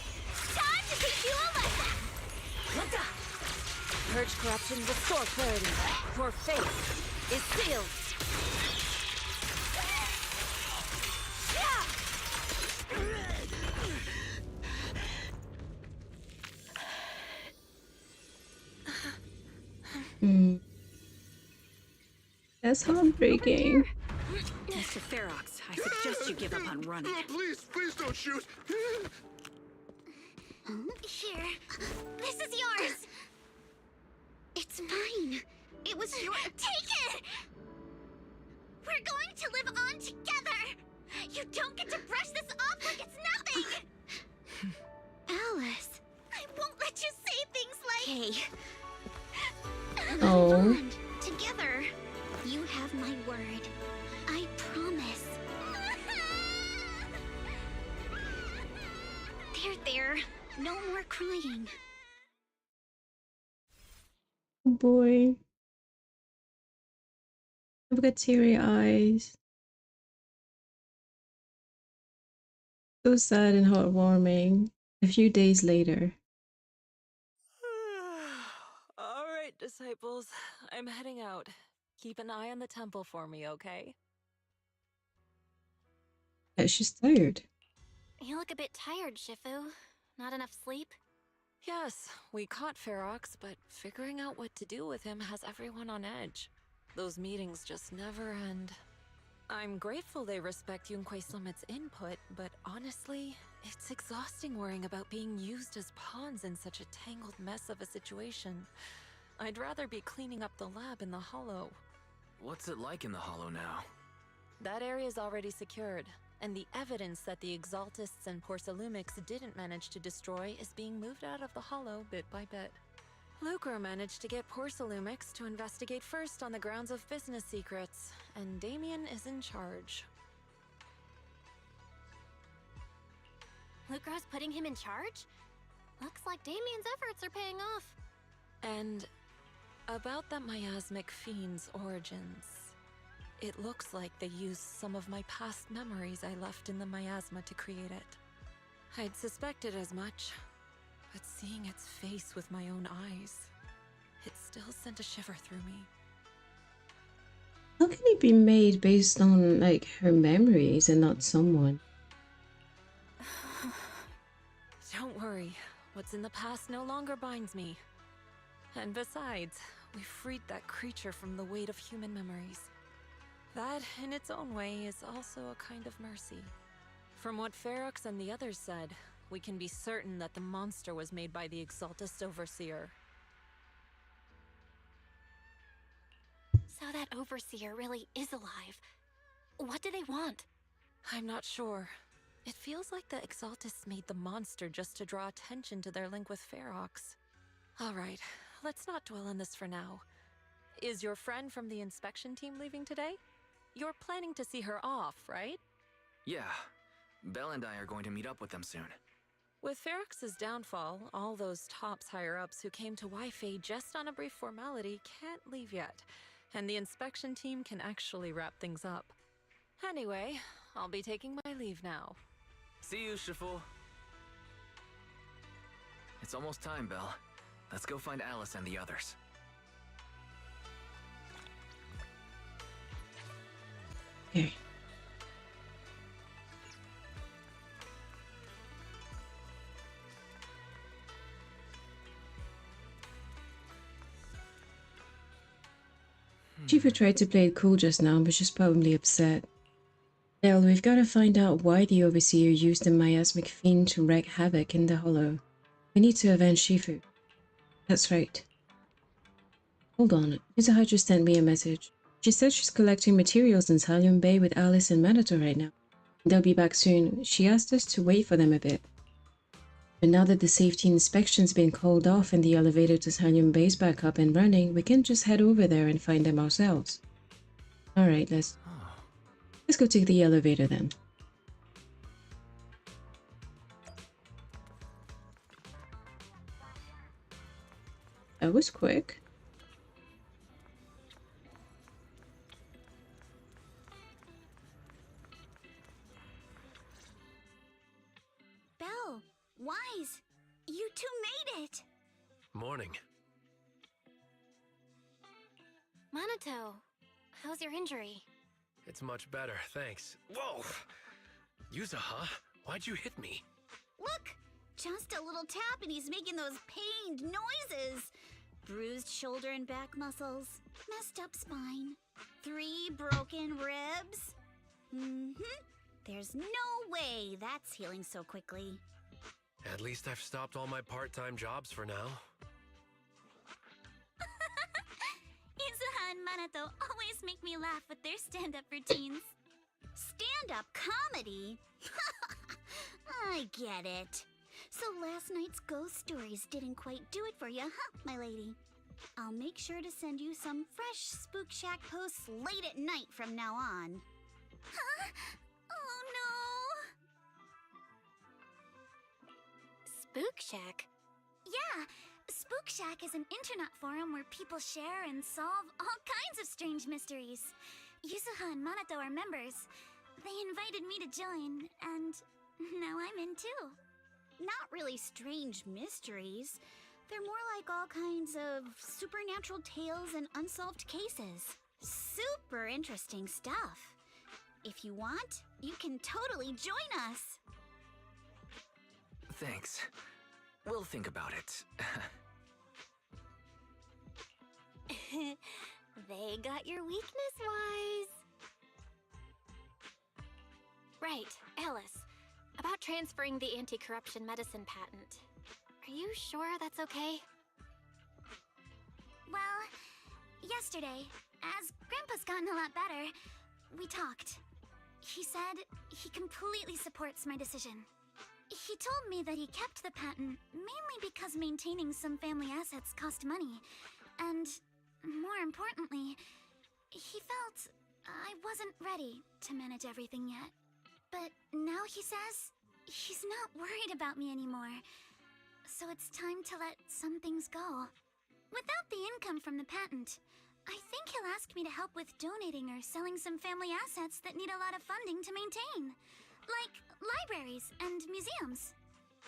Speaker 5: Time to teach you a lesson!
Speaker 22: Purge corruption, restore clarity. Your fate is sealed.
Speaker 1: That's heartbreaking.
Speaker 21: Mr. Ferox, I suggest you give up on running.
Speaker 12: Please, please don't shoot!
Speaker 5: Here. This is yours! It's mine. It was your— Take it! We're going to live on together! You don't get to brush this off like it's nothing! Alice, I won't let you say things like— Hey.
Speaker 1: Oh.
Speaker 5: Bond. Together. You have my word. I promise. There. No more crying.
Speaker 1: Oh boy. I've got teary eyes. So sad and heartwarming. A few days later.
Speaker 22: All right, disciples. I'm heading out. Keep an eye on the temple for me, okay?
Speaker 1: Yeah, she's tired.
Speaker 2: You look a bit tired, Shifu. Not enough sleep?
Speaker 22: Yes, we caught Ferox, but figuring out what to do with him has everyone on edge. Those meetings just never end. I'm grateful they respect Yunquei Summit's input, but honestly, it's exhausting worrying about being used as pawns in such a tangled mess of a situation. I'd rather be cleaning up the lab in the Hollow.
Speaker 4: What's it like in the Hollow now?
Speaker 22: That area's already secured, and the evidence that the Exaltists and Porcelumics didn't manage to destroy is being moved out of the Hollow bit by bit. Lucre managed to get Porcelumics to investigate first on the grounds of business secrets, and Damien is in charge.
Speaker 2: Lucro's putting him in charge? Looks like Damien's efforts are paying off.
Speaker 22: And about that miasmic fiend's origins. It looks like they used some of my past memories I left in the miasma to create it. I'd suspected as much.
Speaker 7: Seeing its face with my own eyes, it still sent a shiver through me.
Speaker 1: How can it be made based on, like, her memories and not someone?
Speaker 7: Don't worry, what's in the past no longer binds me. And besides, we freed that creature from the weight of human memories. That, in its own way, is also a kind of mercy. From what Ferox and the others said, we can be certain that the monster was made by the Exaltist Overseer.
Speaker 2: So that Overseer really is alive. What do they want?
Speaker 7: I'm not sure. It feels like the Exaltists made the monster just to draw attention to their link with Ferox. Alright, let's not dwell on this for now. Is your friend from the inspection team leaving today? You're planning to see her off, right?
Speaker 4: Yeah. Belle and I are going to meet up with them soon.
Speaker 7: With Ferox's downfall, all those tops higher-ups who came to Wi-Fi just on a brief formality can't leave yet, and the inspection team can actually wrap things up. Anyway, I'll be taking my leave now.
Speaker 4: See you, Shifu. It's almost time, Belle. Let's go find Alice and the others.
Speaker 1: Okay. Shifu tried to play it cool just now, but she's probably upset. Belle, we've got to find out why the Overseer used the miasmic fiend to wreak havoc in the Hollow. We need to avenge Shifu. That's right. Hold on, Yuzuha just sent me a message. She said she's collecting materials in Talion Bay with Alice and Minato right now. They'll be back soon. She asked us to wait for them a bit. But now that the safety inspection's been called off and the elevator to Talion Bay's back up and running, we can just head over there and find them ourselves. Alright, let's go take the elevator then. That was quick.
Speaker 5: Belle, Wise, you two made it!
Speaker 6: Morning.
Speaker 2: Minato, how's your injury?
Speaker 6: It's much better, thanks. Whoa! Yuzuha, why'd you hit me?
Speaker 5: Look! Just a little tap and he's making those pained noises. Bruised shoulder and back muscles. Messed up spine. 3 broken ribs. There's no way that's healing so quickly.
Speaker 6: At least I've stopped all my part-time jobs for now.
Speaker 5: Yuzuha and Minato always make me laugh with their stand-up routines. Stand-up comedy? I get it. So last night's ghost stories didn't quite do it for you, huh, my lady? I'll make sure to send you some fresh Spook Shack posts late at night from now on. Huh? Oh no!
Speaker 2: Spook Shack?
Speaker 5: Yeah, Spook Shack is an internet forum where people share and solve all kinds of strange mysteries. Yuzuha and Minato are members. They invited me to join, and now I'm in too. Not really strange mysteries. They're more like all kinds of supernatural tales and unsolved cases. Super interesting stuff. If you want, you can totally join us.
Speaker 4: Thanks. We'll think about it.
Speaker 2: They got your weakness, Wise. Right, Alice. About transferring the anti-corruption medicine patent. Are you sure that's okay?
Speaker 5: Well, yesterday, as Grandpa's gotten a lot better, we talked. He said he completely supports my decision. He told me that he kept the patent mainly because maintaining some family assets cost money. And, more importantly, he felt I wasn't ready to manage everything yet. But now he says he's not worried about me anymore. So it's time to let some things go. Without the income from the patent, I think he'll ask me to help with donating or selling some family assets that need a lot of funding to maintain. Like libraries and museums.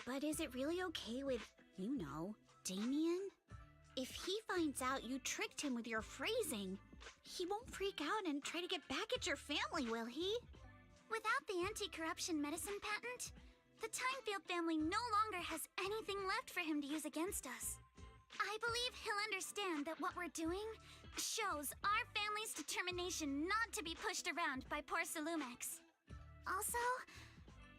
Speaker 5: But is it really okay with You know, Damien? If he finds out you tricked him with your phrasing, he won't freak out and try to get back at your family, will he? Without the anti-corruption medicine patent, the Timefield family no longer has anything left for him to use against us. I believe he'll understand that what we're doing shows our family's determination not to be pushed around by poor Salumex. Also,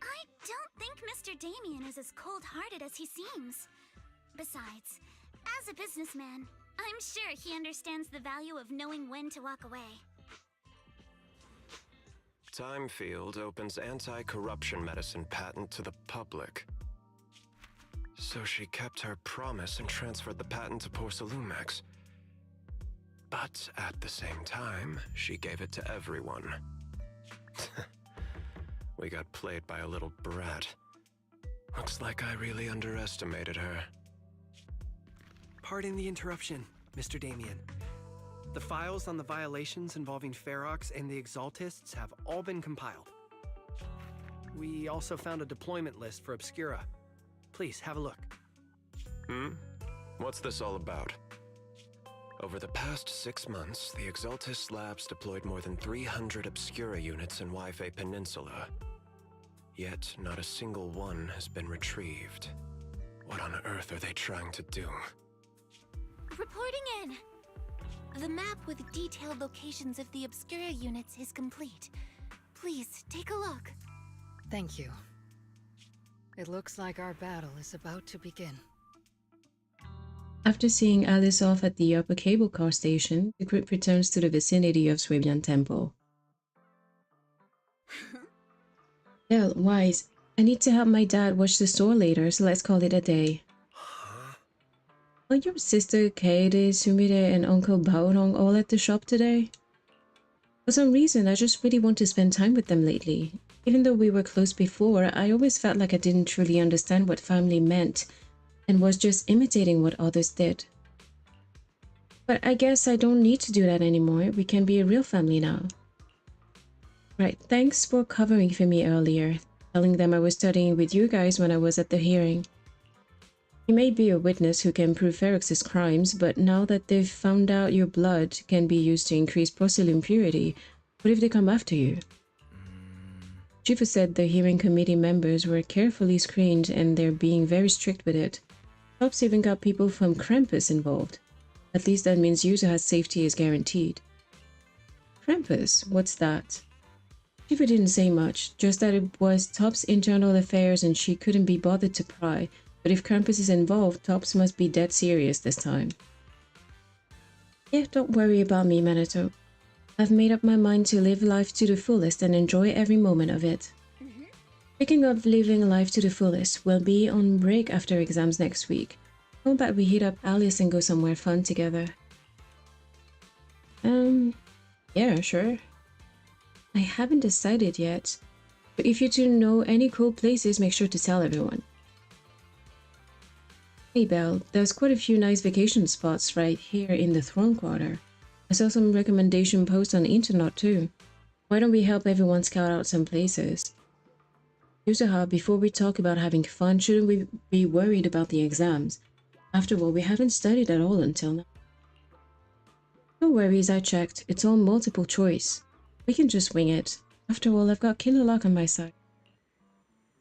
Speaker 5: I don't think Mr. Damien is as cold-hearted as he seems. Besides, as a businessman, I'm sure he understands the value of knowing when to walk away.
Speaker 20: Timefield opens anti-corruption medicine patent to the public. So she kept her promise and transferred the patent to poor Salumex. But at the same time, she gave it to everyone. We got played by a little brat. Looks like I really underestimated her.
Speaker 11: Pardon the interruption, Mr. Damien. The files on the violations involving Ferox and the Exaltists have all been compiled. We also found a deployment list for Obscura. Please, have a look.
Speaker 20: What's this all about? Over the past 6 months, the Exaltist Labs deployed more than 300 Obscura units in Waifu Peninsula. Yet, not a single one has been retrieved. What on earth are they trying to do?
Speaker 2: Reporting in! The map with detailed locations of the Obscura units is complete. Please, take a look.
Speaker 18: Thank you. It looks like our battle is about to begin.
Speaker 1: After seeing Alice off at the upper cable car station, the group returns to the vicinity of Swabian Temple. Well, Wise, I need to help my dad watch the store later, so let's call it a day. Are your sister Kaede, Sumire, and Uncle Baorong all at the shop today? For some reason, I just really want to spend time with them lately. Even though we were close before, I always felt like I didn't truly understand what family meant and was just imitating what others did. But I guess I don't need to do that anymore. We can be a real family now. Right, thanks for covering for me earlier, telling them I was studying with you guys when I was at the hearing. You may be a witness who can prove Ferox's crimes, but now that they've found out your blood can be used to increase procedure purity, what if they come after you? Shifu said the hearing committee members were carefully screened and they're being very strict with it. Tops even got people from Krampus involved. At least that means Yuzuha's safety is guaranteed. Krampus? What's that? Shifu didn't say much, just that it was Top's internal affairs and she couldn't be bothered to pry. But if Krampus is involved, Tops must be dead serious this time. Yeah, don't worry about me, Minato. I've made up my mind to live life to the fullest and enjoy every moment of it. Speaking of living life to the fullest, we'll be on break after exams next week. How about we hit up Alice and go somewhere fun together? Yeah, sure. I haven't decided yet, but if you two know any cool places, make sure to tell everyone. Hey Belle, there's quite a few nice vacation spots right here in the Throne Quarter. I saw some recommendation posts on the internet too. Why don't we help everyone scout out some places? Yuzuha, before we talk about having fun, shouldn't we be worried about the exams? After all, we haven't studied at all until now. No worries, I checked. It's all multiple choice. We can just wing it. After all, I've got killer luck on my side.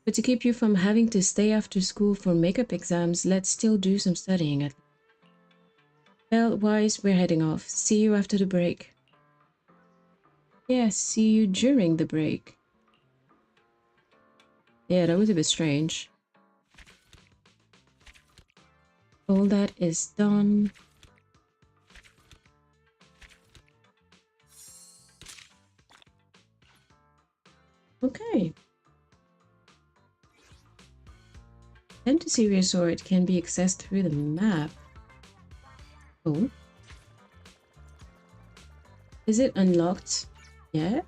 Speaker 1: But to keep you from having to stay after school for makeup exams, let's still do some studying at. Well, Wise, we're heading off. See you after the break. Yeah, see you during the break. Yeah, that was a bit strange. All that is done. Okay. Fantasy Resort can be accessed through the map. Oh. Is it unlocked yet?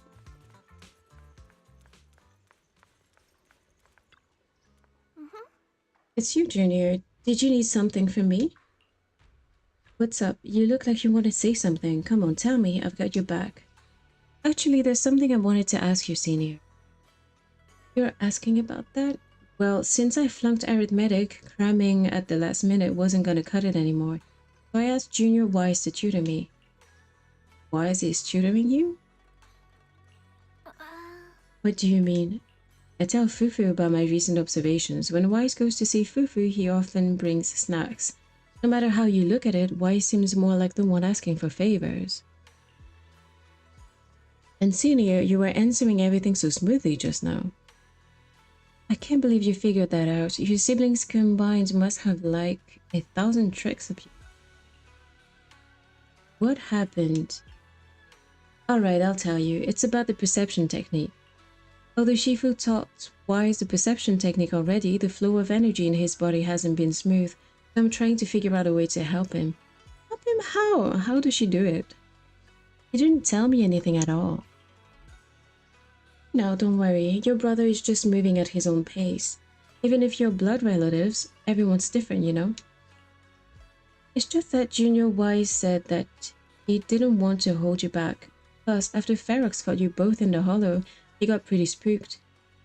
Speaker 1: It's you, Junior. Did you need something from me? What's up? You look like you want to say something. Come on, tell me. I've got your back. Actually, there's something I wanted to ask you, Senior. You're asking about that? Well, since I flunked arithmetic, cramming at the last minute wasn't gonna cut it anymore. So I asked Junior Wise to tutor me. Wise is tutoring you? What do you mean? I tell Fufu about my recent observations. When Wise goes to see Fufu, he often brings snacks. No matter how you look at it, Wise seems more like the one asking for favors. And Senior, you were answering everything so smoothly just now. I can't believe you figured that out. Your siblings combined must have like 1,000 tricks up you. What happened? Alright, I'll tell you. It's about the perception technique. Although Shifu taught Wise the perception technique already, the flow of energy in his body hasn't been smooth, so I'm trying to figure out a way to help him. Help him how? How does she do it? He didn't tell me anything at all. No, don't worry. Your brother is just moving at his own pace. Even if you're blood relatives, everyone's different, you know? It's just that Junior Wise said that he didn't want to hold you back. Plus, after Ferox got you both in the hollow, he got pretty spooked.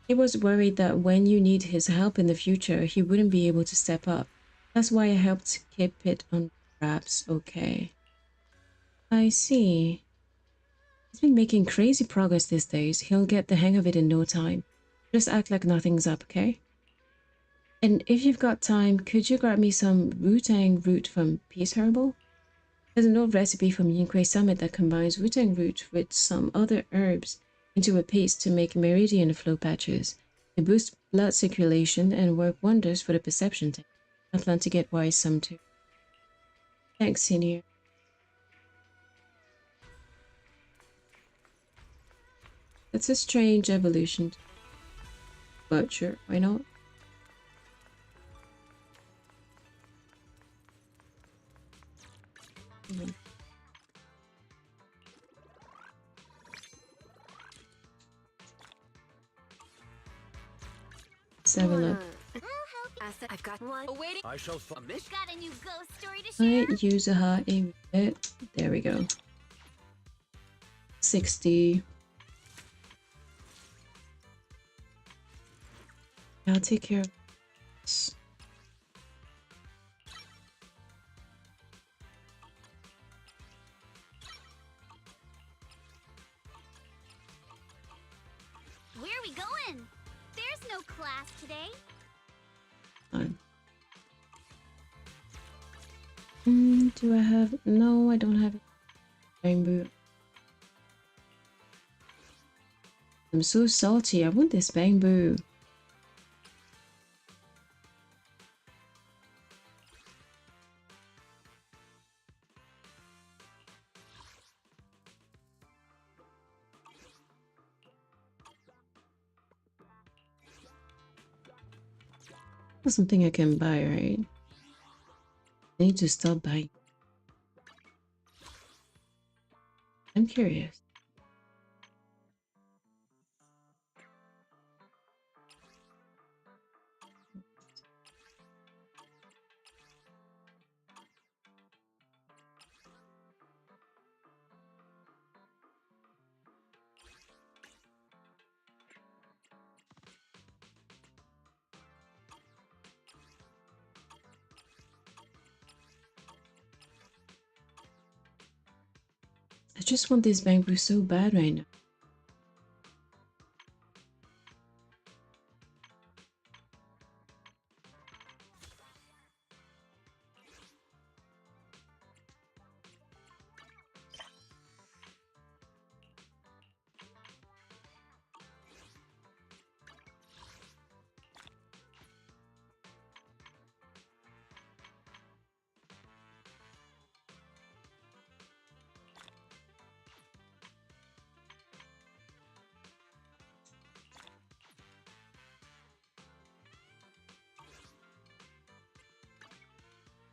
Speaker 1: He was worried that when you need his help in the future, he wouldn't be able to step up. That's why I helped keep it on wraps, okay? I see. He's been making crazy progress these days. He'll get the hang of it in no time. Just act like nothing's up, okay? And if you've got time, could you grab me some Wu-Tang root from Peace Herbal? There's an old recipe from Yunkei Summit that combines Wu-Tang root with some other herbs into a paste to make meridian flow patches. They boost blood circulation and work wonders for the perception technique. I plan to get Wise some too. Thanks, Senior. That's a strange evolution. But sure, why not? Seven up.
Speaker 3: I've got one awaiting.
Speaker 11: I shall
Speaker 5: Got a new ghost story to share.
Speaker 1: Alright, Yuzuha a bit. There we go. 60. I'll take care of this.
Speaker 5: Where are we going? There's no class today.
Speaker 1: Fine. Do I have... No, I don't have rainbow. I'm so salty. I want this bamboo. That's something I can buy, right? I need to stop buying. I'm curious. I just want this bamboo so bad right now.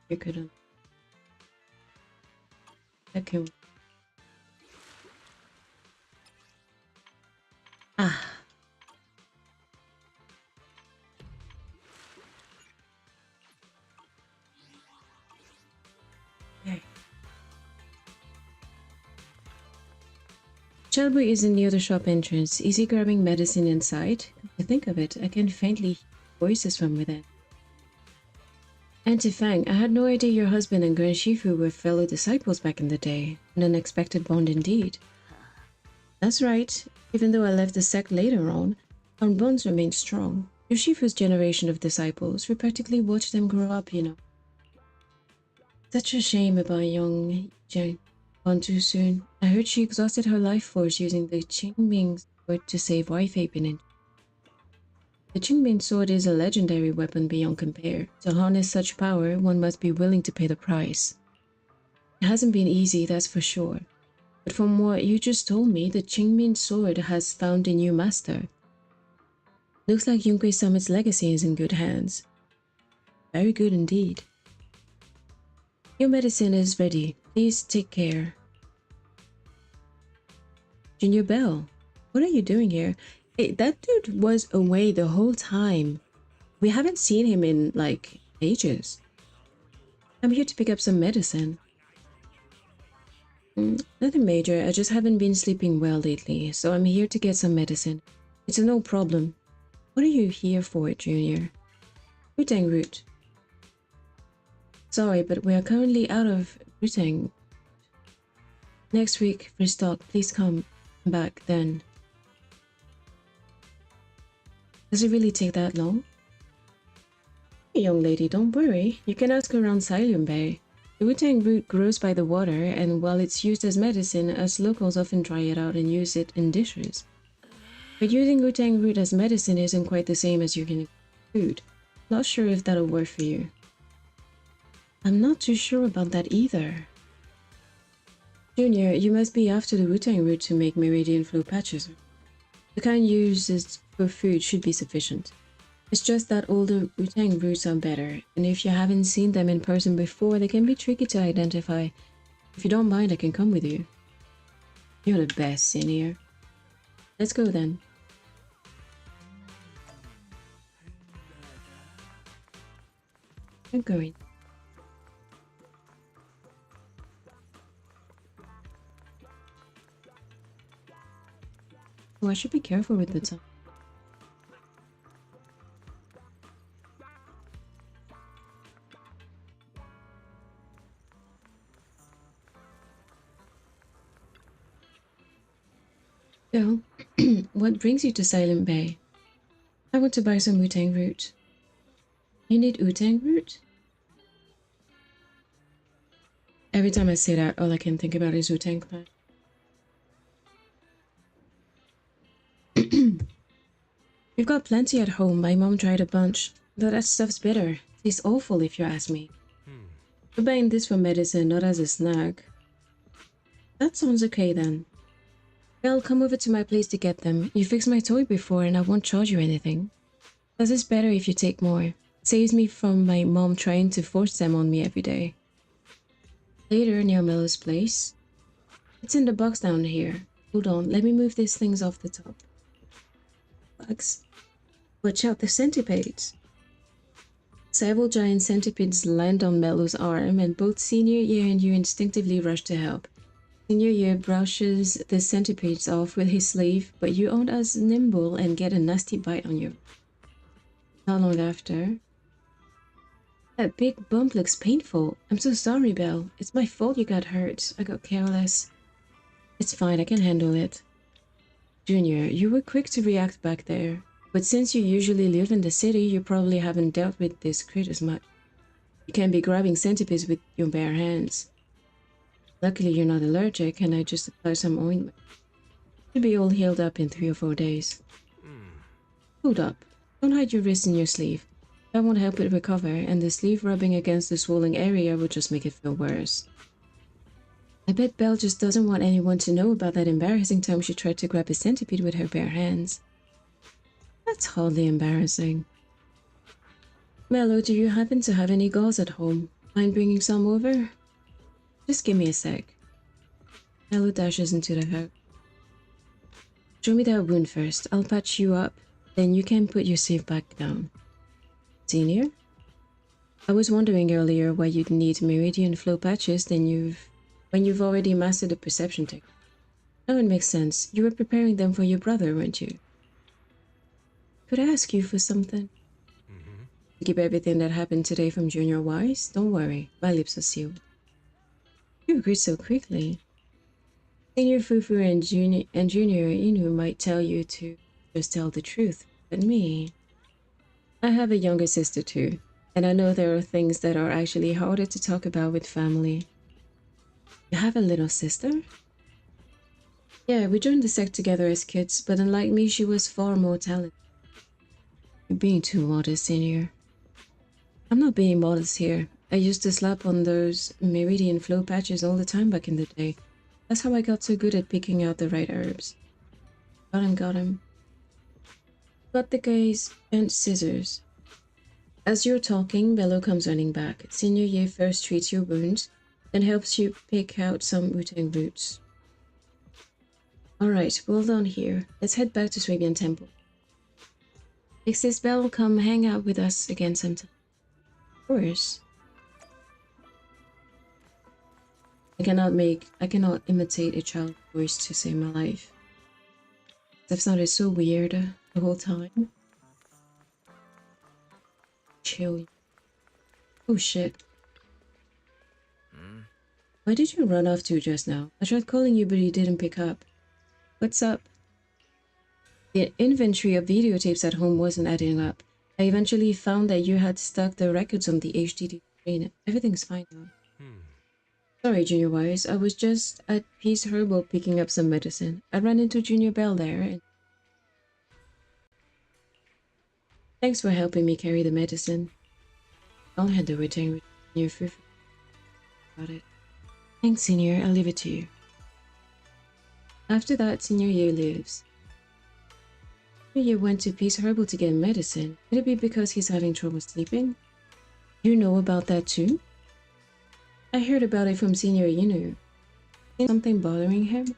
Speaker 1: You couldn't. Okay. Ah. Okay. Shelby isn't near the shop entrance. Is he grabbing medicine inside? Come to think of it, I can faintly voices from within. Auntie Fang, I had no idea your husband and Grand Shifu were fellow disciples back in the day. An unexpected bond indeed. That's right. Even though I left the sect later on, our bonds remained strong. Your Shifu's generation of disciples, we practically watched them grow up, you know. Such a shame about young Jiang gone too soon. I heard she exhausted her life force using the Qingming sword to save Waifu Peninsula. The Qingming sword is a legendary weapon beyond compare. To harness such power, one must be willing to pay the price. It hasn't been easy, that's for sure. But from what you just told me, the Qingming sword has found a new master. Looks like Yunkei Summit's legacy is in good hands. Very good indeed. Your medicine is ready. Please take care. Junior Bell, what are you doing here? Hey, that dude was away the whole time. We haven't seen him in, like, ages. I'm here to pick up some medicine. Nothing major, I just haven't been sleeping well lately, so I'm here to get some medicine. It's no problem. What are you here for, Junior? Rutang root. Sorry, but we are currently out of Rutang. Next week, for stock, please come back then. Does it really take that long? Hey, young lady, don't worry. You can ask around Silent Bay. The Rutang root grows by the water, and while it's used as medicine, us locals often dry it out and use it in dishes. But using Rutang root as medicine isn't quite the same as using food. Not sure if that'll work for you. I'm not too sure about that either. Junior, you must be after the Rutang root to make meridian flow patches. The kind used for food should be sufficient. It's just that older Rutang roots are better, and if you haven't seen them in person before, they can be tricky to identify. If you don't mind, I can come with you. You're the best, Senior. Let's go then. I'm going. Oh, I should be careful with the tongue. So, what brings you to Silent Bay? I want to buy some Wutang root. You need Wutang root? Every time I say that, all I can think about is Wutang Clan. We've got plenty at home. My mom tried a bunch, though that stuff's bitter. Tastes awful if you ask me. We're buying this for medicine, not as a snack. That sounds okay then. Well, come over to my place to get them. You fixed my toy before and I won't charge you anything. Plus it's better if you take more. It saves me from my mom trying to force them on me every day. Later, near Mellow's place. It's in the box down here. Hold on, let me move these things off the top. Bugs. Watch out, the centipedes. Several giant centipedes land on Mellow's arm, and both Senior Year and you instinctively rush to help. Senior Year brushes the centipedes off with his sleeve, but you aren't as nimble and get a nasty bite on you. Not long after. That big bump looks painful. I'm so sorry, Belle. It's my fault you got hurt. I got careless. It's fine, I can handle it. Junior, you were quick to react back there. But since you usually live in the city, you probably haven't dealt with this critters much. You can't be grabbing centipedes with your bare hands. Luckily you're not allergic and I just applied some ointment. You'll be all healed up in 3 or 4 days. Hold up. Don't hide your wrist in your sleeve. That won't help it recover, and the sleeve rubbing against the swollen area will just make it feel worse. I bet Belle just doesn't want anyone to know about that embarrassing time she tried to grab a centipede with her bare hands. That's hardly embarrassing. Mello, do you happen to have any gauze at home? Mind bringing some over? Just give me a sec. Mello dashes into the hut. Show me that wound first. I'll patch you up. Then you can put your sleeve back down. Senior? I was wondering earlier why you'd need meridian flow patches when you've already mastered the perception technique. Now it makes sense. You were preparing them for your brother, weren't you? Could I ask you for something? To keep everything that happened today from Junior wise? Don't worry, my lips are sealed. You agreed so quickly. Senior Fufu and Junior Inu might tell you to just tell the truth, but me, I have a younger sister too, and I know there are things that are actually harder to talk about with family. You have a little sister? Yeah, we joined the sect together as kids, but unlike me, she was far more talented. You're being too modest, Senior. I'm not being modest here. I used to slap on those meridian flow patches all the time back in the day. That's how I got so good at picking out the right herbs. Got him. Got the guys and scissors. As you're talking, Bello comes running back. Senior Ye first treats your wounds, then helps you pick out some Wu-Tang roots. Alright, well done here. Let's head back to Swabian Temple. Next this Bell, come hang out with us again sometime. Of course. I cannot imitate a child's voice to save my life. That sounded so weird the whole time. Chill. Oh shit. Why did you run off to just now? I tried calling you but you didn't pick up. What's up? The inventory of videotapes at home wasn't adding up. I eventually found that you had stuck the records on the HDD screen. Everything's fine now. Sorry, Junior Wise. I was just at Peace Herbal picking up some medicine. I ran into Junior Bell there and... Thanks for helping me carry the medicine. I'll hand the return with Senior Fufu. Got it. Thanks, Senior. I'll leave it to you. After that, Senior Ye leaves. You went to Peace Herbal to get medicine. Could it be because he's having trouble sleeping? You know about that too? I heard about it from Senior Inu. Is something bothering him?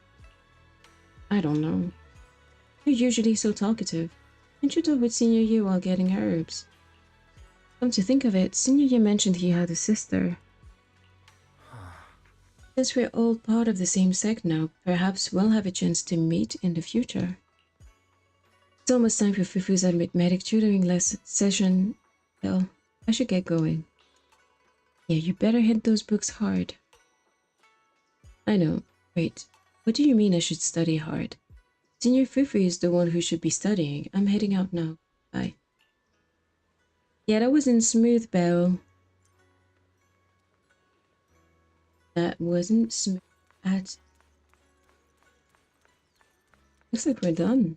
Speaker 1: I don't know. You're usually so talkative. Didn't you talk with Senior Ye while getting herbs? Come to think of it, Senior Ye mentioned he had a sister. Since we're all part of the same sect now, perhaps we'll have a chance to meet in the future. It's almost time for Fufu's arithmetic tutoring lesson session. Well, I should get going. Yeah, you better hit those books hard. I know. Wait, what do you mean I should study hard? Senior Fufu is the one who should be studying. I'm heading out now. Bye. Yeah, that wasn't smooth, Belle. That wasn't smooth at... Looks like we're done.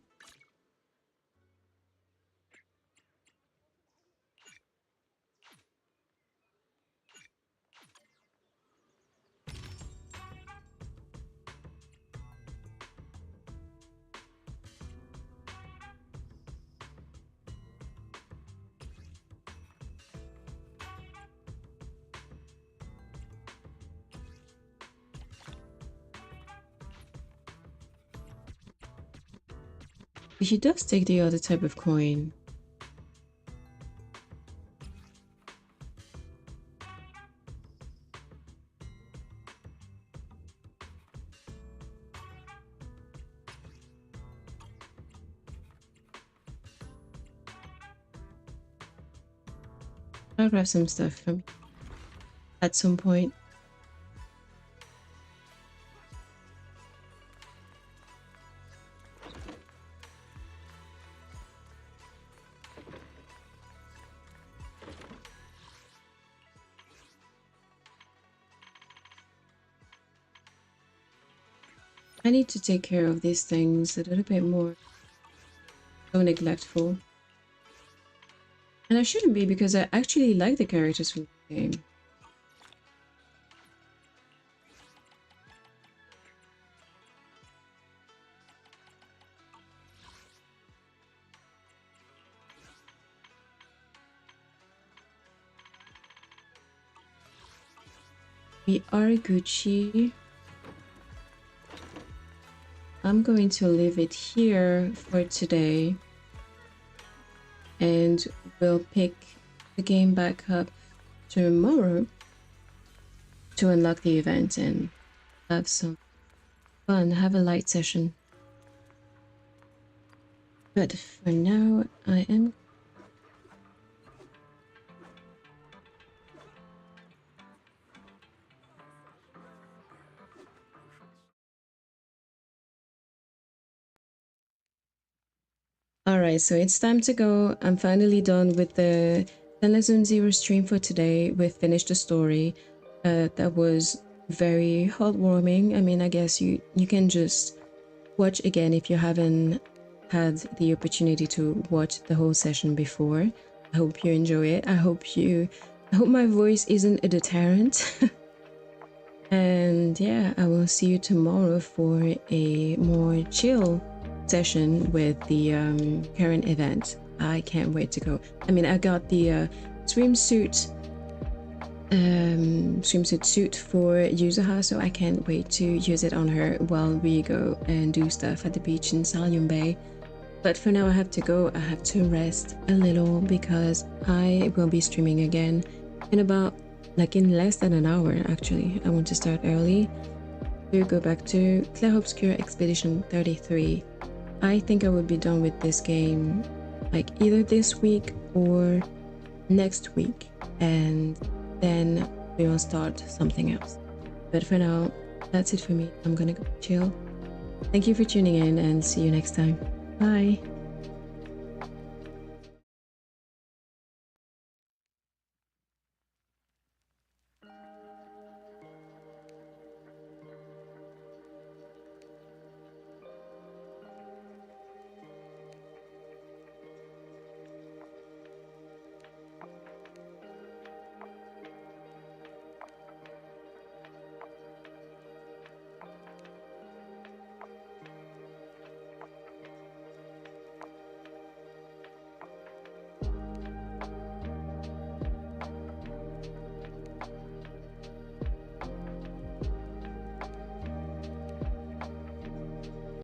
Speaker 1: He does take the other type of coin. I'll grab some stuff from at some point. I need to take care of these things a little bit more. So neglectful. And I shouldn't be because I actually like the characters from the game. We are Gucci. I'm going to leave it here for today. And we'll pick the game back up tomorrow to unlock the event and have some fun, have a light session. But for now, I am Alright, so it's time to go. I'm finally done with the 10-0 stream for today. We finished the story. That was very heartwarming. I mean, I guess you can just watch again if you haven't had the opportunity to watch the whole session before. I hope you enjoy it. I hope my voice isn't a deterrent. And yeah, I will see you tomorrow for a more chill session with the current event. I can't wait to go. I mean, I got the swimsuit suit for Yuzuha, so I can't wait to use it on her while we go and do stuff at the beach in Salyun Bay. But for now I have to go. I have to rest a little because I will be streaming again in about in less than an hour. Actually, I want to start early to go back to Clair Obscure Expedition 33. I think I will be done with this game either this week or next week, and then we will start something else. But for now, that's it for me. I'm gonna go chill. Thank you for tuning in and see you next time. Bye.